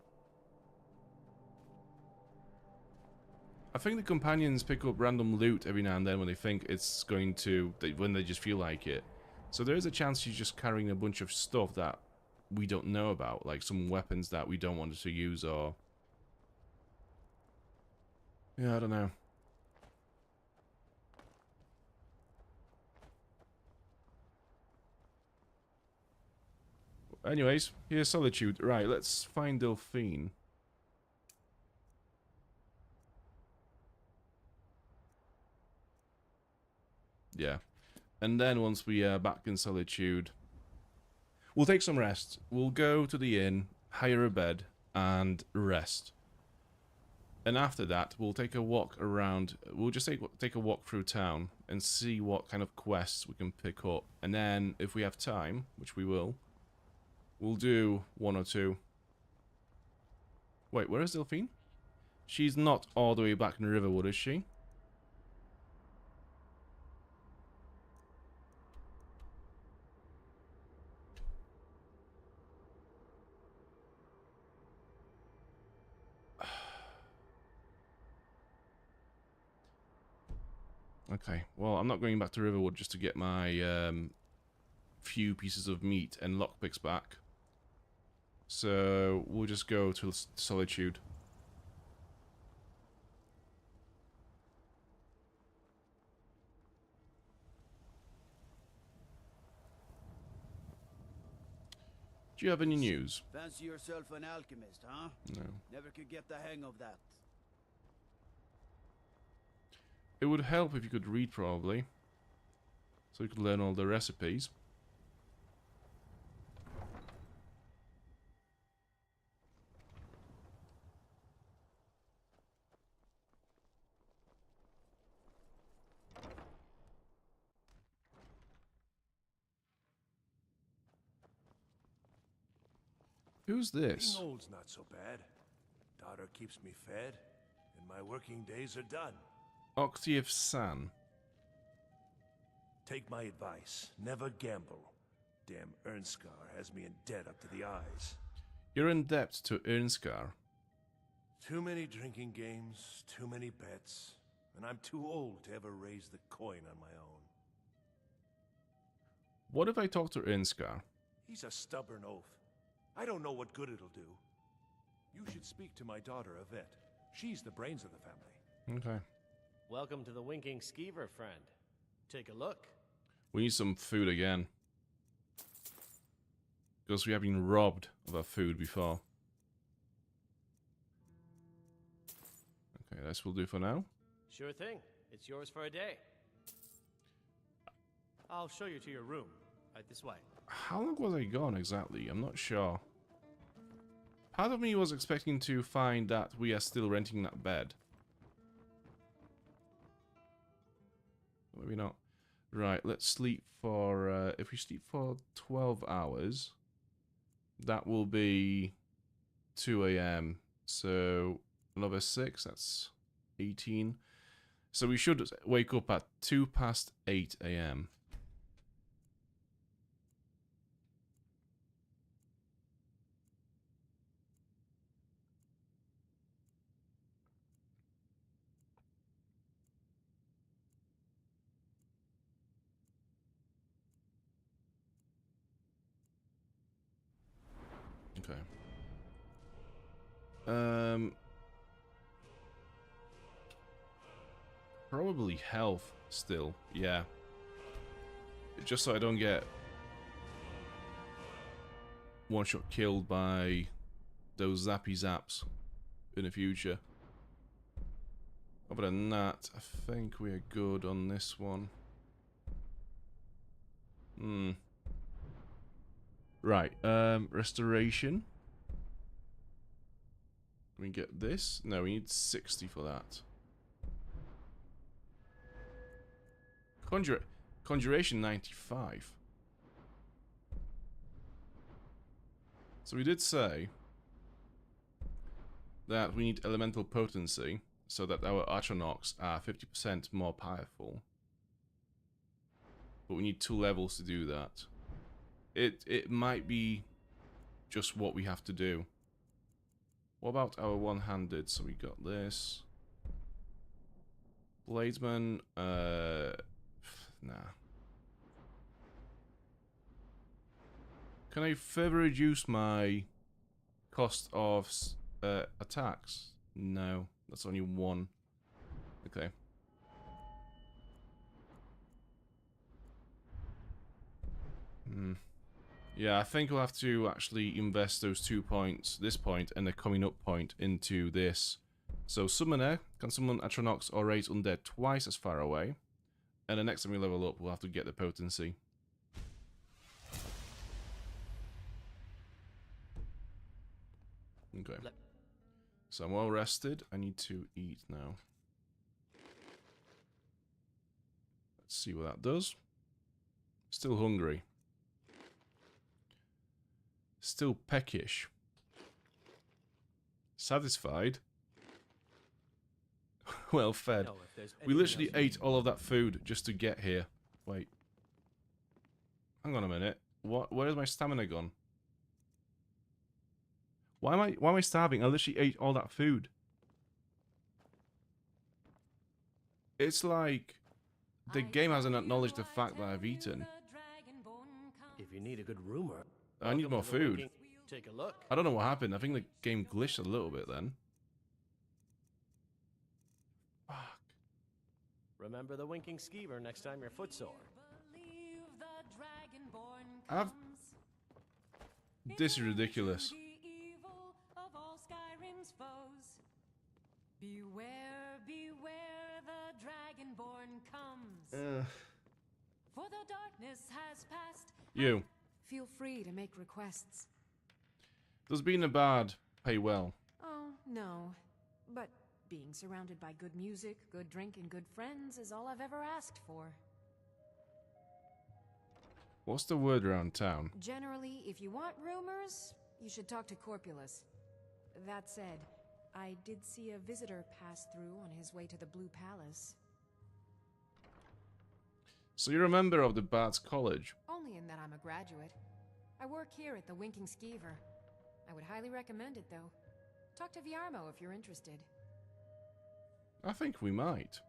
I think the companions pick up random loot every now and then when they think it's going to, when they just feel like it. So there is a chance she's just carrying a bunch of stuff that we don't know about, like some weapons that we don't want her to use, or... yeah, I don't know. Anyways, here's Solitude. Right, let's find Delphine. Yeah. And then once we are back in Solitude, we'll take some rest. We'll go to the inn, hire a bed, and rest. And after that, we'll take a walk around. We'll just take a walk through town and see what kind of quests we can pick up. And then, if we have time, which we will, we'll do one or two. Wait, where is Delphine? She's not all the way back in Riverwood, is she? Okay, well, I'm not going back to Riverwood just to get my few pieces of meat and lockpicks back. So we'll just go to Solitude. Do you have any news? Fancy yourself an alchemist, huh? No. Never could get the hang of that. It would help if you could read, probably. So you could learn all the recipes. Who's this? Being old's not so bad. Daughter keeps me fed, and my working days are done. Octave San. Take my advice. Never gamble. Damn Ernskar has me in debt up to the eyes. You're in debt to Ernskar. Too many drinking games, too many bets, and I'm too old to ever raise the coin on my own. What if I talk to Ernskar? He's a stubborn oaf. I don't know what good it'll do. You should speak to my daughter, Yvette. She's the brains of the family. Okay. Welcome to the Winking Skeever, friend. Take a look. We need some food again. Because we have been robbed of our food before. Okay, this will do for now. Sure thing. It's yours for a day. I'll show you to your room. Right this way. How long was I gone exactly? I'm not sure. Part of me was expecting to find that we are still renting that bed. Maybe not. Right, let's sleep for... if we sleep for 12 hours, that will be 2 AM. So, another 6, that's 18. So we should wake up at 2 past 8 AM. Okay. Probably health still, yeah. Just so I don't get one-shot killed by those zappy zaps in the future. Other than that, I think we are good on this one. Right, restoration. Can we get this? No, we need 60 for that. Conjuration 95. So we did say that we need elemental potency so that our Atronachs are 50% more powerful. But we need 2 levels to do that. It might be just what we have to do. What about our one-handed? So we got this. Bladesman, nah. Can I further reduce my cost of attacks? No, that's only 1. Okay. Yeah, I think we'll have to actually invest those 2 points, this point and the coming up point, into this. So Summoner can summon Atronachs or raise undead twice as far away. And the next time we level up, we'll have to get the potency. Okay. So I'm well rested. I need to eat now. Let's see what that does. Still hungry. Still peckish. Satisfied. well fed. We literally ate all of that food just to get here. Wait. Hang on a minute. What? Where's my stamina gone? Why am I starving? I literally ate all that food. It's like the game hasn't acknowledged the fact that I've eaten. If you need a good rumor, I need more food. Take a look. I don't know what happened. I think the game glitched a little bit then. Fuck. Remember the winking skeever next time you're footsore. This is ridiculous. Beware, beware, the dragonborn comes. For the darkness has passed. You. Feel free to make requests. Does being a bard pay well? Oh, no. But being surrounded by good music, good drink, and good friends is all I've ever asked for. What's the word around town? Generally, if you want rumors, you should talk to Corpulus. That said, I did see a visitor pass through on his way to the Blue Palace. So you're a member of the Bard's College? Only in that I'm a graduate. I work here at the Winking Skeever. I would highly recommend it, though. Talk to Viarmo if you're interested. I think we might.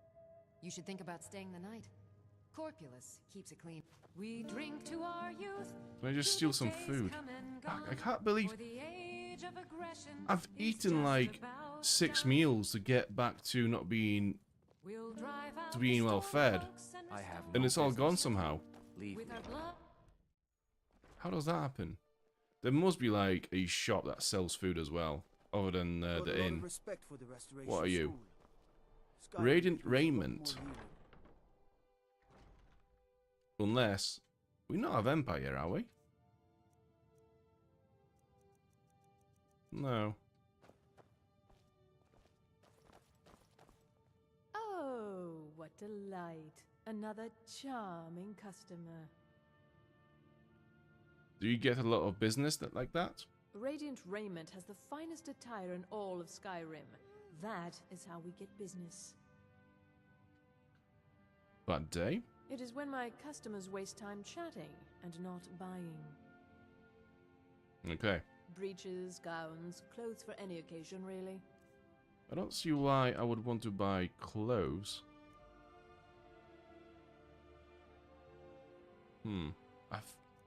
You should think about staying the night. Corpulus keeps it clean. We drink to our youth. Can I just steal some food? I can't believe I've eaten like 6 meals to get back to not being well fed, and it's all gone somehow. How does that happen? There must be like a shop that sells food as well, other than the inn. What are you? Radiant Raiment. Unless we're not a vampire, are we? No. Oh, what delight. Another charming customer. Do you get a lot of business like that? Radiant Raiment has the finest attire in all of Skyrim. That is how we get business. Bad day? It is when my customers waste time chatting and not buying. Okay. Breeches, gowns, clothes for any occasion, really. I don't see why I would want to buy clothes. I'm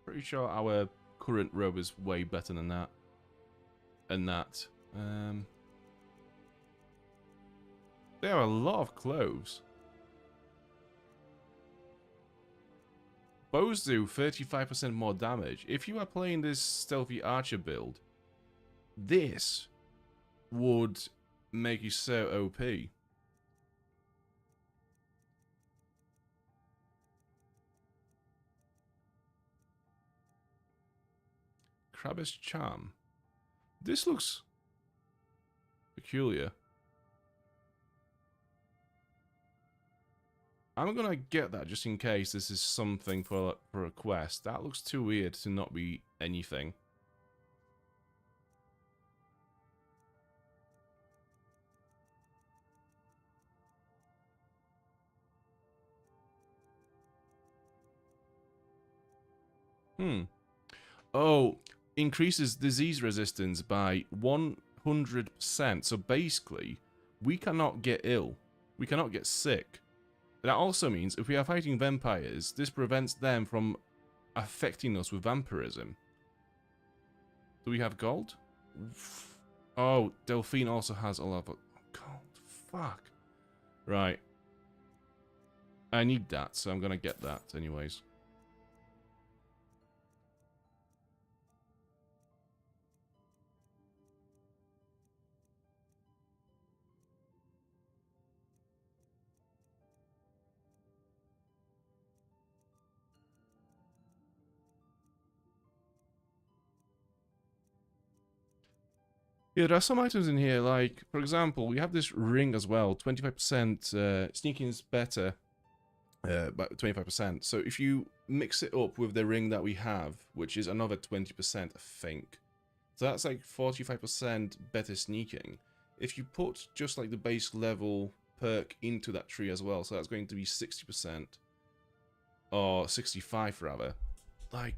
pretty sure our current robe is way better than that. And that. There are a lot of clothes. Bows do 35% more damage. If you are playing this stealthy archer build, this would make you so OP. Crabbe's Charm. This looks peculiar. I'm gonna get that just in case this is something for a quest. That looks too weird to not be anything. Oh, increases disease resistance by 100%. So basically, we cannot get ill. We cannot get sick. That also means if we are fighting vampires, this prevents them from affecting us with vampirism. Do we have gold? Oh, Delphine also has a lot of gold. Fuck. Right. I need that, so I'm gonna get that anyways. Yeah, there are some items in here, like, for example, we have this ring as well, 25%, sneaking is better, by 25%. So if you mix it up with the ring that we have, which is another 20%, I think. So that's like 45% better sneaking. If you put just like the base level perk into that tree as well. So that's going to be 60%. Or 65 rather. Like,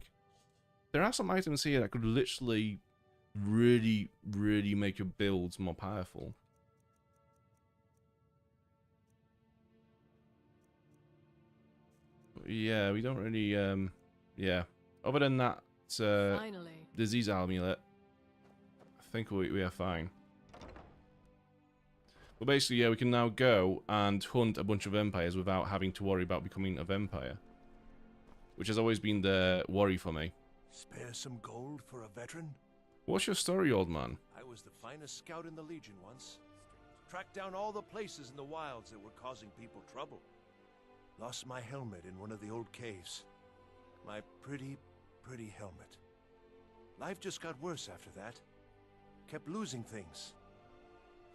there are some items here that could literally really make your builds more powerful. But yeah, we don't really, yeah. Other than that, Finally. disease amulet, I think we are fine. But basically, yeah, we can now go and hunt a bunch of empires without having to worry about becoming a vampire. Which has always been the worry for me. Spare some gold for a veteran? What's your story, old man? I was the finest scout in the Legion once. Tracked down all the places in the wilds that were causing people trouble. Lost my helmet in one of the old caves. My pretty helmet. Life just got worse after that. Kept losing things.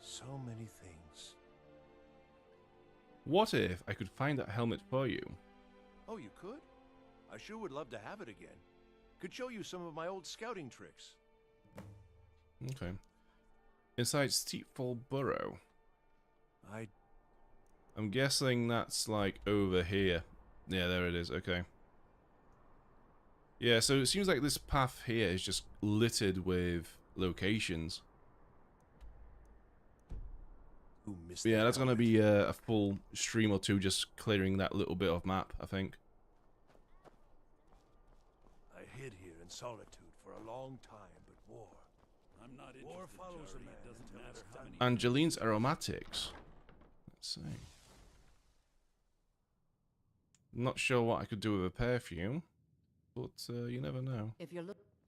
So many things. What if I could find that helmet for you? Oh, you could? I sure would love to have it again. Could show you some of my old scouting tricks. Okay. Inside Steepfall Burrow. I'm guessing that's like over here. Yeah, there it is. Okay. Yeah, so it seems like this path here is just littered with locations. Yeah, that's gonna be a full stream or two just clearing that little bit of map, I think. I hid here in Solitude for a long time, but war. I'm not interested, War follows Jari. a man It doesn't until matter it's how done. many... Angeline's aromatics. Let's see. Not sure what I could do with a perfume, but you never know. If you're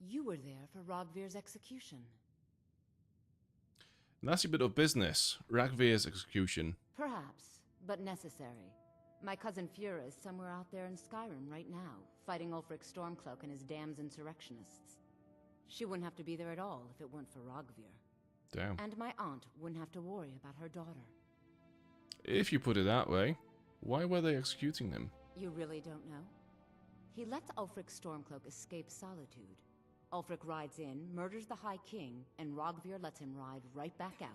you were there for Rogvir's execution. Nasty bit of business. Ragvir's execution. Perhaps, but necessary. My cousin Fura is somewhere out there in Skyrim right now, fighting Ulfric Stormcloak and his damned insurrectionists. She wouldn't have to be there at all if it weren't for Rogvir. Damn. And my aunt wouldn't have to worry about her daughter. If you put it that way, why were they executing them? You really don't know? He lets Ulfric Stormcloak escape Solitude. Ulfric rides in, murders the High King, and Rogvir lets him ride right back out.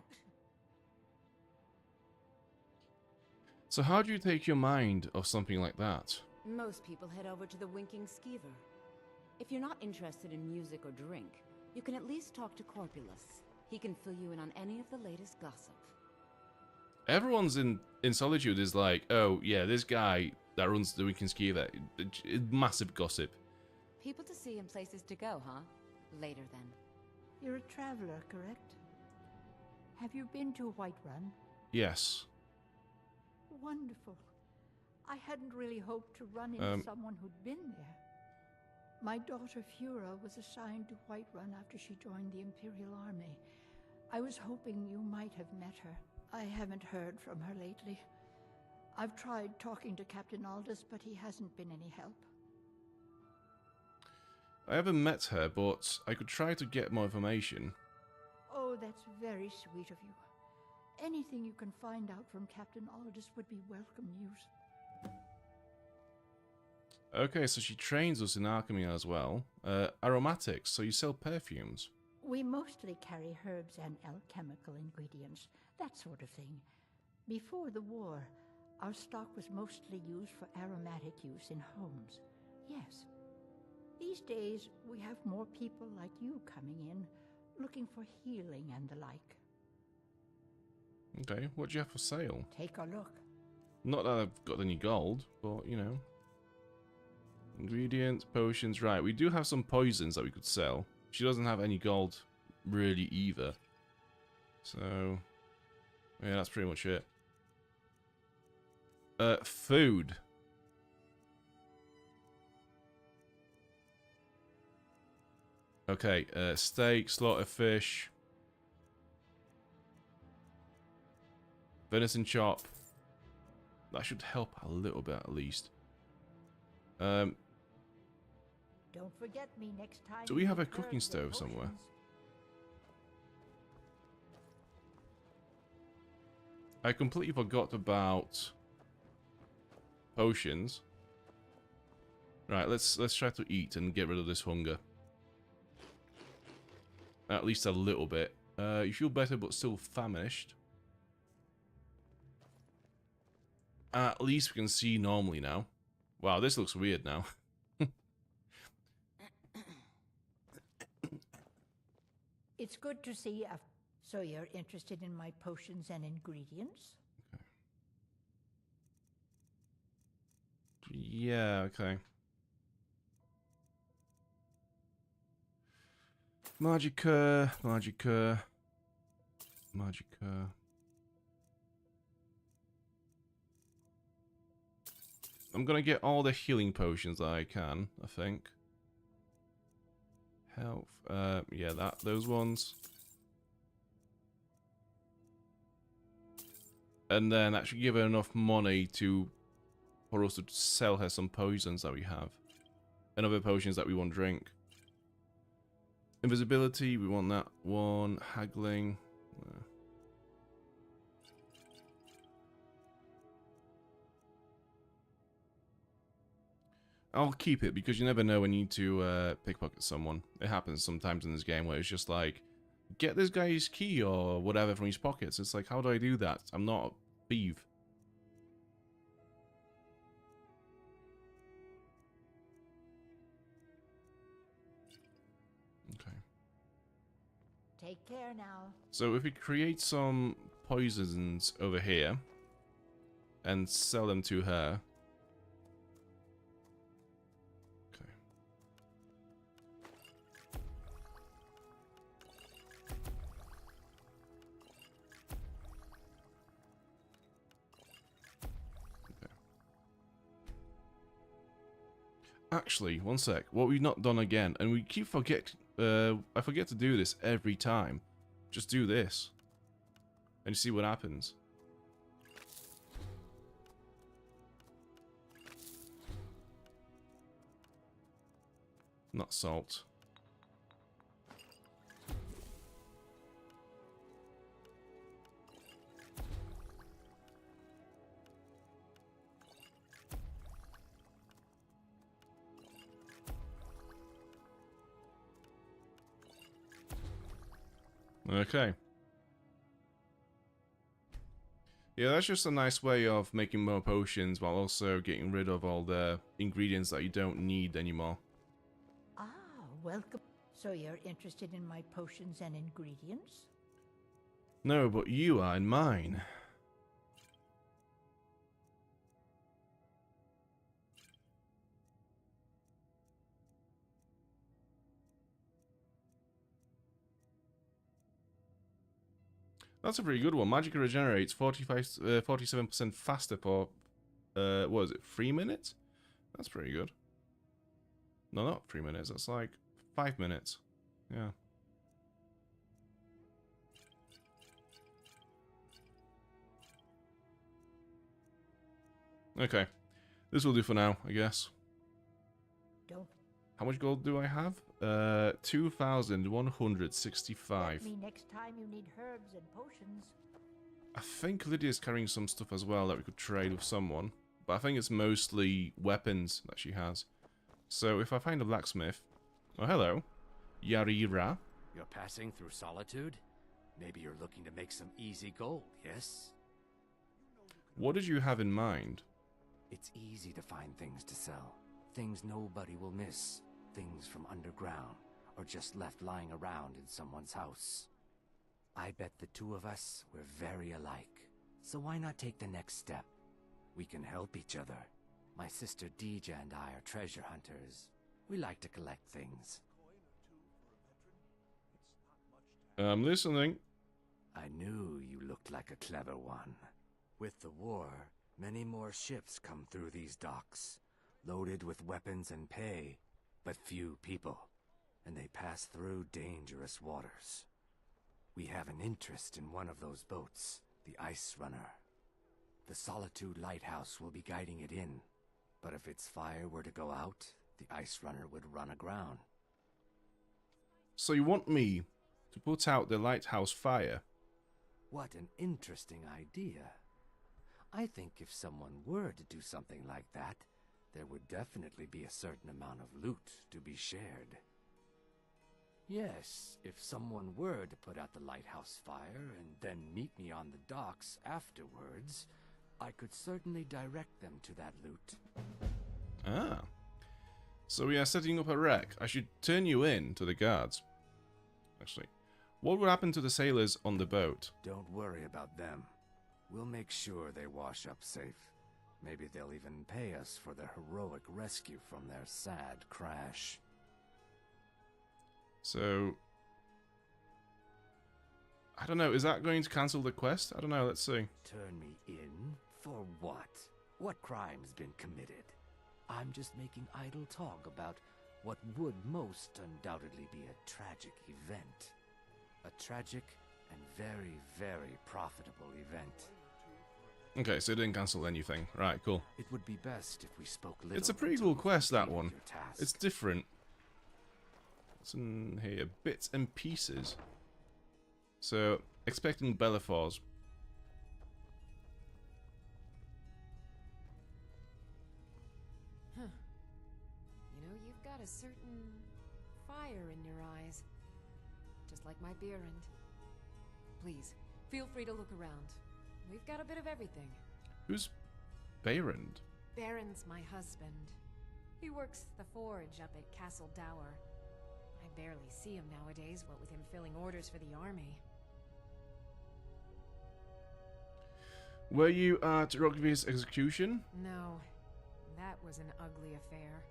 So how do you take your mind off something like that? Most people head over to the Winking Skeever. If you're not interested in music or drink, you can at least talk to Corpulus. He can fill you in on any of the latest gossip. Everyone's in Solitude is like, oh yeah, this guy that runs the Winking Skeever, massive gossip. People to see and places to go, huh? Later then. You're a traveler, correct? Have you been to Whiterun? Yes. Wonderful. I hadn't really hoped to run into someone who'd been there. My daughter Fura was assigned to Whiterun after she joined the Imperial Army. I was hoping you might have met her. I haven't heard from her lately. I've tried talking to Captain Aldous, but he hasn't been any help. I haven't met her, but I could try to get more information. Oh, that's very sweet of you. Anything you can find out from Captain Aldous would be welcome news. Okay, so she trains us in alchemy as well. Aromatics, so you sell perfumes. We mostly carry herbs and alchemical ingredients, that sort of thing. Before the war, our stock was mostly used for aromatic use in homes. Yes. These days, we have more people like you coming in, looking for healing and the like. Okay, what do you have for sale? Take a look. Not that I've got any gold, but, you know. Ingredients, potions, right. We do have some poisons that we could sell. She doesn't have any gold, really, either. So, yeah, that's pretty much it. Food. Okay, steak, slaughter fish. Venison chop. That should help a little bit, at least. Don't forget me next time. Do we have a cooking stove somewhere? I completely forgot about potions. Right, let's try to eat and get rid of this hunger. At least a little bit. You feel better, but still famished. At least we can see normally now. Wow, this looks weird now. It's good to see. So you're interested in my potions and ingredients? Yeah, okay. Magica. I'm gonna get all the healing potions that I can, I think. Health, yeah, those ones. And then actually give her enough money for us to sell her some potions that we have. And other potions that we want to drink. Invisibility, we want that one. Haggling. I'll keep it because you never know when you need to pickpocket someone. It happens sometimes in this game where it's just like, get this guy's key or whatever from his pockets. It's like, how do I do that? I'm not a thief. Okay. Take care now. So if we create some poisons over here and sell them to her. Actually, one sec. What we've not done again, and we keep I forget to do this every time. Just do this, and you see what happens. Not salt. Okay. Yeah, that's just a nice way of making more potions while also getting rid of all the ingredients that you don't need anymore. Ah, welcome. So you're interested in my potions and ingredients? No, but you are in mine. That's a pretty good one. Magic regenerates 47% faster for, what is it, 3 minutes? That's pretty good. No, not 3 minutes. That's like 5 minutes. Yeah. Okay. This will do for now, I guess. Don't. How much gold do I have? 2,165. Let me next time you need herbs and potions. I think Lydia's carrying some stuff as well that we could trade with someone. But I think it's mostly weapons that she has. So if I find a blacksmith... Oh, hello. Yarira. You're passing through Solitude? Maybe you're looking to make some easy gold, yes? What did you have in mind? It's easy to find things to sell. Things nobody will miss. Things from underground, or just left lying around in someone's house. I bet the two of us were very alike. So why not take the next step? We can help each other. My sister Deja and I are treasure hunters. We like to collect things. I'm listening. I knew you looked like a clever one. With the war, many more ships come through these docks, loaded with weapons and pay, but few people, and they pass through dangerous waters. We have an interest in one of those boats, the Ice Runner. The Solitude Lighthouse will be guiding it in, but if its fire were to go out, the Ice Runner would run aground. So you want me to put out the lighthouse fire? What an interesting idea. I think if someone were to do something like that, there would definitely be a certain amount of loot to be shared. Yes, if someone were to put out the lighthouse fire and then meet me on the docks afterwards, I could certainly direct them to that loot. Ah. So we are setting up a wreck. I should turn you in to the guards. Actually, what would happen to the sailors on the boat? Don't worry about them. We'll make sure they wash up safe. Maybe they'll even pay us for their heroic rescue from their sad crash. So, I don't know, is that going to cancel the quest? I don't know, let's see. Turn me in? For what? What crime's been committed? I'm just making idle talk about what would most undoubtedly be a tragic event. A tragic and very, very profitable event. Okay, so it didn't cancel anything. Right, cool. It would be best if we spoke little. It's a pretty cool quest, that one. It's different. What's in here? Bits and pieces. So, expecting Bellefords. Huh. You know, you've got a certain fire in your eyes. Just like my Beerend. Please, feel free to look around. We've got a bit of everything. Who's Beerend? Baron's my husband. He works the forge up at Castle Dower. I barely see him nowadays, what with him filling orders for the army. Were you at Rogvi's execution? No, that was an ugly affair.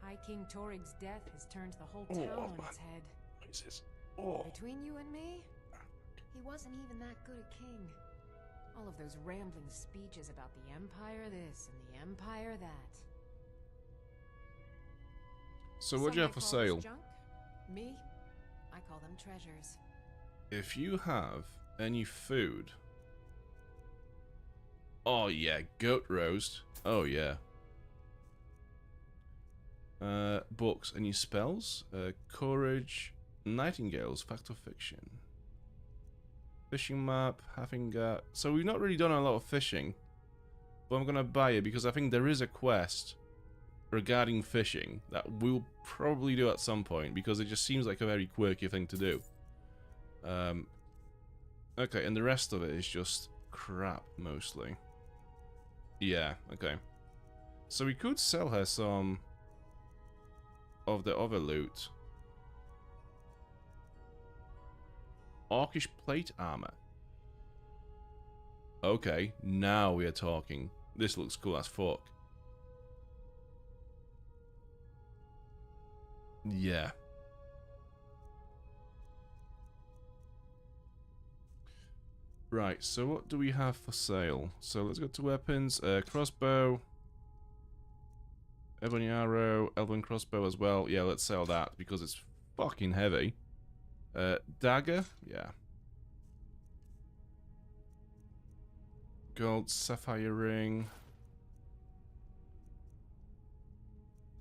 High King Torig's death has turned the whole town on its head. Between you and me, he wasn't even that good a king. All of those rambling speeches about the Empire this and the Empire that. So what do you have for sale? Junk? Me? I call them treasures. If you have any food... Oh yeah, goat roast. Oh yeah. Books. Any spells? Courage. Nightingales. Fact or fiction. Fishing map. Having got... So we've not really done a lot of fishing. But I'm gonna buy it because I think there is a quest regarding fishing that we'll probably do at some point because it just seems like a very quirky thing to do. Okay, and the rest of it is just crap mostly. Yeah, okay. So we could sell her some of the other loot. Orcish plate armor. Okay, now we are talking. This looks cool as fuck. Yeah. Right, so what do we have for sale? So let's go to weapons. Crossbow. Ebony arrow. Elven crossbow as well. Yeah, let's sell that because it's fucking heavy. Dagger. Yeah. Gold sapphire ring.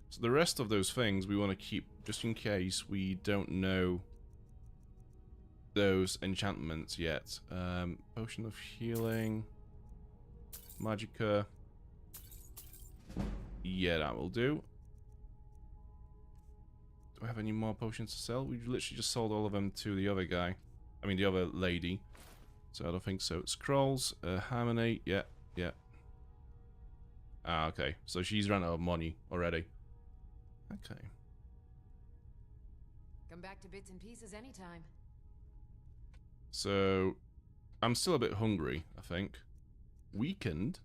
So the rest of those things we want to keep just in case we don't know those enchantments yet. Potion of healing. Magicka. Yeah, that will do. Do I have any more potions to sell? We literally just sold all of them to the other guy. I mean, the other lady. So I don't think so. Scrolls. Harmony. Yeah, yeah. Ah, okay. So she's run out of money already. Okay. Come back to bits and pieces anytime. So, I'm still a bit hungry, I think. Weakened?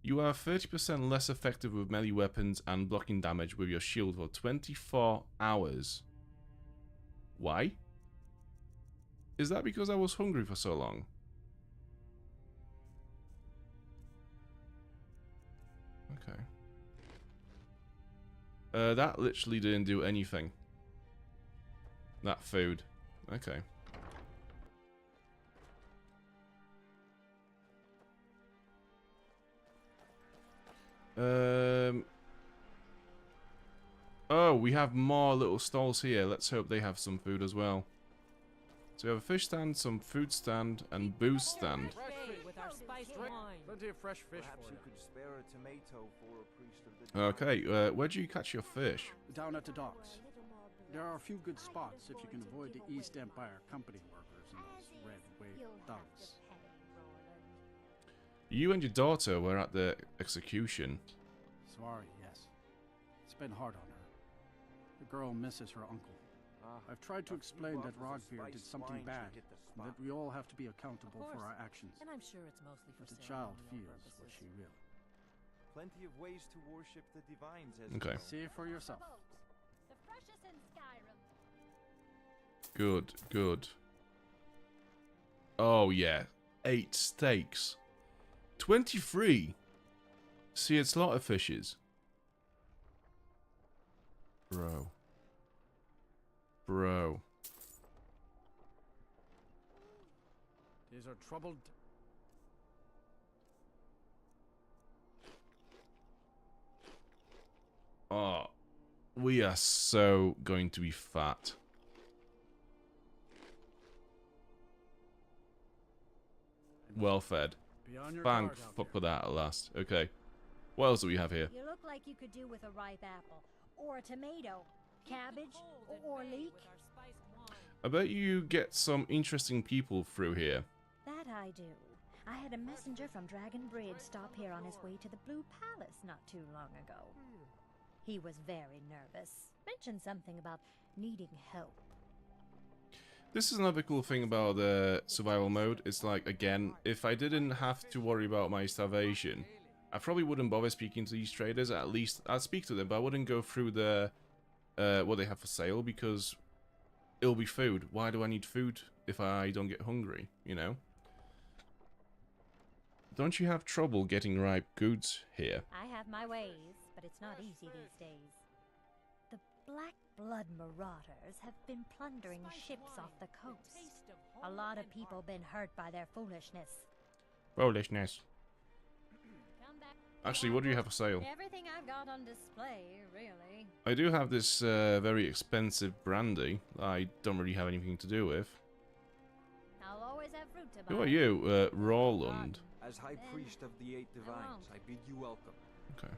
You are 30% less effective with melee weapons and blocking damage with your shield for 24 hours. Why? Is that because I was hungry for so long? Okay. That literally didn't do anything. That food. Okay. Oh, we have more little stalls here. Let's hope they have some food as well. So we have a fish stand, some food stand, and booze stand. Plenty of fresh fish. Perhaps you could spare a tomato for a priest of the Okay, where do you catch your fish? Down at the docks. There are a few good spots if you can avoid the East Empire company workers and those red-waved thugs. You and your daughter were at the execution. Sorry, yes. It's been hard on her. The girl misses her uncle. I've tried to explain that Rodbeer did something bad, and that we all have to be accountable for our actions. And I'm sure it's mostly for But the child ceremonial feels what purposes. she will. Plenty of ways to worship the divines as Okay. well. See for yourself. The freshest in Skyrim. Good, good. Oh yeah, 8 steaks. 23 seared slaughter fishes. Bro. Bro. These are troubled. Oh, we are so going to be fat. Well fed. Bang for that at last. Okay. What else do we have here? You look like you could do with a ripe apple, or a tomato, cabbage, or leek. I bet you get some interesting people through here. That I do. I had a messenger from Dragon Bridge stop here on his way to the Blue Palace not too long ago. He was very nervous. Mentioned something about needing help. This is another cool thing about the survival mode. It's like, again, if I didn't have to worry about my starvation, I probably wouldn't bother speaking to these traders. At least I'd speak to them, but I wouldn't go through the what they have for sale, because it'll be food. Why do I need food if I don't get hungry, you know? Don't you have trouble getting ripe goods here? I have my ways, but it's not easy these days. The Black Blood Marauders have been plundering ships off the coast. A lot of people been hurt by their foolishness. Foolishness. Actually, what do you have for sale? Everything I've got on display, really. I do have this very expensive brandy that I don't really have anything to do with. I'll always have fruit to buy. Who are you? Roland. As High Priest of the 8 Divines, I bid you welcome. Okay.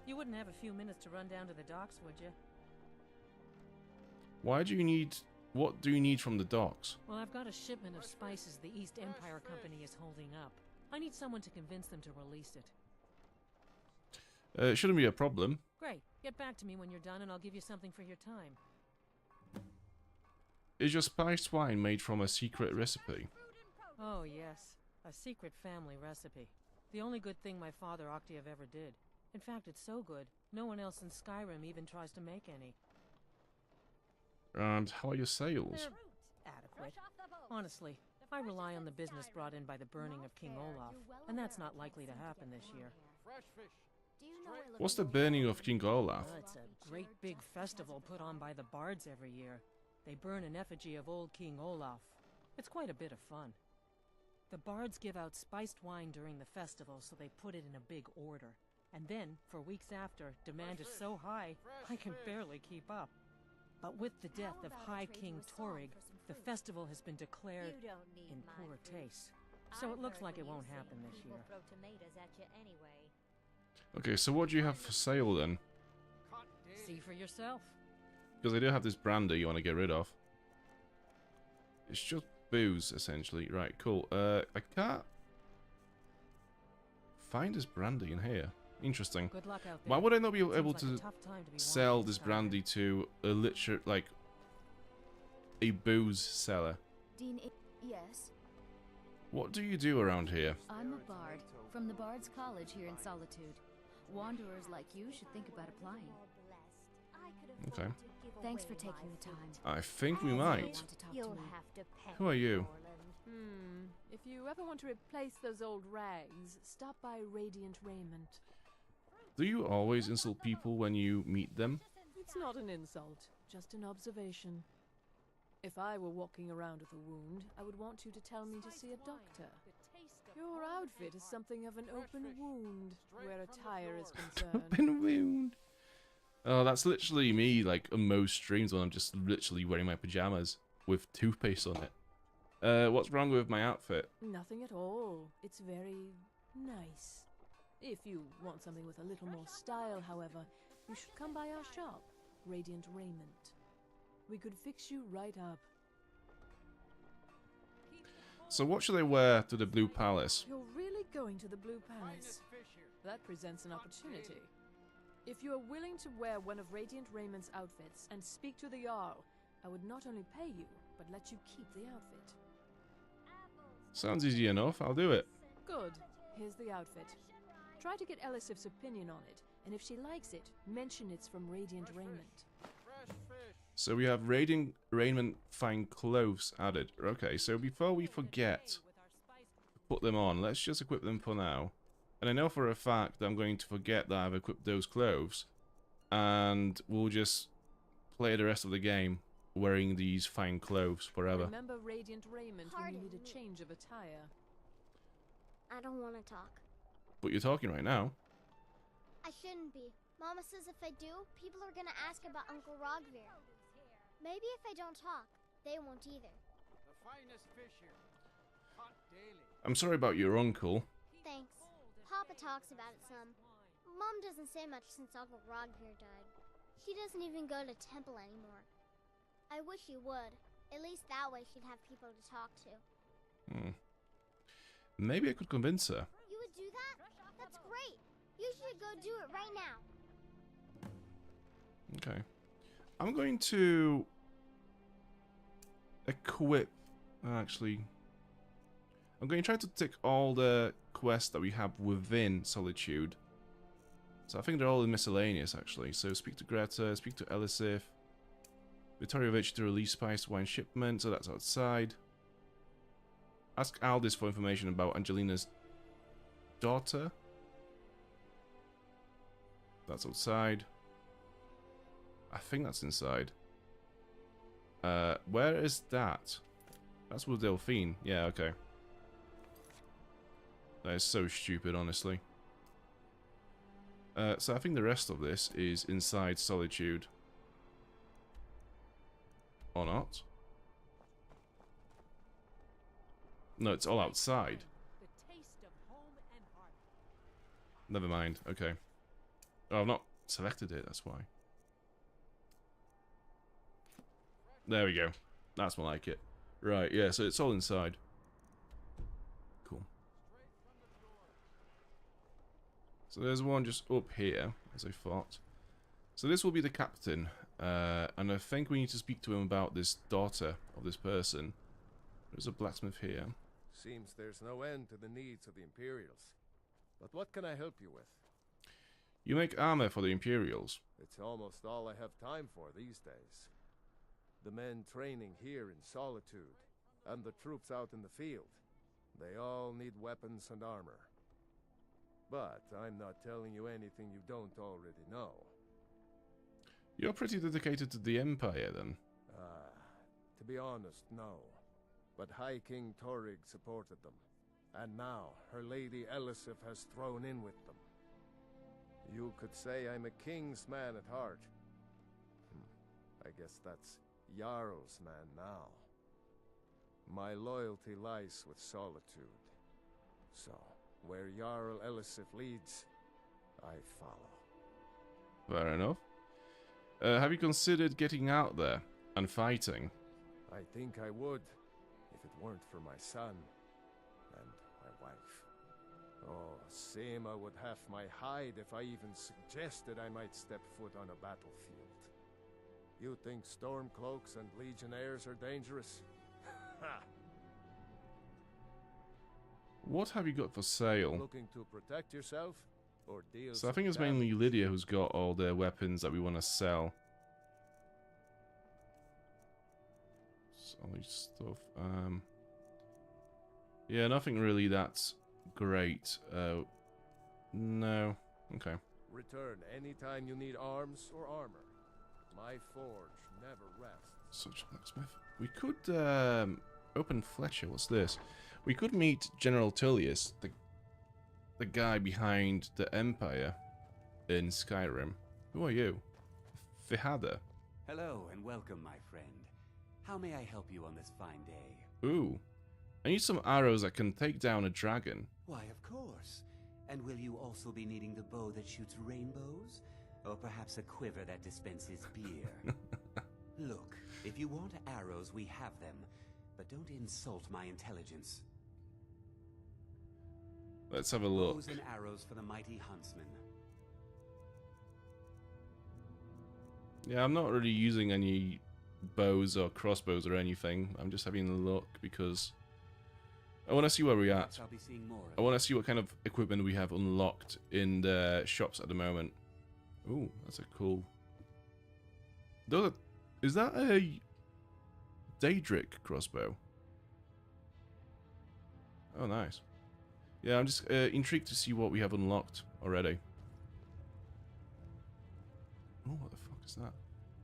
You wouldn't have a few minutes to run down to the docks, would you? Why do you need... What do you need from the docks? Well, I've got a shipment of spices the East Empire Company is holding up. I need someone to convince them to release it. It shouldn't be a problem. Great. Get back to me when you're done and I'll give you something for your time. Is your spiced wine made from a secret recipe? Oh, yes. A secret family recipe. The only good thing my father Octave ever did. In fact, it's so good, no one else in Skyrim even tries to make any. And how are your sales? Adequate. Honestly, I rely on the business brought in by the burning of King Olaf, and that's not likely to happen this year. What's the burning of King Olaf? Well, it's a great big festival put on by the bards every year. They burn an effigy of old King Olaf. It's quite a bit of fun. The bards give out spiced wine during the festival, so they put it in a big order. And then, for weeks after, demand is so high, I can barely keep up. But with the death of High King Torig, the festival has been declared in poor taste. So it looks like it won't happen this year. Okay, so what do you have for sale then? See for yourself. Because I do have this brandy you want to get rid of. It's just booze, essentially. Right, cool. I can't find this brandy in here. Interesting. Good luck out there. Why would I not be able Seems to like a tough time to be sell walking this Skyrim. brandy to a like a booze seller? Dean, yes? What do you do around here? I'm a bard from the Bard's College here in Solitude. Wanderers like you should think about applying. Okay. Thanks for taking the time. I think we might. You'll have to pay. Who are you? If you ever want to replace those old rags, stop by Radiant Raiment. Do you always insult people when you meet them? It's not an insult, just an observation. If I were walking around with a wound, I would want you to tell me to see a doctor. Your outfit is something of an open wound, where a tire is concerned. Open wound. Oh, that's literally me, like, on most streams when I'm just literally wearing my pajamas with toothpaste on it. What's wrong with my outfit? Nothing at all. It's very nice. If you want something with a little more style, however, you should come by our shop, Radiant Raiment. We could fix you right up. So what should I wear to the Blue Palace? You're really going to the Blue Palace. That presents an opportunity. If you are willing to wear one of Radiant Raymond's outfits and speak to the Jarl, I would not only pay you, but let you keep the outfit. Sounds easy enough. I'll do it. Good. Here's the outfit. Try to get Elisif's opinion on it, and if she likes it, mention it's from Radiant Raymond. So we have Radiant Raymond fine clothes added. Okay, so before we forget to put them on, let's just equip them for now. And I know for a fact that I'm going to forget that I've equipped those clothes. And we'll just play the rest of the game wearing these fine clothes forever. Remember Radiant Raymond when you need a change of attire. I don't want to talk. But you're talking right now. I shouldn't be. Mama says if I do, people are gonna ask about Uncle Rogvir. Maybe if I don't talk, they won't either. The finest fish here. Caught daily. I'm sorry about your uncle. Thanks. Papa talks about it some. Mom doesn't say much since Uncle Rogvir died. She doesn't even go to temple anymore. I wish she would. At least that way she'd have people to talk to. Maybe I could convince her. You would do that? That's great. You should go do it right now. Okay. I'm going to equip... Actually... I'm going to try to tick all the quests that we have within Solitude. So I think they're all in miscellaneous, actually. So speak to Greta, speak to Elisif. Vitoriovich to release spiced wine shipment, so that's outside. Ask Aldis for information about Angelina's daughter. That's outside. I think that's inside. Where is that? That's with Delphine. Yeah, okay. That is so stupid, honestly. So I think the rest of this is inside Solitude. Or not? No, it's all outside. Never mind. Okay. Oh, I've not selected it, that's why. There we go. That's more like it. Right, yeah, so it's all inside. Cool. So there's one just up here, as I thought. So this will be the captain. And I think we need to speak to him about this daughter of this person. There's a blacksmith here. Seems there's no end to the needs of the Imperials. But what can I help you with? You make armor for the Imperials. It's almost all I have time for these days. The men training here in Solitude, and the troops out in the field, they all need weapons and armor. But I'm not telling you anything you don't already know. You're pretty dedicated to the Empire, then. To be honest, no. But High King Torrig supported them. And now, her lady Elisif has thrown in with them. You could say I'm a king's man at heart. I guess that's Jarl's man now. My loyalty lies with Solitude. So, where Jarl Elisif leads, I follow. Fair enough. Have you considered getting out there and fighting? I think I would, if it weren't for my son and my wife. Oh, Seema would have my hide if I even suggested I might step foot on a battlefield. You think Stormcloaks and Legionnaires are dangerous? Ha! What have you got for sale? Looking to protect yourself? Or deal So I think it's mainly Lydia who's got all the weapons that we want to sell. Solid stuff. Yeah, nothing really that's great. No. Okay. Return anytime you need arms or armor. My forge never rests. Such a blacksmith. We could open Fletcher. What's this? We could meet General Tullius, the guy behind the Empire in Skyrim. Who are you? Fihada. Hello and welcome, my friend. How may I help you on this fine day? Ooh. I need some arrows that can take down a dragon. Why, of course. And will you also be needing the bow that shoots rainbows? Or perhaps a quiver that dispenses beer? Look, if you want arrows, we have them. But don't insult my intelligence. Let's have a look. Bows and arrows for the mighty huntsman. Yeah, I'm not really using any bows or crossbows or anything. I'm just having a look because I want to see where we're at. I want to see what kind of equipment we have unlocked in the shops at the moment. Ooh, that's a cool... Is that a Daedric crossbow? Oh, nice. Yeah, I'm just intrigued to see what we have unlocked already. Oh, what the fuck is that?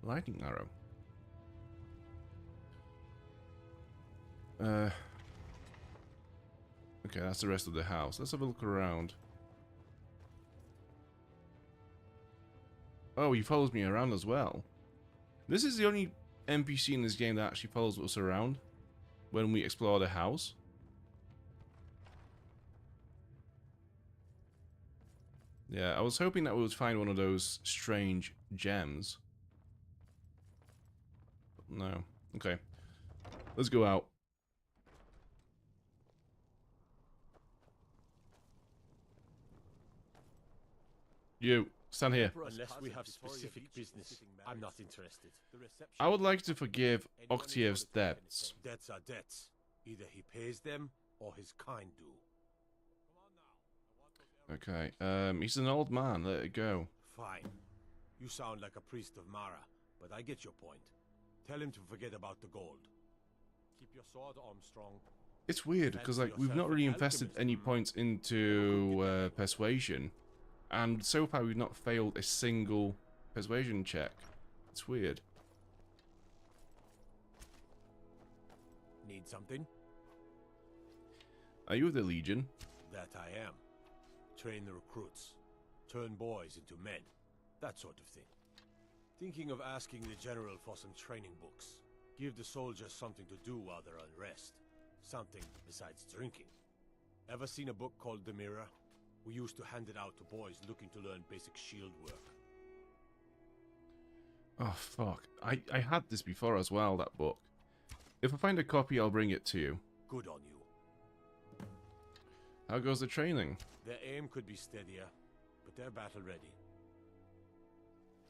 Lightning arrow. Okay, that's the rest of the house. Let's have a look around. Oh, he follows me around as well. This is the only NPC in this game that actually follows us around when we explore the house. Yeah, I was hoping that we would find one of those strange gems. But no. Okay. Let's go out. You, stand here. Unless we have specific business, I'm not interested. I would like to forgive Octavia's debts. Debts are debts. Either he pays them, or his kind do. Okay, he's an old man, let it go. Fine. You sound like a priest of Mara, but I get your point. Tell him to forget about the gold. Keep your sword, Armstrong. It's weird, because like we've not really invested any points into persuasion. And so far we've not failed a single persuasion check. It's weird. Need something? Are you with the Legion? That I am. Train the recruits. Turn boys into men. That sort of thing. Thinking of asking the general for some training books. Give the soldiers something to do while they're on rest. Something besides drinking. Ever seen a book called The Mirror? We used to hand it out to boys looking to learn basic shield work. Oh, fuck. I had this before as well, that book. If I find a copy, I'll bring it to you. Good on you. How goes the training? Their aim could be steadier, but they're battle ready.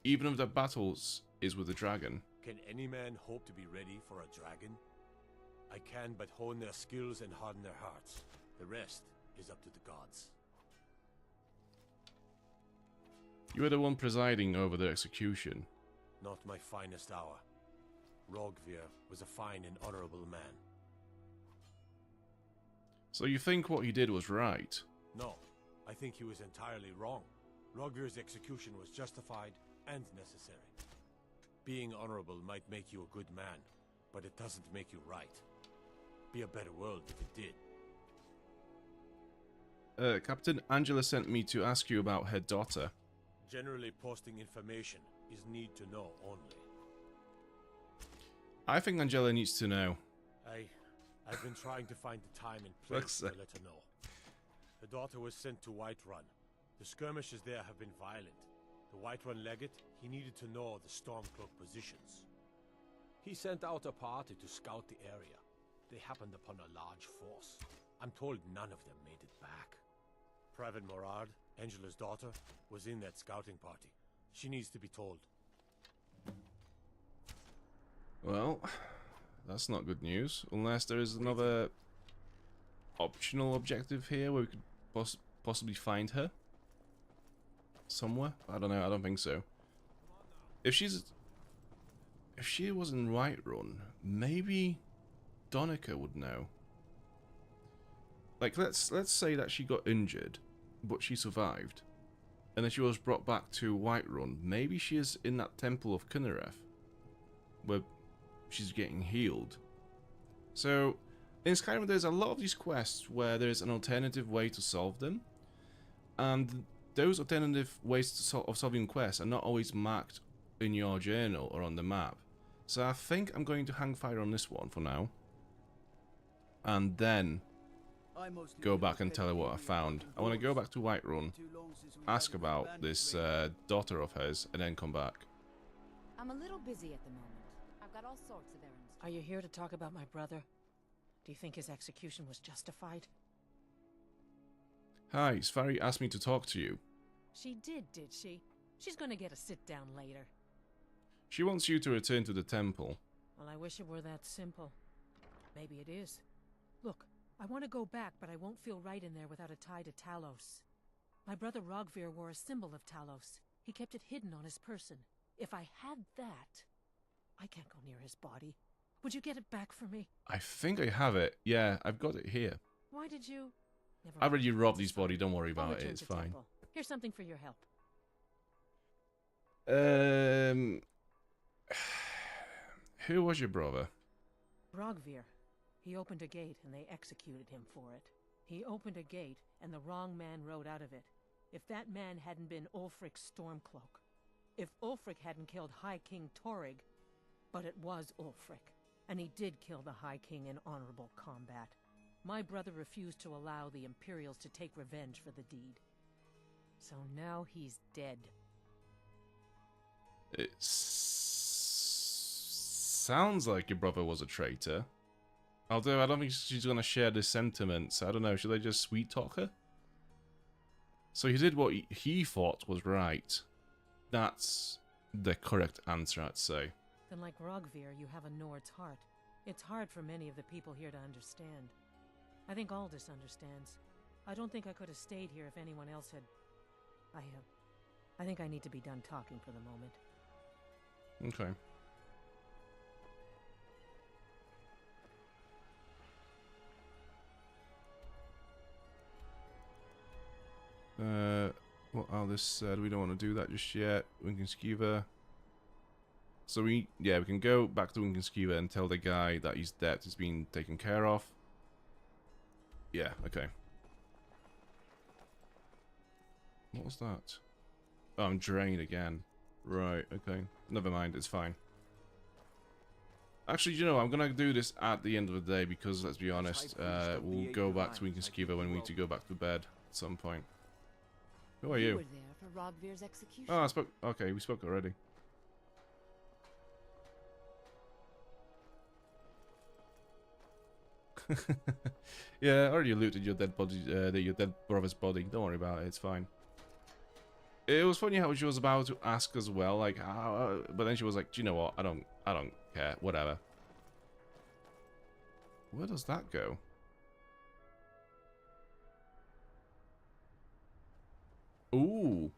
Even if the battles is with the dragon? Can any man hope to be ready for a dragon? I can but hone their skills and harden their hearts. The rest is up to the gods. You were the one presiding over the execution. Not my finest hour. Rogvir was a fine and honorable man. So you think what he did was right? No, I think he was entirely wrong. Rogvir's execution was justified and necessary. Being honorable might make you a good man, but it doesn't make you right. Be a better world if it did. Captain Angela sent me to ask you about her daughter. Generally, posting information is need to know only. I think Angela needs to know. I've been trying to find the time and place to let her know. The daughter was sent to Whiterun. The skirmishes there have been violent. The Whiterun legate, he needed to know the Stormcloak positions. He sent out a party to scout the area. They happened upon a large force. I'm told none of them made it back. Private Morard, Angela's daughter, was in that scouting party. She needs to be told. Well, that's not good news. Unless there is another optional objective here where we could possibly find her. Somewhere? I don't know, I don't think so. If she was in Whiterun, maybe Donica would know. Like, let's say that she got injured, but she survived. And then she was brought back to Whiterun. Maybe she is in that temple of Kynareth, where she's getting healed. So, in Skyrim there's a lot of these quests where there's an alternative way to solve them. And those alternative ways of solving quests are not always marked in your journal or on the map. So I think I'm going to hang fire on this one for now. And then go back and tell her what I found. I want to go back to Whiterun, ask about this daughter of hers, and then come back. I'm a little busy at the moment. I've got all sorts of errands. Are you here to talk about my brother? Do you think his execution was justified? Hi, Svari asked me to talk to you. She did she? She's gonna get a sit-down later. She wants you to return to the temple. Well, I wish it were that simple. Maybe it is. Look, I want to go back, but I won't feel right in there without a tie to Talos. My brother Rogvir wore a symbol of Talos. He kept it hidden on his person. If I had that, I can't go near his body. Would you get it back for me? I think I have it. Yeah, I've got it here. Why did you... I already robbed his body, don't worry about it, it's fine. Temple. Here's something for your help. Who was your brother? Rogvir. He opened a gate and they executed him for it. He opened a gate and the wrong man rode out of it. If that man hadn't been Ulfric Stormcloak. If Ulfric hadn't killed High King Torig. But it was Ulfric. And he did kill the High King in honorable combat. My brother refused to allow the Imperials to take revenge for the deed. So now he's dead. It sounds like your brother was a traitor. Although I don't think she's going to share the sentiments. I don't know, should I just sweet talk her? So he did what he thought was right. That's the correct answer, I'd say. Then like Rogvir, you have a Nord's heart. It's hard for many of the people here to understand. I think Aldous understands. I don't think I could have stayed here if anyone else had... I think I need to be done talking for the moment. Okay. What Aldous said, we don't want to do that just yet. Winkinskiva. So we can go back to Winkinskiva and tell the guy that his debt is being taken care of. Yeah, okay. What was that? Oh, I'm drained again. Right, okay. Never mind, it's fine. Actually, you know, I'm gonna do this at the end of the day because, let's be honest, we'll go back to Winkinskiva when we need to go back to bed at some point. Who are you? You were there for Rogvir's execution. Oh, I spoke. Okay, we spoke already. Yeah, I already looted your dead body, your dead brother's body. Don't worry about it. It's fine. It was funny how she was about to ask as well, like, how, but then she was like, "Do you know what? I don't care. Whatever." Where does that go? Ooh.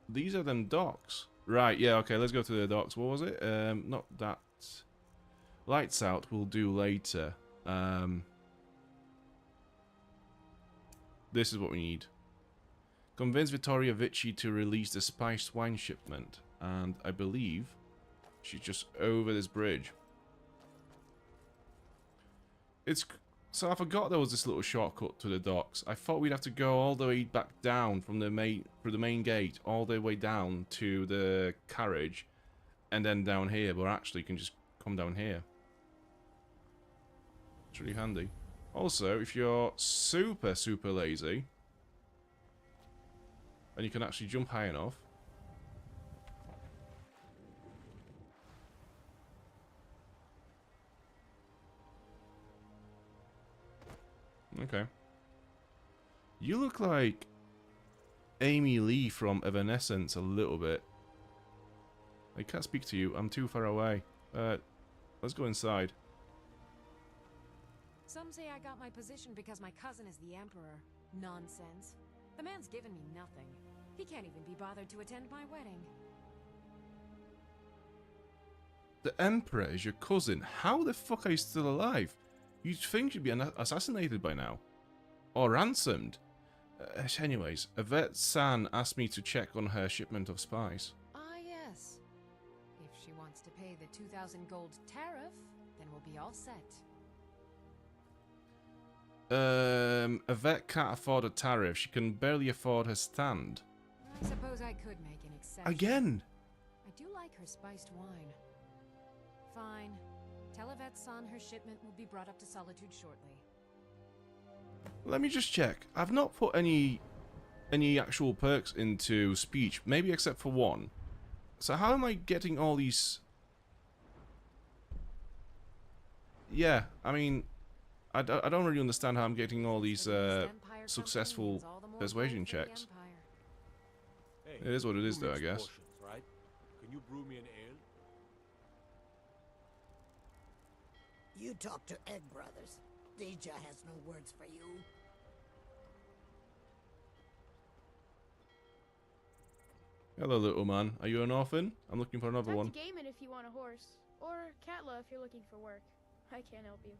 These are them docks. Right, yeah, okay, let's go to the docks. What was it? Not that. Lights out we'll do later. This is what we need. Convince Vittoria Vici to release the spiced wine shipment. And I believe she's just over this bridge. So I forgot there was this little shortcut to the docks. I thought we'd have to go all the way back down from the main gate, all the way down to the carriage, and then down here. But actually, you can just come down here. It's really handy. Also, if you're super lazy, and you can actually jump high enough. Okay. You look like Amy Lee from Evanescence a little bit. I can't speak to you. I'm too far away. Let's go inside. Some say I got my position because my cousin is the Emperor. Nonsense. The man's given me nothing. He can't even be bothered to attend my wedding. The Emperor is your cousin. How the fuck are you still alive? You'd think you'd be assassinated by now. Or ransomed. Anyways, Yvette San asked me to check on her shipment of spice. Ah, yes. If she wants to pay the 2,000 gold tariff, then we'll be all set. Yvette can't afford a tariff. She can barely afford her stand. I suppose I could make an exception. Again? I do like her spiced wine. Fine. Tell Yvette San her shipment will be brought up to Solitude shortly. Let me just check. I've not put any actual perks into speech, maybe except for one. So how am I getting all these? Yeah, I mean, I don't really understand how I'm getting all these successful persuasion checks. Hey, It is what it is, who though, I makes guess. potions, right? Can you brew me an ale? You talk to Egg Brothers. Deja has no words for you. Hello, little man. Are you an orphan? I'm looking for another Talk one. to Gaiman if you want a horse, or Katla if you're looking for work. I can't help you.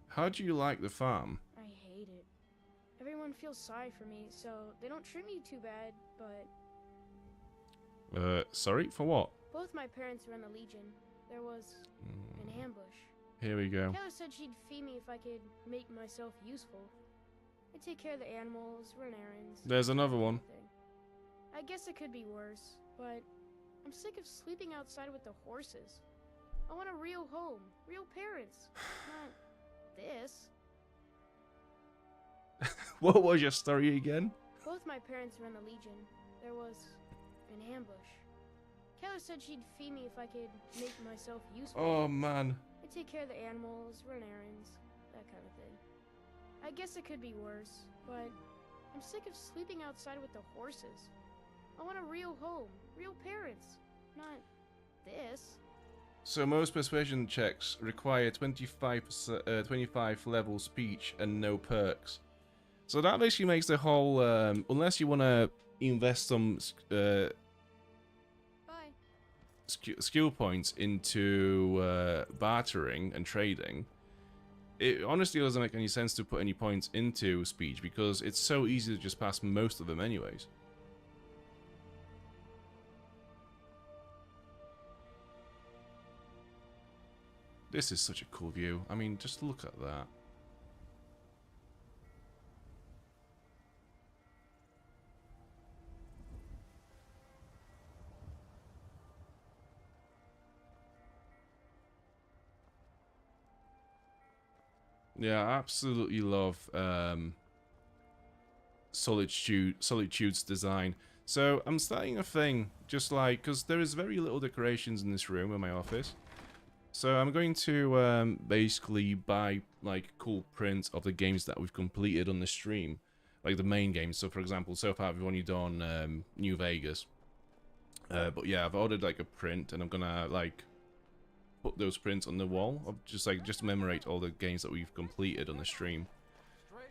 How do you like the farm? I hate it. Everyone feels sorry for me, so they don't treat me too bad, but... Sorry? For what? Both my parents were in the Legion. There was an ambush. Here we go. Katla said she'd fee me if I could make myself useful. I'd take care of the animals, run errands. There's another one. I guess it could be worse, but I'm sick of sleeping outside with the horses. I want a real home, real parents, not this. What was your story again? Both my parents were in the Legion. There was an ambush. Katla said she'd fee me if I could make myself useful. Oh, man. I'd take care of the animals, run errands, that kind of thing. I guess it could be worse, but I'm sick of sleeping outside with the horses. I want a real home, real parents, not this. So most persuasion checks require 25 level speech and no perks. So that basically makes the whole, unless you want to invest some skill points into bartering and trading, it honestly doesn't make any sense to put any points into speech because it's so easy to just pass most of them anyways. This is such a cool view. I mean, just look at that. Yeah, I absolutely love Solitude's design. So I'm starting a thing, just like, because there is very little decorations in this room in my office. So I'm going to basically buy like cool prints of the games that we've completed on the stream, like the main games. So for example, so far we've only done New Vegas, but yeah, I've ordered like a print, and I'm gonna like put those prints on the wall of just to commemorate all the games that we've completed on the stream.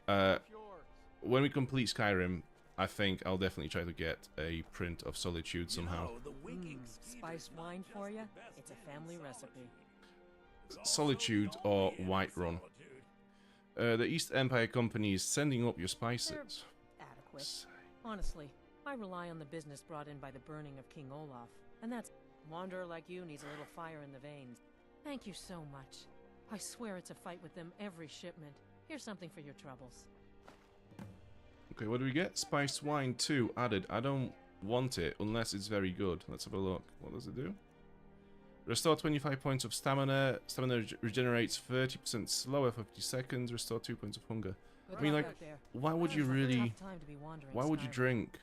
When we complete Skyrim, I think I'll definitely try to get a print of Solitude somehow. Spice wine for you? It's a family recipe. Solitude or Whiterun. The East Empire Company is sending up your spices. Adequate. Honestly, I rely on the business brought in by the burning of King Olaf, and that's wanderer like you needs a little fire in the veins. Thank you so much. I swear it's a fight with them every shipment. Here's something for your troubles. Okay, what do we get? Spiced wine 2 added. I don't want it unless it's very good. Let's have a look. What does it do? Restore 25 points of stamina. Stamina regenerates 30% slower for 50 seconds. Restore 2 points of hunger. I mean, like, why would you really... Why would you drink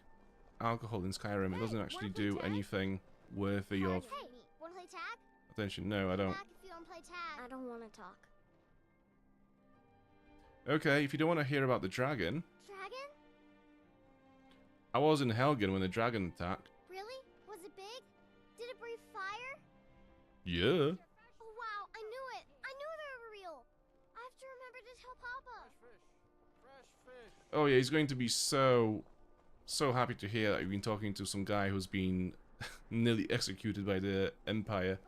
alcohol in Skyrim? It doesn't actually do anything worthy of Hey, wanna play tag? attention. No, I don't. Back if you don't play tag. I don't want to talk. Okay, if you don't want to hear about the dragon... Dragon? I was in Helgen when the dragon attacked. Really? Was it big? Did it breathe fire? Yeah. Oh wow, I knew it! I knew they were real! I have to remember to tell Papa! Oh yeah, he's going to be so happy to hear that you've been talking to some guy who's been nearly executed by the Empire.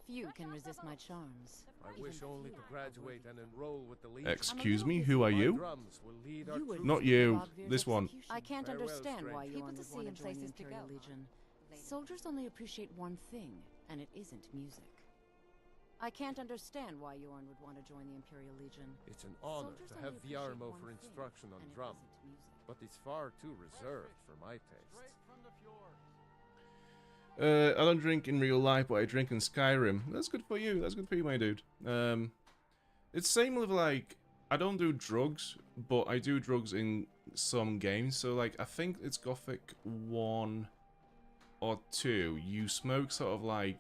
Few can resist my charms. I wish only to graduate and enroll with the Legion. Excuse me, who are you? Not you, this one. I can't understand why you would want to join the Imperial Legion. Soldiers only appreciate one thing, and it isn't music. I can't understand why Yorn would want to join the Imperial Legion. It's an honor to have Viarmo for instruction on drum, but it's far too reserved for my tastes. I don't drink in real life, but I drink in Skyrim. That's good for you. That's good for you, my dude. It's same with like, I don't do drugs, but I do drugs in some games. So like, I think it's Gothic 1 or 2. You smoke sort of like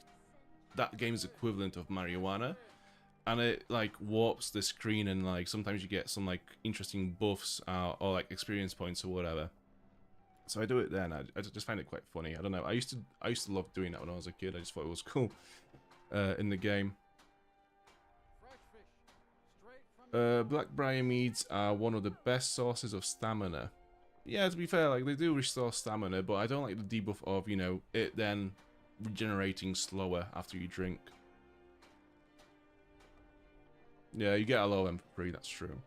that game's equivalent of marijuana, and it like warps the screen, and like sometimes you get some like interesting buffs or like experience points or whatever. So I do it then. I just find it quite funny. I don't know. I used to love doing that when I was a kid. I just thought it was cool in the game. Blackbriar meads are one of the best sources of stamina. Yeah, to be fair, like they do restore stamina, but I don't like the debuff of, you know, it then regenerating slower after you drink. Yeah, you get a low M for free, that's true.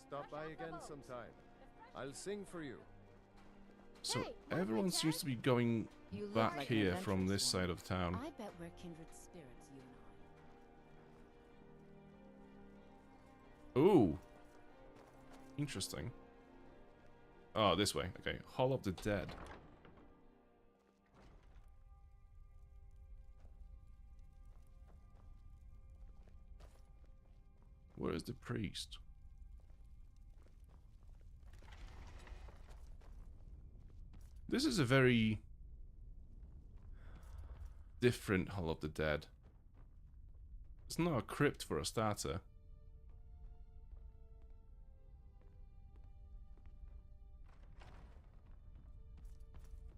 Stop by again sometime. I'll sing for you. So everyone seems to be going back here from this side of town. I bet we're kindred spirits, you and I. Ooh. Interesting. Oh, this way. Okay. Hall of the Dead. Where is the priest? This is a very different Hall of the Dead. It's not a crypt for a starter.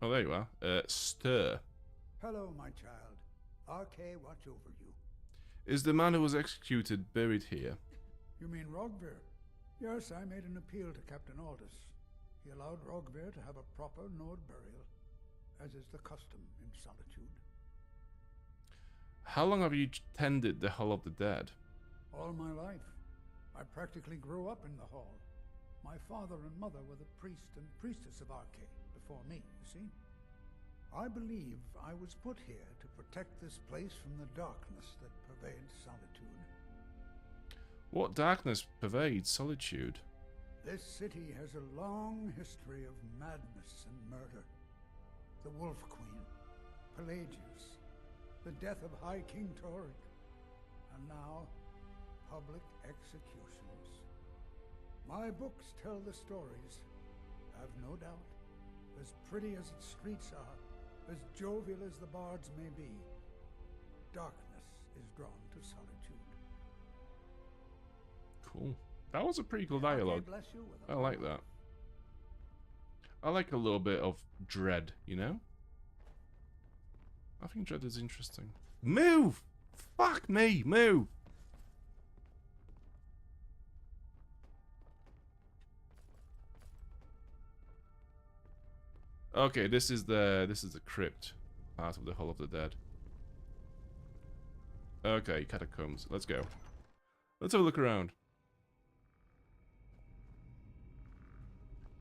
Oh, there you are. Stir. Hello, my child. RK, watch over you. Is the man who was executed buried here? You mean Rogvir? Yes, I made an appeal to Captain Aldous. He allowed Rogvir to have a proper Nord burial, as is the custom in Solitude. How long have you tended the Hall of the Dead? All my life. I practically grew up in the hall. My father and mother were the priest and priestess of RK before me, you see. I believe I was put here to protect this place from the darkness that pervades Solitude. What darkness pervades Solitude? This city has a long history of madness and murder. The Wolf Queen, Pelagius, the death of High King Torig, and now public executions. My books tell the stories, I've no doubt. As pretty as its streets are, as jovial as the bards may be, darkness is drawn to Solitude. Cool. That was a pretty cool dialogue. Bless you with I like that. I like a little bit of dread, you know? I think dread is interesting. Move! Fuck me! Move! Okay, this is the crypt part of the Hall of the Dead. Okay, catacombs. Let's go. Let's have a look around.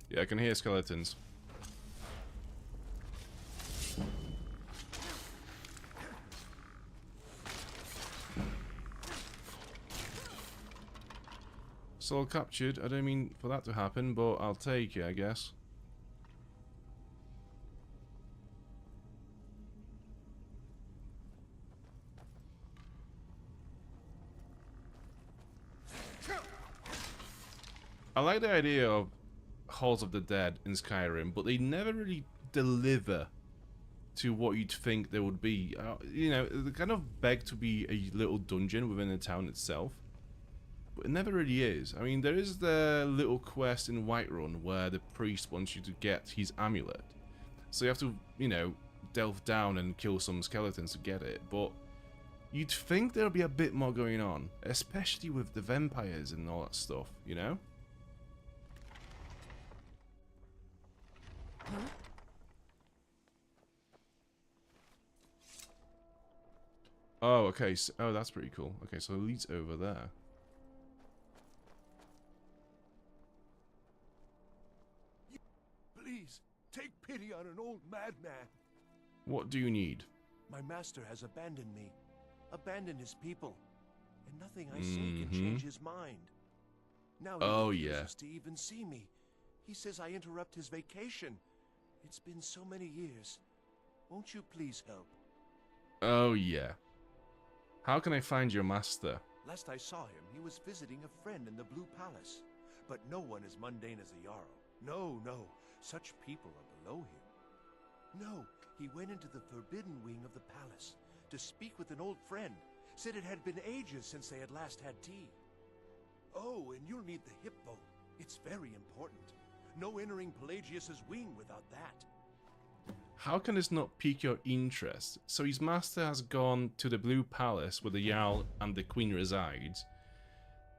Yeah, I can hear skeletons. Soul captured. I don't mean for that to happen, but I'll take it, I guess. I like the idea of Halls of the Dead in Skyrim, but they never really deliver to what you'd think they would be. You know, they kind of beg to be a little dungeon within the town itself, but it never really is. I mean, there is the little quest in Whiterun where the priest wants you to get his amulet, so you have to, you know, delve down and kill some skeletons to get it, but you'd think there'll be a bit more going on, especially with the vampires and all that stuff, you know? Oh, okay. So, oh, that's pretty cool. Okay, so it leads over there. Please, take pity on an old madman. What do you need? My master has abandoned me, abandoned his people, and nothing I say can change his mind. Now he refuses to even see me. He says I interrupt his vacation. It's been so many years. Won't you please help? Oh, yeah. How can I find your master? Last I saw him, he was visiting a friend in the Blue Palace. But no one as mundane as a Jarl. No, no. Such people are below him. No, he went into the forbidden wing of the palace to speak with an old friend. Said it had been ages since they had last had tea. Oh, and you'll need the hip bone. It's very important. No entering Pelagius's wing without that. How can this not pique your interest? So his master has gone to the Blue Palace where the Jarl and the Queen resides,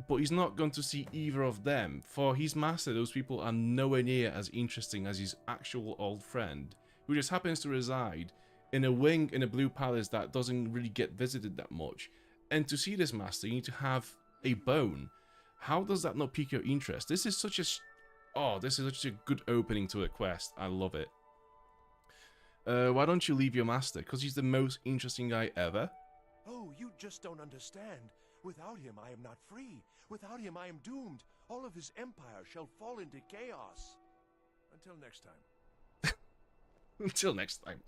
but he's not going to see either of them. For his master, those people are nowhere near as interesting as his actual old friend, who just happens to reside in a wing in a Blue Palace that doesn't really get visited that much. And to see this master, you need to have a bone. How does that not pique your interest? This is such a... this is such a good opening to a quest. I love it. Why don't you leave your master? Because he's the most interesting guy ever. Oh, you just don't understand. Without him, I am not free. Without him, I am doomed. All of his empire shall fall into chaos. Until next time. Until next time.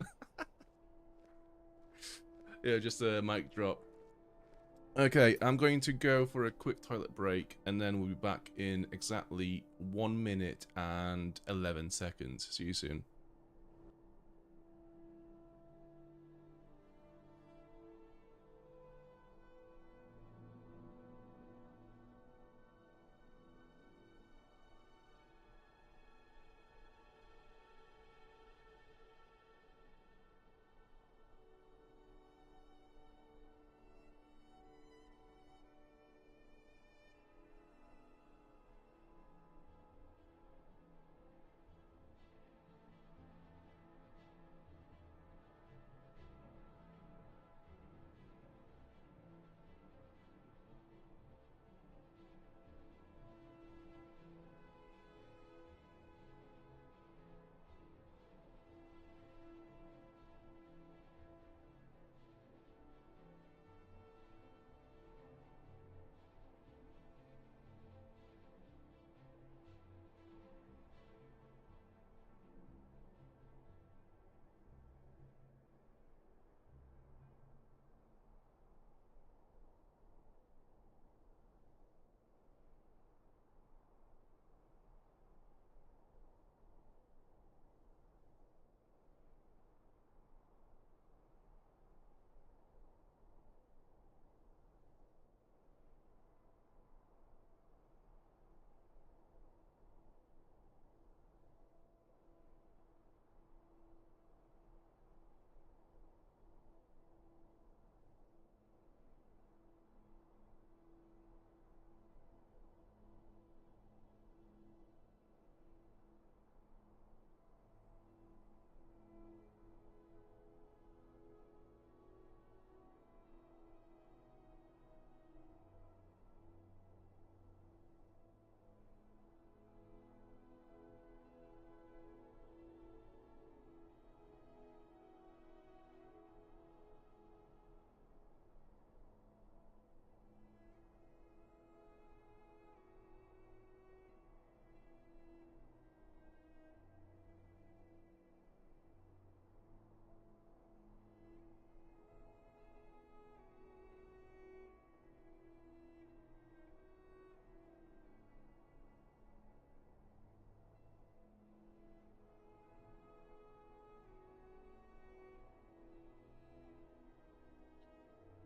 Yeah, just a mic drop. Okay, I'm going to go for a quick toilet break, and then we'll be back in exactly 1 minute and 11 seconds. See you soon.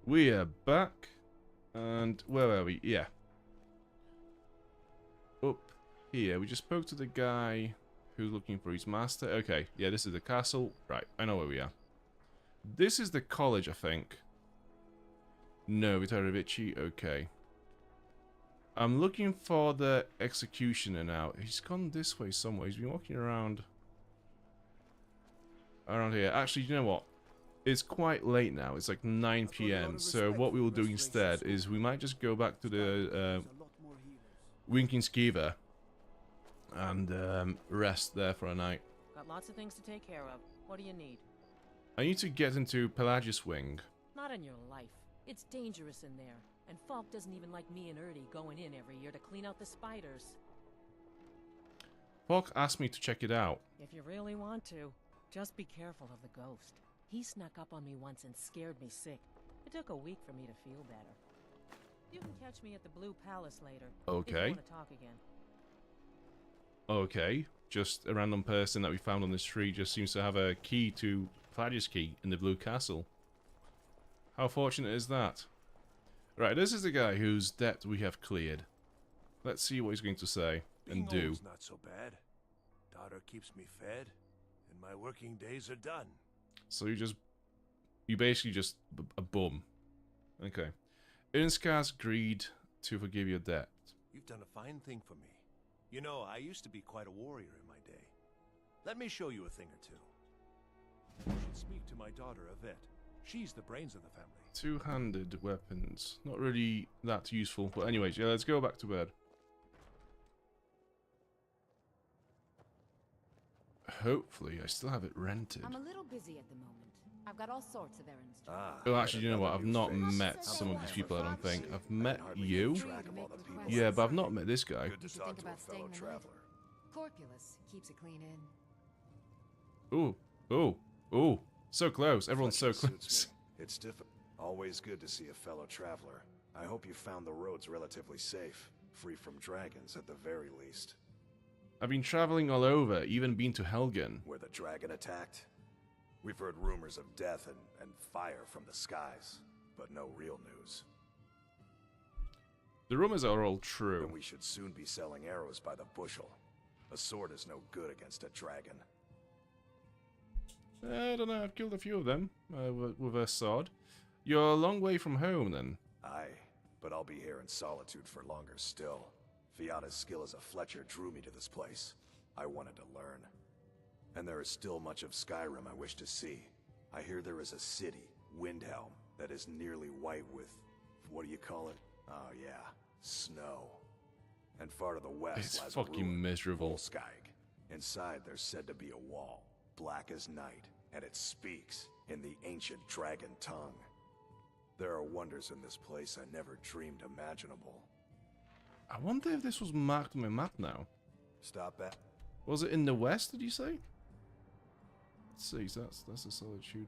We are back, and where are we? Yeah. Up here. We just spoke to the guy who's looking for his master. Okay, yeah, this is the castle. Right, I know where we are. This is the college, I think. No, Vittorio Ricci. Okay. I'm looking for the executioner now. He's gone this way somewhere. He's been walking around here. Actually, you know what? It's quite late now. It's like 9 PM. So what we will do instead is we might just go back to the Winking Skeever and rest there for a night. Got lots of things to take care of. What do you need? I need to get into Pelagius Wing. Not in your life. It's dangerous in there. And Falk doesn't even like me and Erdy going in every year to clean out the spiders. Falk asked me to check it out. If you really want to, just be careful of the ghost. He snuck up on me once and scared me sick. It took a week for me to feel better. You can catch me at the Blue Palace later. Okay. If you want to talk again. Okay. Just a random person that we found on the street just seems to have a key to Pelagius Key in the Blue Castle. How fortunate is that? Right, this is the guy whose debt we have cleared. Let's see what he's going to say and do. Being not so bad. Daughter keeps me fed, and my working days are done. So you basically just a bum. Okay. Ernstkar's agreed to forgive your debt. You've done a fine thing for me. You know, I used to be quite a warrior in my day. Let me show you a thing or two. You should speak to my daughter, Yvette. She's the brains of the family. Two-handed weapons. Not really that useful. But anyways, yeah, let's go back to bed. Hopefully, I still have it rented. I'm a little busy at the moment. I've got all sorts of errands to Oh, actually, you know what? I've not met some of these people, I don't think. I've met you. Yeah, but I've not met this guy. Did you think about staying the night? Corpulus keeps a clean inn. Ooh, ooh, ooh. So close. Everyone's so close. It's difficult. Always good to see a fellow traveler. I hope you found the roads relatively safe. Free from dragons, at the very least. I've been traveling all over, even been to Helgen. Where the dragon attacked? We've heard rumors of death and fire from the skies, but no real news. The rumors are all true. And we should soon be selling arrows by the bushel. A sword is no good against a dragon. I don't know, I've killed a few of them with a sword. You're a long way from home, then. Aye, but I'll be here in Solitude for longer still. Fiata's skill as a Fletcher drew me to this place. I wanted to learn. And there is still much of Skyrim I wish to see. I hear there is a city, Windhelm, that is nearly white with... what do you call it? Oh yeah, snow. And far to the west It's lies fucking a ruin, miserable. Volskyg. Inside there's said to be a wall, black as night, and it speaks in the ancient dragon tongue. There are wonders in this place I never dreamed imaginable. I wonder if this was marked on my map now. Stop at... Was it in the west, did you say? Let's see, so that's a Solitude.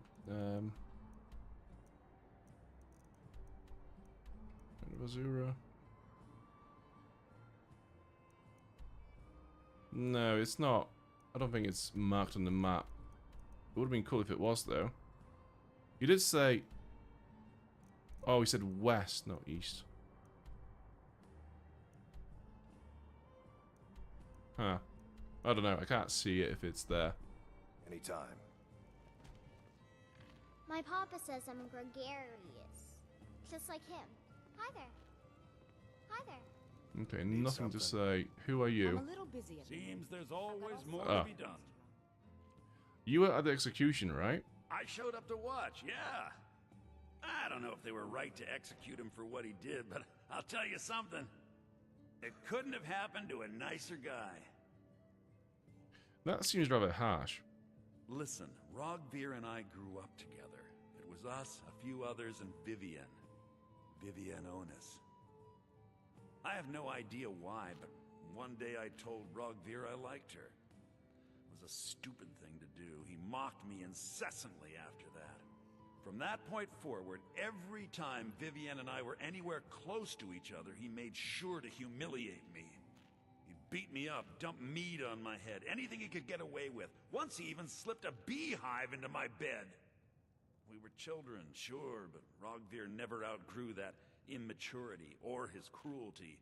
Azura. No, it's not. I don't think it's marked on the map. It would have been cool if it was, though. You did say... Oh, he said west, not east. Huh. I don't know. I can't see it if it's there. Anytime. My papa says I'm gregarious. Just like him. Hi there. Hi there. Okay, nothing to say. Who are you? I'm a little busy at Seems there's always more Ah. to be done. You were at the execution, right? I showed up to watch, yeah. I don't know if they were right to execute him for what he did, but I'll tell you something. It couldn't have happened to a nicer guy. That seems rather harsh. Listen, Rogvir and I grew up together. It was us, a few others, and Vivienne. Vivienne Onus. I have no idea why, but one day I told Rogvir I liked her. It was a stupid thing to do. He mocked me incessantly after that. From that point forward, every time Vivienne and I were anywhere close to each other, he made sure to humiliate me. He'd beat me up, dump meat on my head, anything he could get away with. Once he even slipped a beehive into my bed. We were children, sure, but Rogvir never outgrew that immaturity or his cruelty.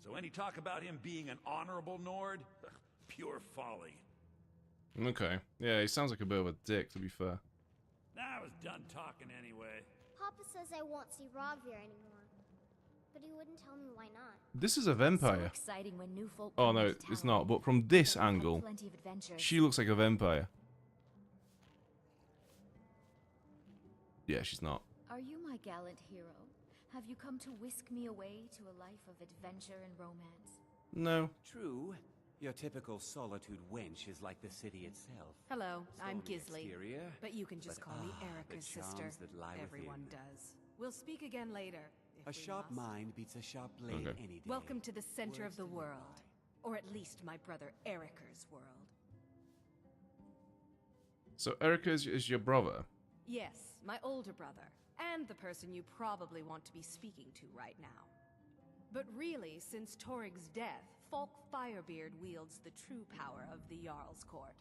So any talk about him being an honorable Nord? Pure folly. Okay. Yeah, he sounds like a bit of a dick, to be fair. I was done talking anyway. Papa says I won't see Rogvir anymore. But he wouldn't tell me why not. This is a vampire. So exciting when new folk Oh come no, to it's town. not. But from this We've had angle, plenty of adventures. she looks like a vampire. Yeah, she's not. Are you my gallant hero? Have you come to whisk me away to a life of adventure and romance? No. True. Your typical Solitude wench is like the city itself. Hello, I'm Stormy Gisli. exterior, But you can just but, call me the Erica's charms sister. that lie Everyone within. does. We'll speak again later. A sharp mind beats a sharp blade Okay. any day. Welcome to the center Words of the to live world. Or at least my brother Erica's world. So Erica is your brother. Yes, my older brother. And the person you probably want to be speaking to right now. But really, since Torig's death, Falk Firebeard wields the true power of the Jarl's court.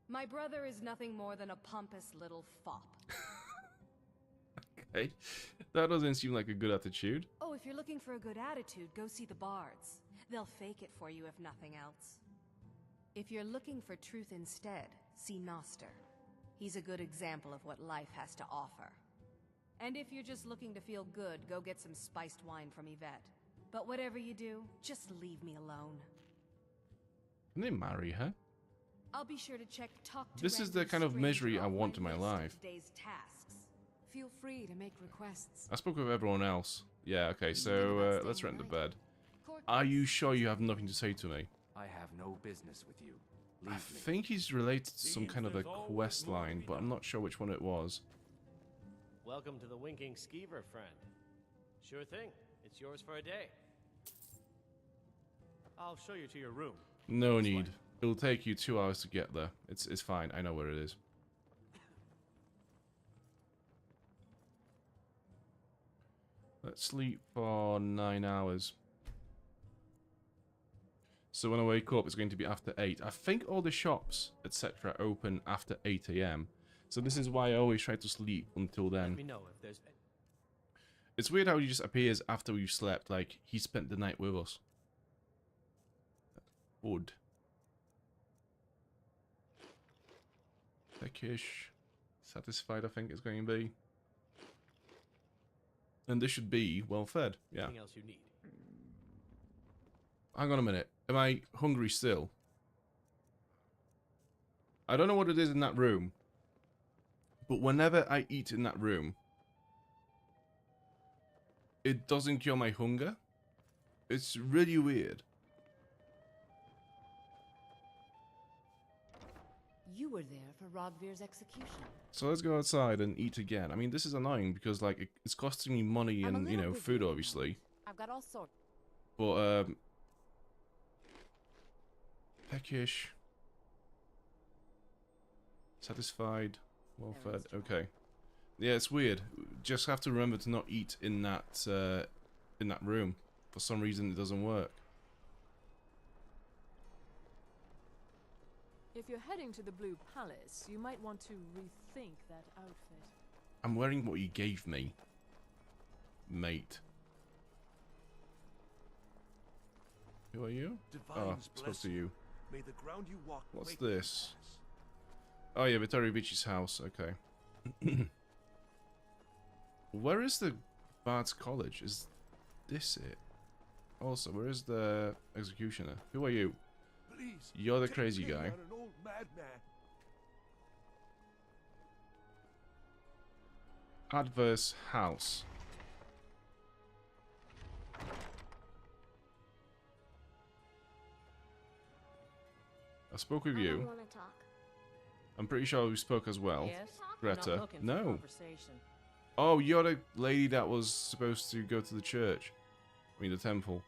My brother is nothing more than a pompous little fop. Okay. That doesn't seem like a good attitude. Oh, if you're looking for a good attitude, go see the bards. They'll fake it for you if nothing else. If you're looking for truth instead, see Noster. He's a good example of what life has to offer. And if you're just looking to feel good, go get some spiced wine from Yvette. But whatever you do, just leave me alone. Can they marry her? I'll be sure to check Talk to This is the kind of misery I want in my life. Today's tasks. Feel free to make requests. I spoke with everyone else. Yeah, okay, so let's rent the bed. Are you sure you have nothing to say to me? I have no business with you. I think he's related to some kind of a quest line, but I'm not sure which one it was. Welcome to the Winking Skeever, friend. Sure thing. It's yours for a day. I'll show you to your room. No need. It'll take you 2 hours to get there. It's fine. I know where it is. Let's sleep for 9 hours. So when I wake up, it's going to be after 8. I think all the shops, etc., open after 8 AM. So this is why I always try to sleep until then. Let me know if there's... It's weird how he just appears after we've slept, like he spent the night with us. Wood. Peckish. Satisfied, I think it's going to be. And this should be well fed, yeah. Anything else you need? Hang on a minute. Am I hungry still? I don't know what it is in that room. But whenever I eat in that room, it doesn't cure my hunger. It's really weird. You were there for Rogvir's execution. So let's go outside and eat again. I mean, this is annoying because, like, it's costing me money and, you know, food, obviously. I've got all sorts. But, peckish. Satisfied. Well fed. Okay. Yeah, it's weird. Just have to remember to not eat in that room. For some reason, it doesn't work. If you're heading to the Blue Palace, you might want to rethink that outfit. I'm wearing what you gave me, mate. Who are you? Oh, supposed to you. May the ground you walk What's this? Oh yeah, Vittorio Vici's house. Okay. Where is the Bard's College? Is this it? Also, where is the executioner? Who are you? Please, you're the crazy guy. An old madman. Adverse house. I spoke with I you. don't want to talk. I'm pretty sure we spoke as well. Yes? Greta. Not looking for No. conversation. Oh, you're the lady that was supposed to go to the church. I mean, the temple.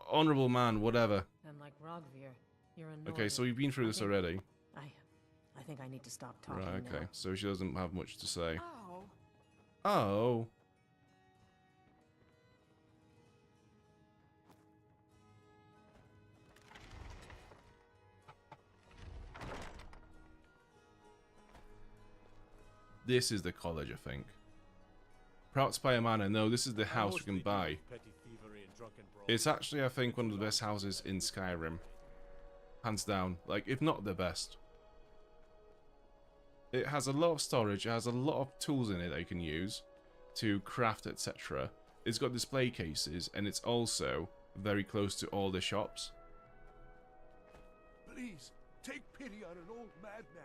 Honorable man, whatever. And like Rogvir, you're a Okay, so we've been through this already. I think I need to stop talking Right, okay. now. So she doesn't have much to say. Oh. Oh. This is the college, I think. Proud Spire Manor. No, this is the house we can buy. It's actually, I think, one of the best houses in Skyrim. Hands down. Like, if not the best. It has a lot of storage. It has a lot of tools in it that you can use to craft, etc. It's got display cases, and it's also very close to all the shops. Please, take pity on an old madman.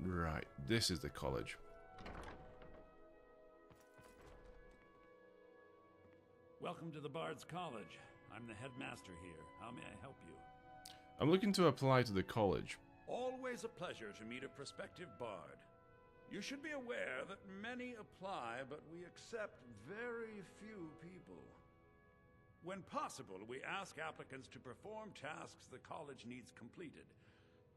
Right, this is the college. Welcome to the Bard's College. I'm the headmaster here. How may I help you? I'm looking to apply to the college. Always a pleasure to meet a prospective bard. You should be aware that many apply, but we accept very few people. When possible, we ask applicants to perform tasks the college needs completed.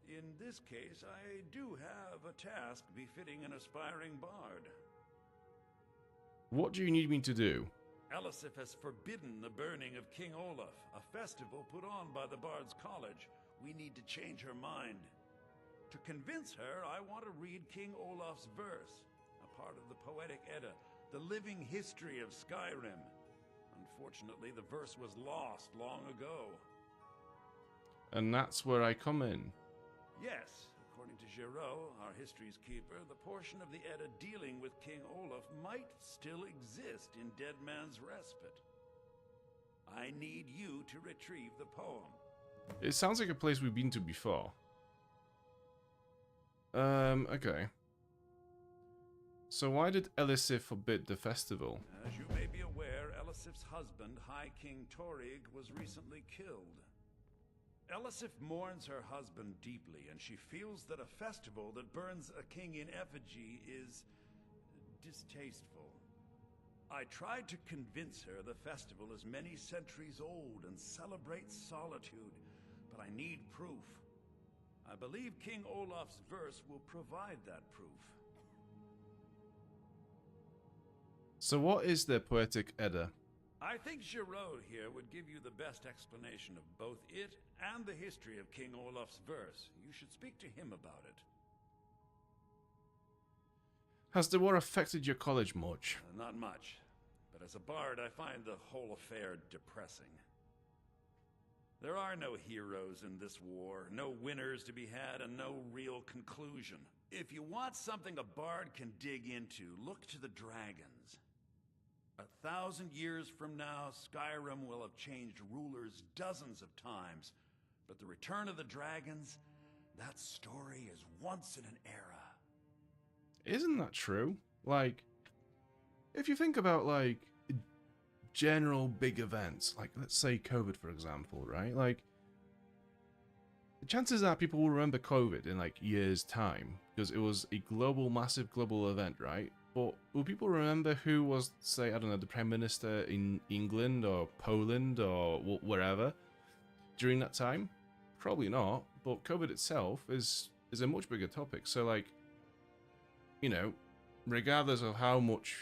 In this case, I do have a task befitting an aspiring bard. What do you need me to do? Elisif has forbidden the burning of King Olaf, a festival put on by the Bard's College. We need to change her mind. To convince her, I want to read King Olaf's verse, a part of the Poetic Edda, the living history of Skyrim. Unfortunately, the verse was lost long ago. And that's where I come in. Yes, according to Giraud, our history's keeper, the portion of the Edda dealing with King Olaf might still exist in Dead Man's Respite. I need you to retrieve the poem. It sounds like a place we've been to before. Okay. So why did Elisif forbid the festival? As you may be aware, Elisif's husband, High King Torig, was recently killed. Elisif mourns her husband deeply, and she feels that a festival that burns a king in effigy is distasteful. I tried to convince her the festival is many centuries old and celebrates solitude, but I need proof. I believe King Olaf's verse will provide that proof. So what is the Poetic Edda? I think Giraud here would give you the best explanation of both it and the history of King Olaf's verse. You should speak to him about it. Has the war affected your college much? Not much, but as a bard I find the whole affair depressing. There are no heroes in this war, no winners to be had, and no real conclusion. If you want something a bard can dig into, look to the dragons. 1,000 years from now, Skyrim will have changed rulers dozens of times, but the return of the dragons, that story is once in an era. Isn't that true? Like, if you think about, like, general big events, like, let's say COVID, for example, right? Like, the chances are people will remember COVID in, like, years' time, because it was a global, massive global event, right? But will people remember who was, say, I don't know, the Prime Minister in England or Poland or wherever during that time? Probably not, but COVID itself is a much bigger topic. So, like, you know, regardless of how much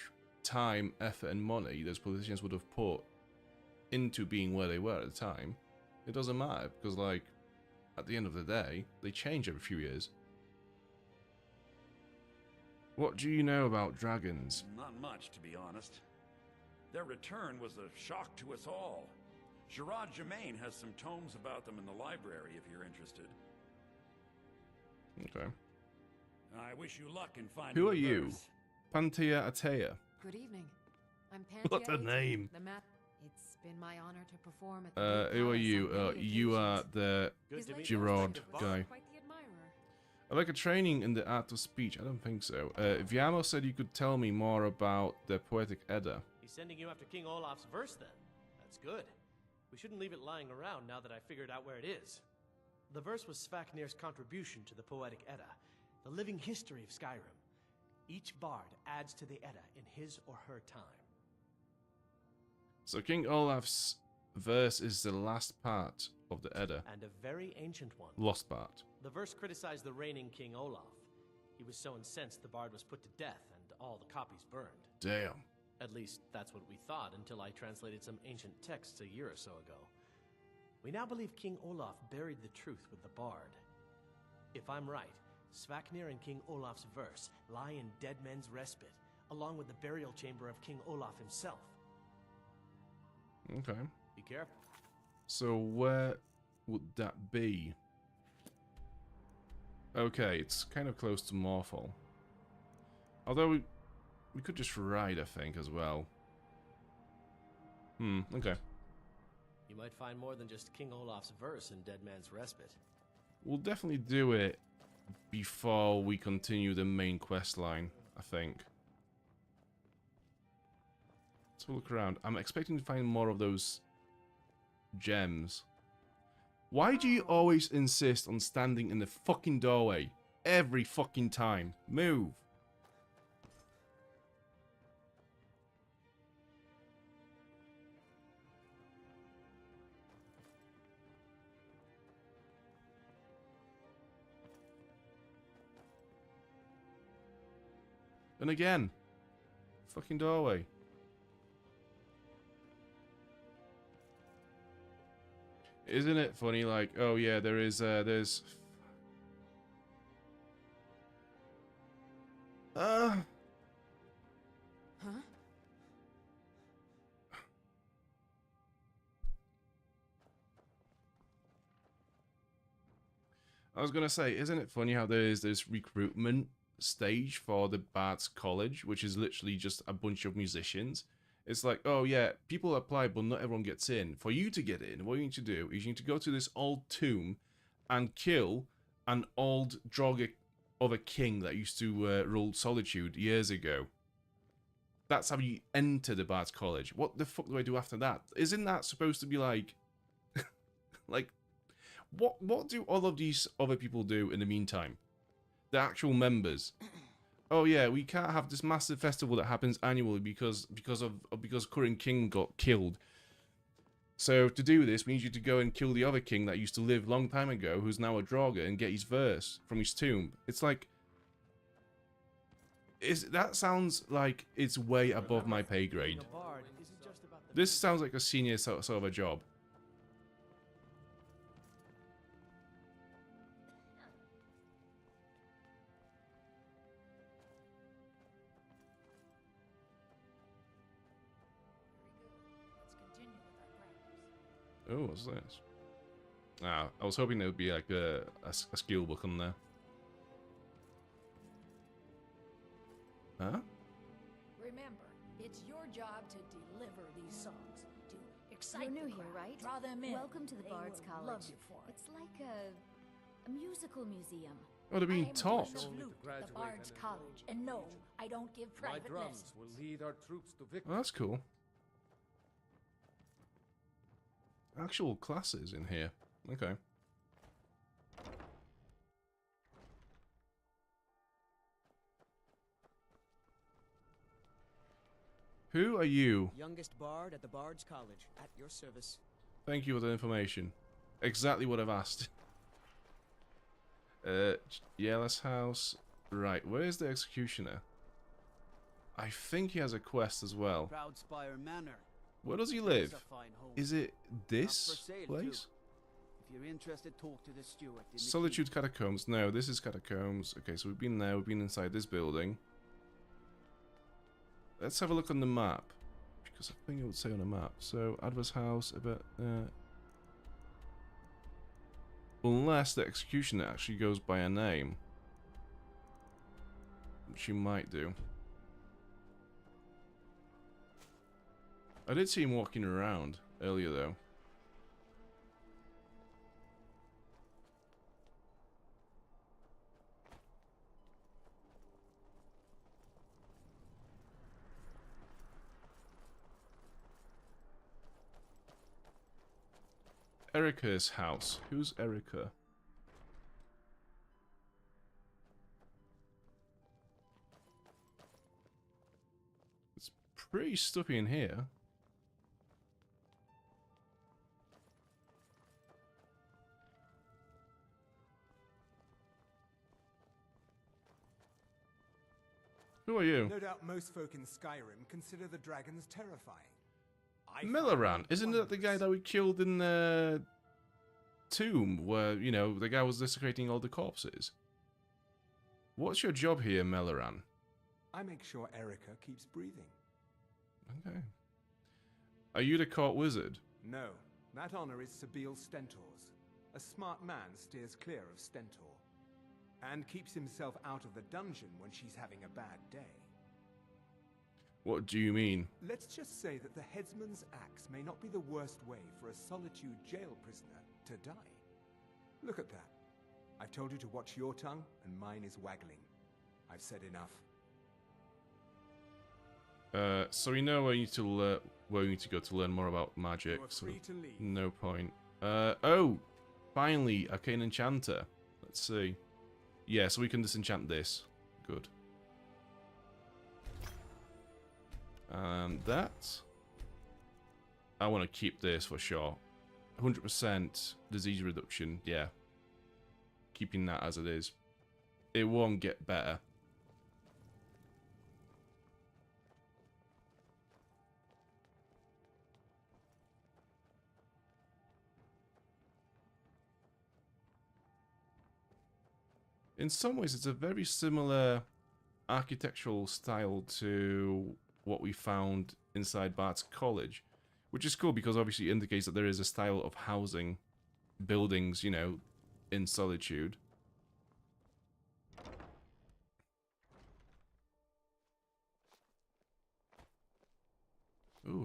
time, effort, and money those politicians would have put into being where they were at the time, it doesn't matter, because, like, at the end of the day, they change every few years. What do you know about dragons? Not much, to be honest. Their return was a shock to us all. Gerard Germain has some tomes about them in the library, if you're interested. Okay. I wish you luck in finding Who are the you? verse. Pantea Atea. Good evening. I'm Pantea. What a name. The map. It's been my honor to perform at the Who are you? You are the Girard guy. Quite the admirer. I like a training in the art of speech. I don't think so. Viamo said you could tell me more about the Poetic Edda. He's sending you after King Olaf's verse, then. That's good. We shouldn't leave it lying around now that I figured out where it is. The verse was Svafnir's contribution to the Poetic Edda, the living history of Skyrim. Each bard adds to the Edda in his or her time. So King Olaf's verse is the last part of the Edda. And a very ancient one. Lost part. The verse criticized the reigning King Olaf. He was so incensed the bard was put to death and all the copies burned. Damn. At least that's what we thought until I translated some ancient texts a year or so ago. We now believe King Olaf buried the truth with the bard. If I'm right, Svafnir and King Olaf's verse lie in Dead Men's Respite, along with the burial chamber of King Olaf himself. Okay. Be careful. So where would that be? Okay, it's kind of close to Morphol. Although we could just ride, I think, as well. Okay. You might find more than just King Olaf's verse in Dead Man's Respite. We'll definitely do it before we continue the main quest line, I think. Let's look around. I'm expecting to find more of those gems. Why do you always insist on standing in the fucking doorway? Every fucking time. Move. And again. Fucking doorway. Isn't it funny, like, oh yeah, there's I was gonna say, isn't it funny how there is this recruitment stage for the Bard's College, which is literally just a bunch of musicians. It's like, oh yeah, people apply, but not everyone gets in. For you to get in, what you need to do is you need to go to this old tomb and kill an old Draugr of a king that used to rule Solitude years ago. That's how you enter the Bard's College. What the fuck do I do after that? Isn't that supposed to be like... like, what do all of these other people do in the meantime? The actual members. Oh yeah, we can't have this massive festival that happens annually because current king got killed. So to do this, we need you to go and kill the other king that used to live long time ago, who's now a Draugr, and get his verse from his tomb. It's like, that sounds like it's way above my pay grade. This sounds like a senior sort of a job. Oh, what's this? Ah, I was hoping there would be like a skill book on there. Huh? Remember, it's your job to deliver these songs, to excite You're new the here, crowd, right? draw them in. Welcome to the They Bard's will love College. you for it. It's like a musical museum. Oh, they're being taught. The Bard's College, and no, I don't give My private drums lessons. will lead our troops to victory. Oh, that's cool. Actual classes in here. Okay. Who are you? Youngest bard at the Bard's College, at your service. Thank you for the information. Exactly what I've asked. Yellow's house. Right, where's the executioner? I think he has a quest as well. Proudspire Manor. Where does he live? Is it this place? If you're interested, talk to the steward. Solitude Catacombs. No, this is Catacombs. Okay, so we've been there. We've been inside this building. Let's have a look on the map. Because I think it would say on the map. So, Adver's house, a bit... unless the executioner actually goes by a name. Which he might do. I did see him walking around earlier, though. Erica's house. Who's Erica? It's pretty stuffy in here. Who are you? No doubt most folk in Skyrim consider the dragons terrifying. Milleran, isn't that the guy that we killed in the tomb where, you know, the guy was desecrating all the corpses? What's your job here, Milleran? I make sure Erica keeps breathing. Okay. Are you the court wizard? No, that honor is Sabil Stentor's. A smart man steers clear of Stentor. And keeps himself out of the dungeon when she's having a bad day. What do you mean? Let's just say that the headsman's axe may not be the worst way for a Solitude jail prisoner to die. Look at that. I've told you to watch your tongue, and mine is waggling. I've said enough. So we know where we need to go to learn more about magic. You're so free to leave. no point. Oh, finally, Arcane Enchanter. Let's see. Yeah, so we can disenchant this. Good. And that. I want to keep this for sure. 100% disease reduction. Yeah. Keeping that as it is. It won't get better. In some ways, it's a very similar architectural style to what we found inside Bard's College, which is cool because obviously it indicates that there is a style of housing buildings, you know, in Solitude.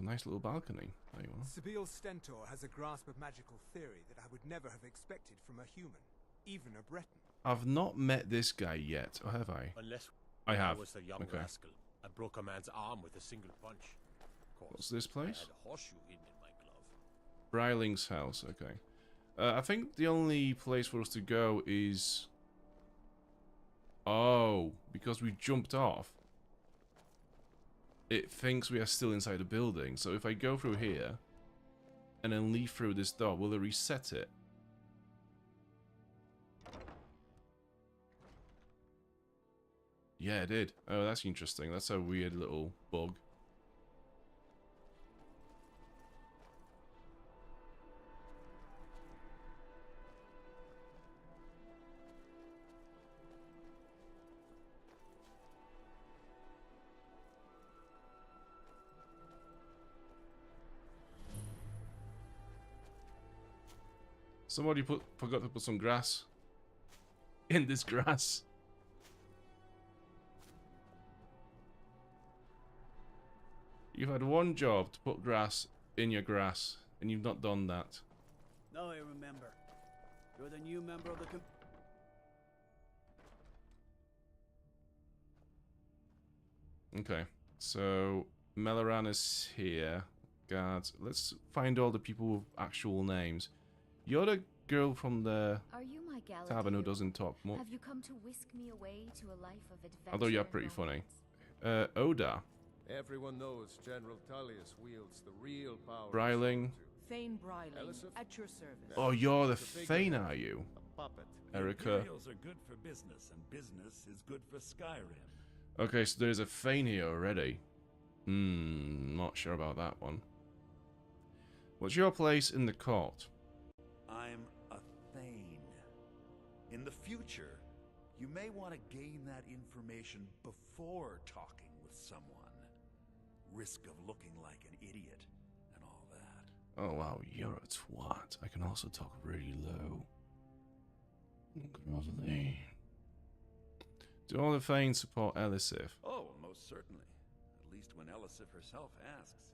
nice little balcony. There you are. Sibyl Stentor has a grasp of magical theory that I would never have expected from a human, even a Breton. I've not met this guy yet, or have I? Unless I have. was a young rascal. I broke a man's arm with a single punch. Of course, what's this place? I had a horseshoe hidden in my glove. Bryling's house, okay. I think the only place for us to go is... Oh, because we jumped off. It thinks we are still inside the building, so if I go through here and then leave through this door, will it reset it? Yeah, it did. Oh, that's interesting. That's a weird little bug. Somebody forgot to put some grass in this grass. You've had one job to put grass in your grass, and you've not done that. Now I remember. You're the new member of the Okay, so Melaran is here. Guards. Let's find all the people with actual names. You're the girl from the Are you my tavern who doesn't talk much. Have you come to whisk me away to a life of adventure? Although you're pretty funny. Oda. Everyone knows General Tullius wields the real power. Bryling. Thane Bryling, at your service. Oh, you're the Thane, are you? Puppet. Erica. Imperials are good for business, and business is good for Skyrim. Okay, so there's a Thane here already. Not sure about that one. What's your place in the court? I'm a Thane. In the future, you may want to gain that information before talking with someone. Risk of looking like an idiot and all that. Oh wow, you're a twat. I can also talk really low. Grovelly. Do all the Thanes support Elisif? Oh, most certainly. At least when Elisif herself asks.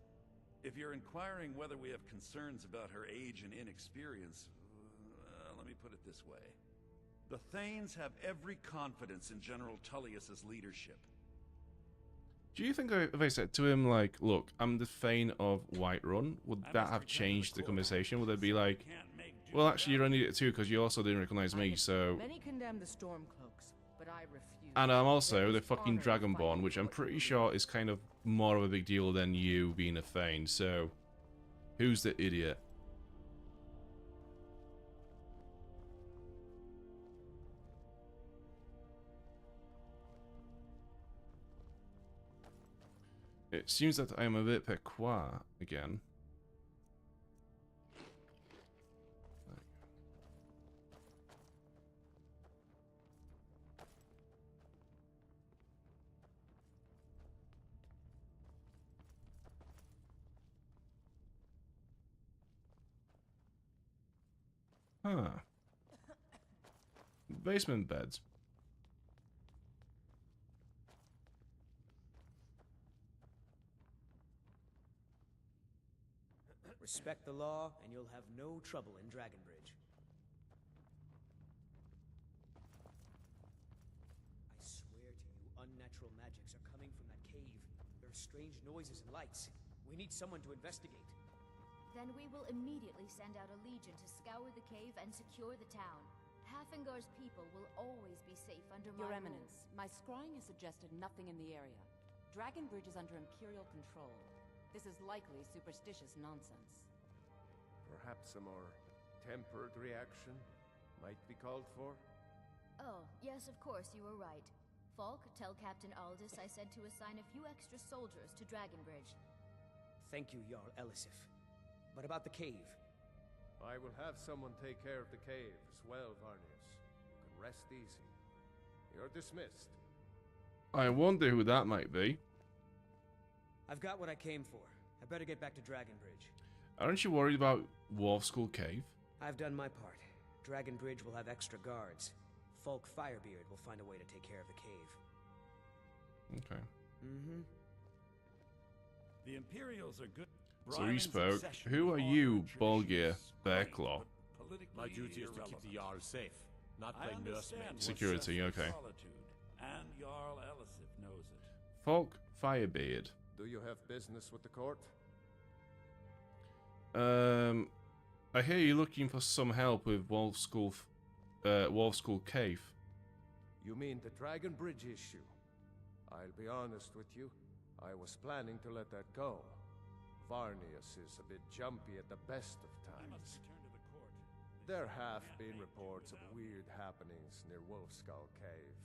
If you're inquiring whether we have concerns about her age and inexperience, let me put it this way. The Thanes have every confidence in General Tullius's leadership. Do you think if I said to him, like, look, I'm the Thane of Whiterun, would that have changed the conversation? Would it be like, well, actually, you're only it too because you also didn't recognize me, so... Many condemn the Stormcloaks, but I refuse. And I'm also the fucking Dragonborn, which I'm pretty sure is kind of more of a big deal than you being a Thane, so... Who's the idiot? It seems that I am a bit pequois again. Huh. Basement beds. Respect the law, and you'll have no trouble in Dragonbridge. I swear to you, unnatural magics are coming from that cave. There are strange noises and lights. We need someone to investigate. Then we will immediately send out a legion to scour the cave and secure the town. Hafingar's people will always be safe under Your my Eminence, my scrying has suggested nothing in the area. Dragonbridge is under Imperial control. This is likely superstitious nonsense. Perhaps a more tempered reaction might be called for? Oh, yes, of course, you were right. Falk, tell Captain Aldous I said to assign a few extra soldiers to Dragonbridge. Thank you, Jarl Elisif. But about the cave? I will have someone take care of the cave as well, Varnius. You can rest easy. You're dismissed. I wonder who that might be. I've got what I came for. I better get back to Dragonbridge. Aren't you worried about Wolf Skull Cave? I've done my part. Dragonbridge will have extra guards. Falk Firebeard will find a way to take care of the cave. Okay. The Imperials are good. So he spoke. Who are you, Bolgir Bearclaw? My duty is to keep the Jarl safe, not play nursemaid. Security, okay. And Jarl Elisif knows it. Falk Firebeard. Do you have business with the court? I hear you're looking for some help with Wolf School Cave. You mean the Dragon Bridge issue? I'll be honest with you. I was planning to let that go. Varnius is a bit jumpy at the best of times. There have been reports of weird happenings near Wolfskull Cave.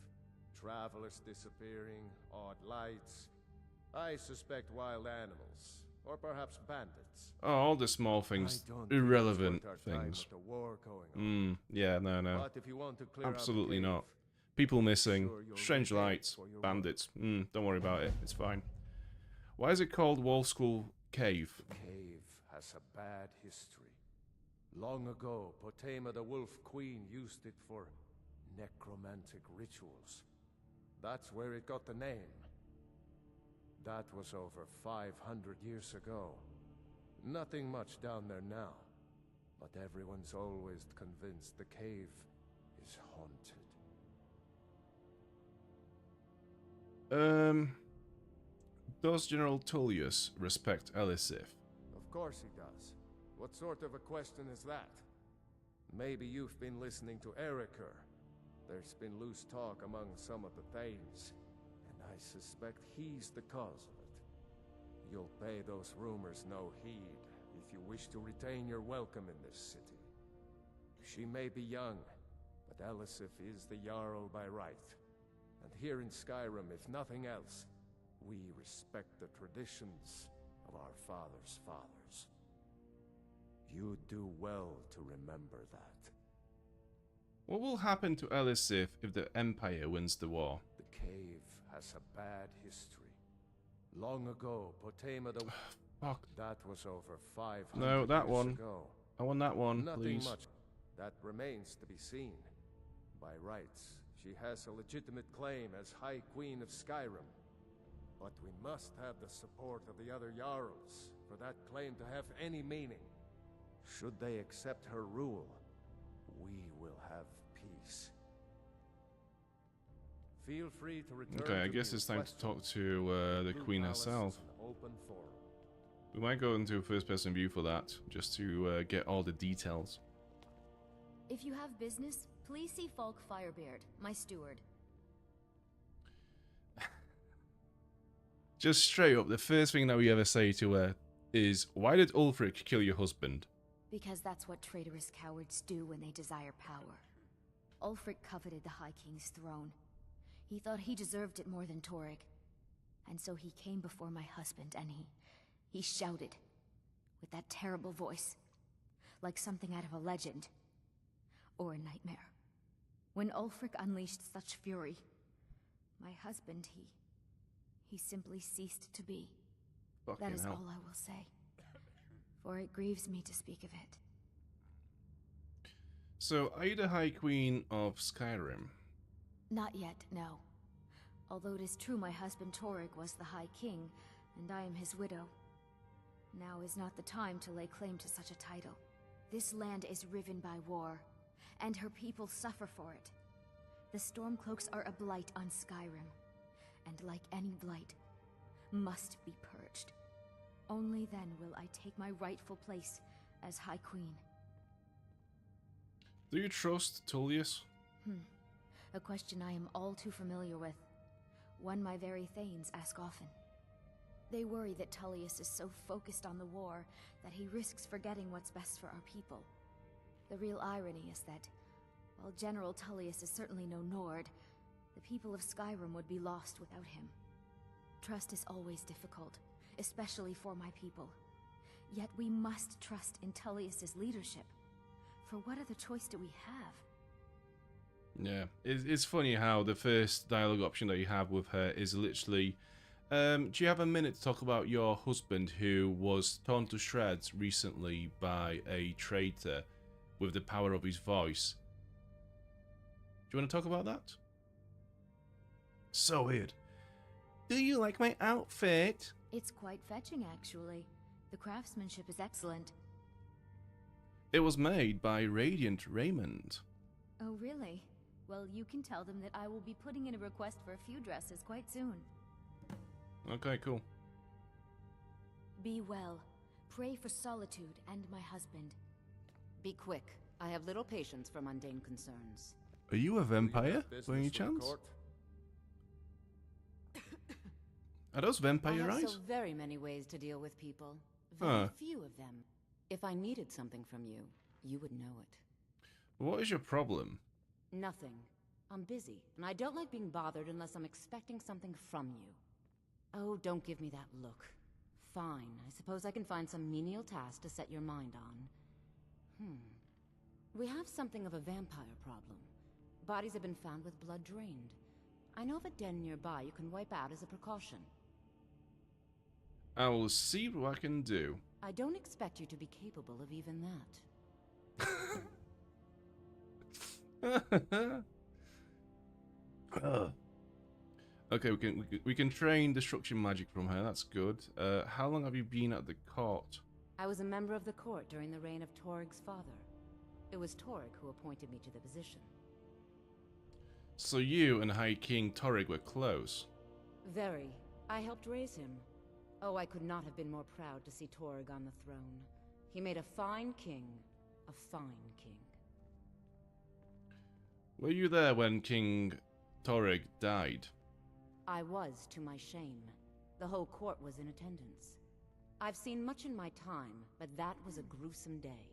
Travelers disappearing, odd lights. I suspect wild animals, or perhaps bandits. Oh, all the small things, irrelevant things. Yeah, no. But if you want to clear Absolutely out the cave, not. People missing, strange lights, bandits. Don't worry about it, it's fine. Why is it called Wolfskull Cave? The cave has a bad history. Long ago, Potema the Wolf Queen used it for necromantic rituals. That's where it got the name. That was over 500 years ago. Nothing much down there now. But everyone's always convinced the cave is haunted. Does General Tullius respect Elisif? Of course he does. What sort of a question is that? Maybe you've been listening to Eriker. There's been loose talk among some of the Thanes, and I suspect he's the cause of it. You'll pay those rumors no heed if you wish to retain your welcome in this city. She may be young, but Elisif is the Jarl by right. And here in Skyrim, if nothing else, we respect the traditions of our fathers' fathers. You do well to remember that. What will happen to Elisif if the Empire wins the war? The cave has a bad history. Long ago, Potema the... Fuck. That was over 500 No, that years one. ago. I want that one, Nothing please. much. That remains to be seen. By rights, she has a legitimate claim as High Queen of Skyrim. But we must have the support of the other Jarls for that claim to have any meaning. Should they accept her rule, we will have peace. Feel free to return. Okay, I to guess the it's time to Western talk to the Blue Queen Palace herself. is an open forum. We might go into a first-person view for that, just to get all the details. If you have business, please see Falk Firebeard, my steward. Just straight up, the first thing that we ever say to her is, "Why did Ulfric kill your husband?" Because that's what traitorous cowards do when they desire power. Ulfric coveted the High King's throne. He thought he deserved it more than Torrig. And so he came before my husband and he shouted, with that terrible voice, like something out of a legend, or a nightmare. When Ulfric unleashed such fury, my husband, he simply ceased to be. Fucking That is hell. all I will say, for it grieves me to speak of it. So, are you the High Queen of Skyrim? Not yet, no. Although it is true my husband Torrig was the High King, and I am his widow. Now is not the time to lay claim to such a title. This land is riven by war, and her people suffer for it. The Stormcloaks are a blight on Skyrim, and like any blight, must be purged. Only then will I take my rightful place as High Queen. Do you trust Tullius? A question I am all too familiar with. One my very Thanes ask often. They worry that Tullius is so focused on the war that he risks forgetting what's best for our people. The real irony is that, while General Tullius is certainly no Nord, the people of Skyrim would be lost without him. Trust is always difficult, especially for my people. Yet we must trust in Tullius's leadership. For what other choice do we have? Yeah, it's funny how the first dialogue option that you have with her is literally, do you have a minute to talk about your husband who was torn to shreds recently by a traitor with the power of his voice? Do you want to talk about that? So weird. Do you like my outfit? It's quite fetching, actually. The craftsmanship is excellent. It was made by Radiant Raiment. Oh, really? Well, you can tell them that I will be putting in a request for a few dresses quite soon. Okay, cool. Be well. Pray for Solitude and my husband. Be quick. I have little patience for mundane concerns. Are you a vampire, by any chance? Are those vampire I have eyes? so very many ways to deal with people. Very few of them. If I needed something from you, you would know it. What is your problem? Nothing. I'm busy, and I don't like being bothered unless I'm expecting something from you. Oh, don't give me that look. Fine, I suppose I can find some menial task to set your mind on. We have something of a vampire problem. Bodies have been found with blood drained. I know of a den nearby you can wipe out as a precaution. I will see what I can do. I don't expect you to be capable of even that. Okay, we can train destruction magic from her. That's good. How long have you been at the court? I was a member of the court during the reign of Torig's father. It was Torig who appointed me to the position. So you and High King Torig were close? Very. I helped raise him. Oh, I could not have been more proud to see Torig on the throne. He made a fine king. A fine king. Were you there when King Torig died? I was, to my shame. The whole court was in attendance. I've seen much in my time, but that was a gruesome day.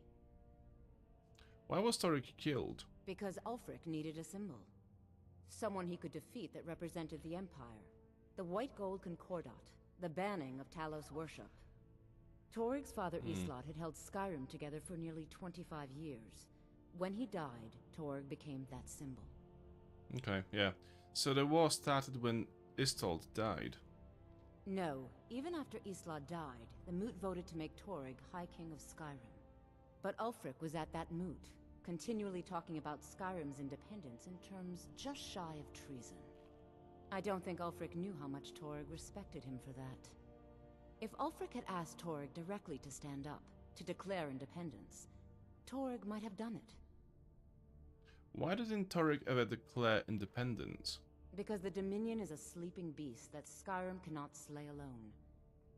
Why was Torig killed? Because Ulfric needed a symbol. Someone he could defeat that represented the Empire. The White Gold Concordat, the banning of Talos worship. Torig's father Islot had held Skyrim together for nearly 25 years. When he died, Torig became that symbol. Okay, yeah. So the war started when Istald died? No. Even after Islot died, the Moot voted to make Torig High King of Skyrim. But Ulfric was at that Moot, continually talking about Skyrim's independence in terms just shy of treason. I don't think Ulfric knew how much Torig respected him for that. If Ulfric had asked Torig directly to stand up, to declare independence, Torig might have done it. Why didn't Torig ever declare independence? Because the Dominion is a sleeping beast that Skyrim cannot slay alone.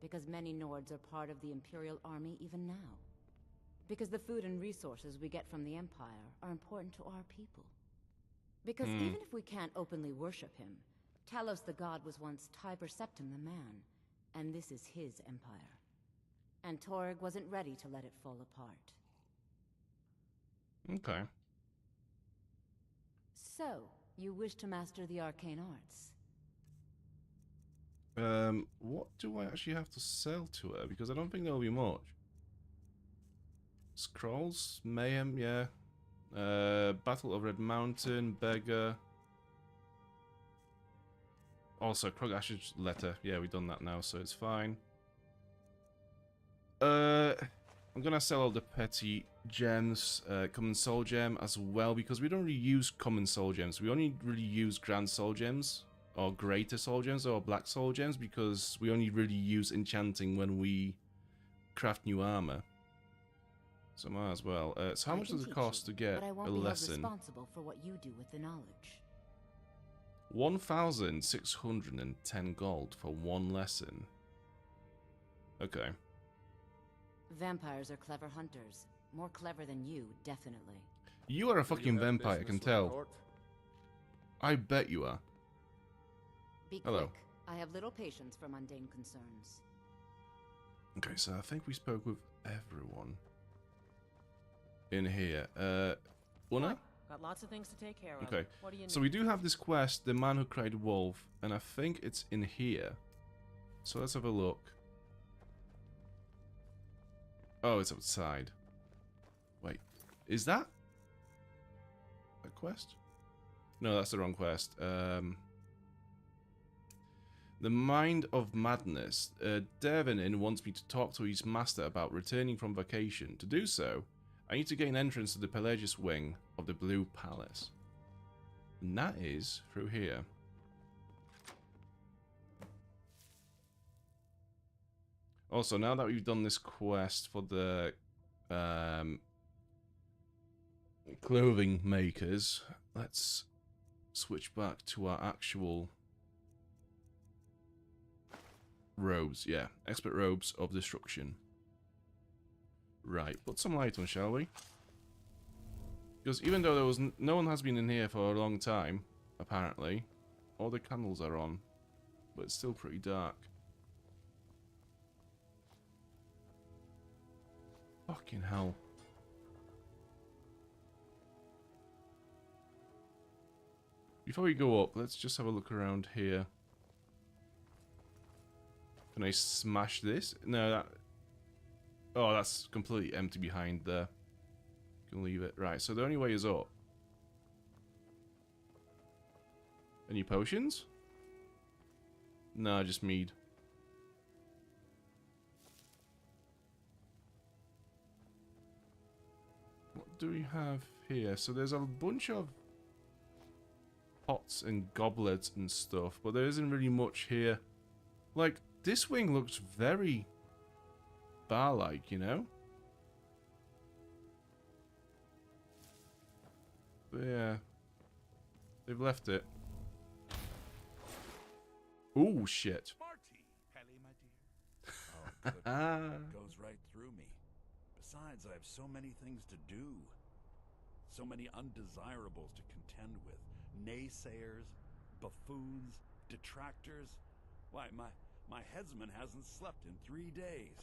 Because many Nords are part of the Imperial Army even now. Because the food and resources we get from the Empire are important to our people. Because even if we can't openly worship him, Talos the God was once Tiber Septim the man, and this is his empire. And Torig wasn't ready to let it fall apart. Okay. So, you wish to master the arcane arts? What do I actually have to sell to her? Because I don't think there'll be much. Scrolls, Mayhem, yeah. Battle of Red Mountain, Beggar. Also, Krogash's letter. Yeah, we've done that now, so it's fine. I'm gonna sell all the petty gems, common soul gem as well, because we don't really use common soul gems. We only really use grand soul gems, or greater soul gems, or black soul gems, because we only really use enchanting when we craft new armor. So might as well. So how much does it cost to get a lesson? But I won't be held responsible for what you do with the knowledge. 1,610 gold for one lesson. Okay. Vampires are clever hunters. More clever than you, definitely. You are a fucking vampire, I can tell. I bet you are. Be Hello. quick. I have little patience for mundane concerns. Okay, so I think we spoke with everyone in here. Una? Got lots of things to take care of. Okay, What do you need? so we do have this quest, The Man Who Cried Wolf, and I think it's in here. So let's have a look. Oh, it's outside. Wait, is that a quest? No, that's the wrong quest. The Mind of Madness. Dervinin wants me to talk to his master about returning from vacation. To do so, I need to gain entrance to the Pelagius wing of the Blue Palace. And that is through here. Also, now that we've done this quest for the clothing makers, let's switch back to our actual robes. Yeah, expert robes of destruction. Right, put some light on, shall we? Because even though there was no one has been in here for a long time, apparently, all the candles are on, but it's still pretty dark. Fucking hell. Before we go up, let's just have a look around here. Can I smash this? No, that... Oh, that's completely empty behind there. Can leave it. Right, so the only way is up. Any potions? No, just mead. What do we have here? So there's a bunch of pots and goblets and stuff, but there isn't really much here. Like, this wing looks very bar-like, you know? But yeah. They've left it. Ooh, shit. Marty, Pelly, my dear. Oh, good. It goes right through me. Besides, I have so many things to do. So many undesirables to contend with. Naysayers, buffoons, detractors. Why, my headsman hasn't slept in 3 days.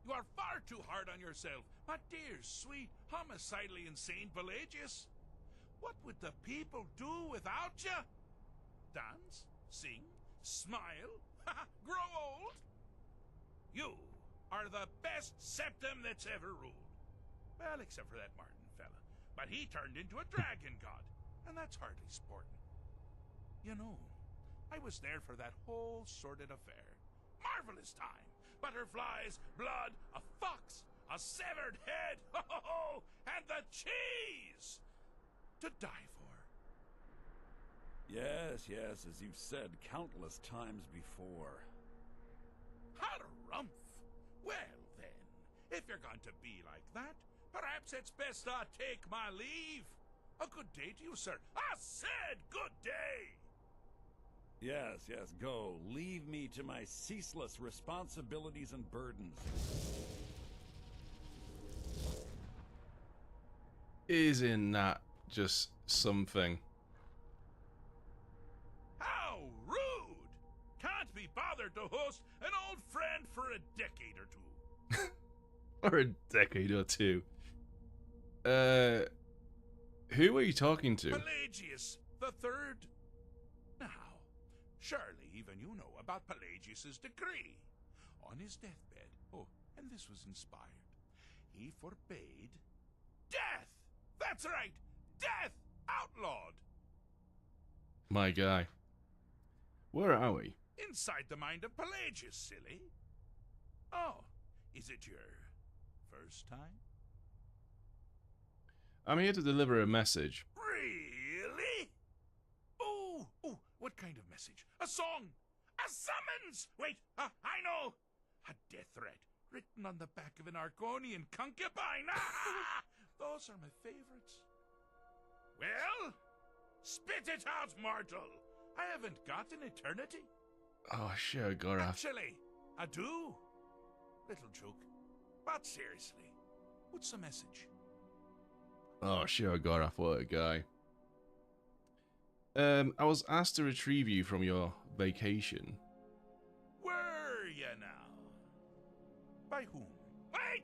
You are far too hard on yourself, my dear, sweet, homicidally insane Pelagius. What would the people do without you? Dance? Sing? Smile? Grow old? You are the best septum that's ever ruled. Well, except for that Martin fella. But he turned into a dragon god, and that's hardly sporting. You know, I was there for that whole sordid affair. Marvelous time. Butterflies, blood, a fox, a severed head, and the cheese to die for. Yes, yes, as you've said countless times before. Harumph! Well, then, if you're going to be like that, perhaps it's best I take my leave. A good day to you, sir. I said good day! Yes, yes, go. Leave me to my ceaseless responsibilities and burdens. Isn't that just something? How rude! Can't be bothered to host an old friend for a decade or two. Or a decade or two. Who are you talking to? Pelagius the Third. Now, surely even you know about Pelagius's decree. On his deathbed, oh, and this was inspired, he forbade death! That's right! Death! Outlawed! My guy. Where are we? Inside the mind of Pelagius, silly. Oh, is it your first time? I'm here to deliver a message. Really? Oh, what kind of message? A song? A summons? Wait, I know. A death threat written on the back of an Argonian concubine. Those are my favorites. Well, spit it out, mortal. I haven't got an eternity. Oh, sure, Gorath. Actually, I do. Little joke. But seriously, what's the message? Oh, sure, Gorath, what a guy. I was asked to retrieve you from your vacation. Were you now? By whom? Wait!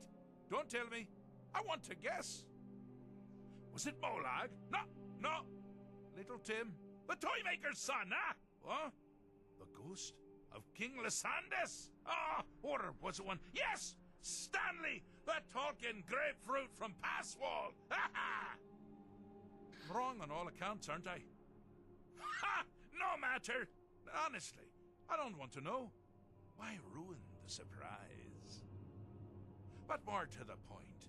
Don't tell me. I want to guess. Was it Molag? No. Little Tim, the Toymaker's son, huh? What? The ghost of King Lysandas? Or was it one? Yes! Stanley, the talking grapefruit from Passwall! Wrong on all accounts, aren't I? Ha! No matter! Honestly, I don't want to know. Why ruin the surprise? But more to the point,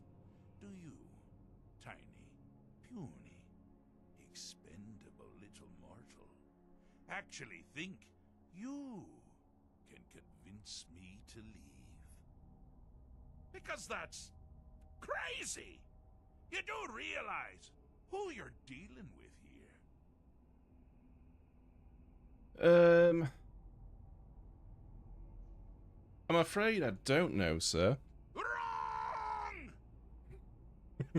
do you, tiny, puny, expendable little mortal, actually think you can convince me to leave? Because that's crazy. You do realize who you're dealing with here. I'm afraid I don't know, sir. Wrong!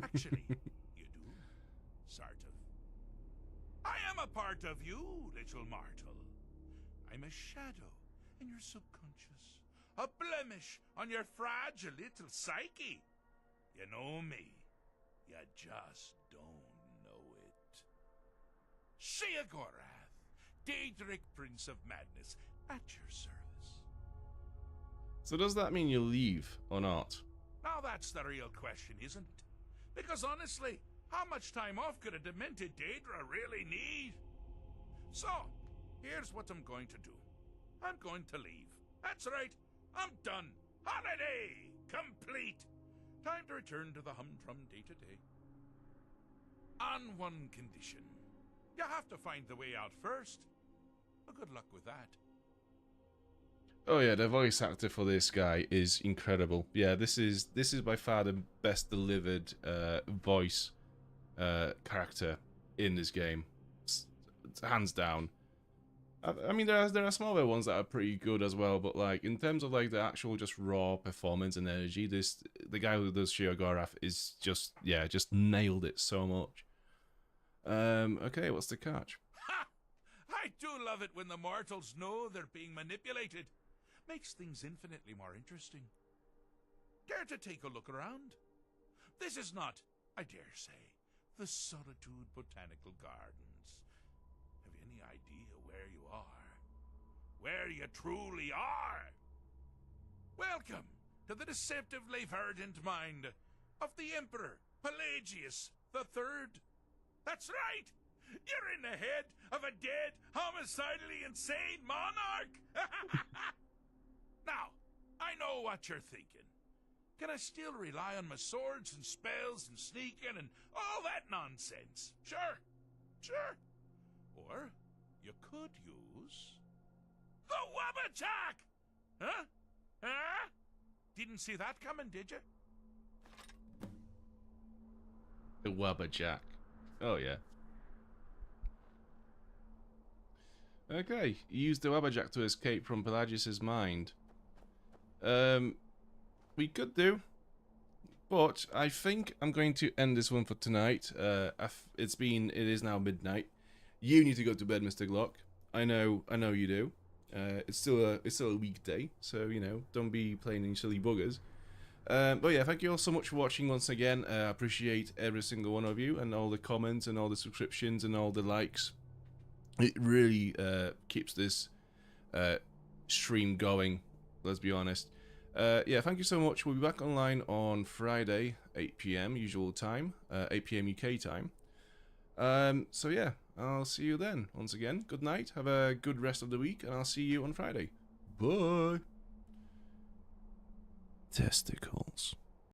Actually, you do. Sort of. I am a part of you, little mortal. I'm a shadow in your subconscious. A blemish on your fragile little psyche. You know me. You just don't know it. Sheogorath, Daedric Prince of Madness, at your service. So does that mean you leave or not? Now that's the real question, isn't it? Because honestly, how much time off could a demented Daedra really need? So, here's what I'm going to do. I'm going to leave. That's right. I'm done. Holiday complete. Time to return to the humdrum day-to-day. On one condition. You have to find the way out first. Well, good luck with that. Oh yeah, the voice actor for this guy is incredible. Yeah, this is by far the best delivered voice character in this game, hands down. I mean, there are smaller ones that are pretty good as well, but like in terms of like the actual just raw performance and energy, the guy who does Sheogorath is just nailed it so much. Okay, what's the catch? Ha! I do love it when the mortals know they're being manipulated. Makes things infinitely more interesting. Dare to take a look around? This is not, I dare say, the Solitude Botanical Gardens. Have you any idea where you are? Where you truly are? Welcome to the deceptively verdant mind of the Emperor Pelagius III. That's right! You're in the head of a dead, homicidally insane monarch! Now, I know what you're thinking. Can I still rely on my swords and spells and sneaking and all that nonsense? Sure. Or you could use the Wabbajack! Huh? Didn't see that coming, did you? The Wabbajack. Oh yeah. Okay, you used the Wabbajack to escape from Pelagius's mind. We could do, but I think I'm going to end this one for tonight. It is now midnight. You need to go to bed, Mr. Glock. I know you do. It's still a weekday, so you know, don't be playing any silly buggers. But yeah, thank you all so much for watching once again. I appreciate every single one of you and all the comments and all the subscriptions and all the likes. It really keeps this stream going, let's be honest. Yeah, thank you so much. We'll be back online on Friday, 8 PM, usual time, 8 PM UK time. So yeah, I'll see you then. Once again, good night, have a good rest of the week, and I'll see you on Friday. Bye! Testicles.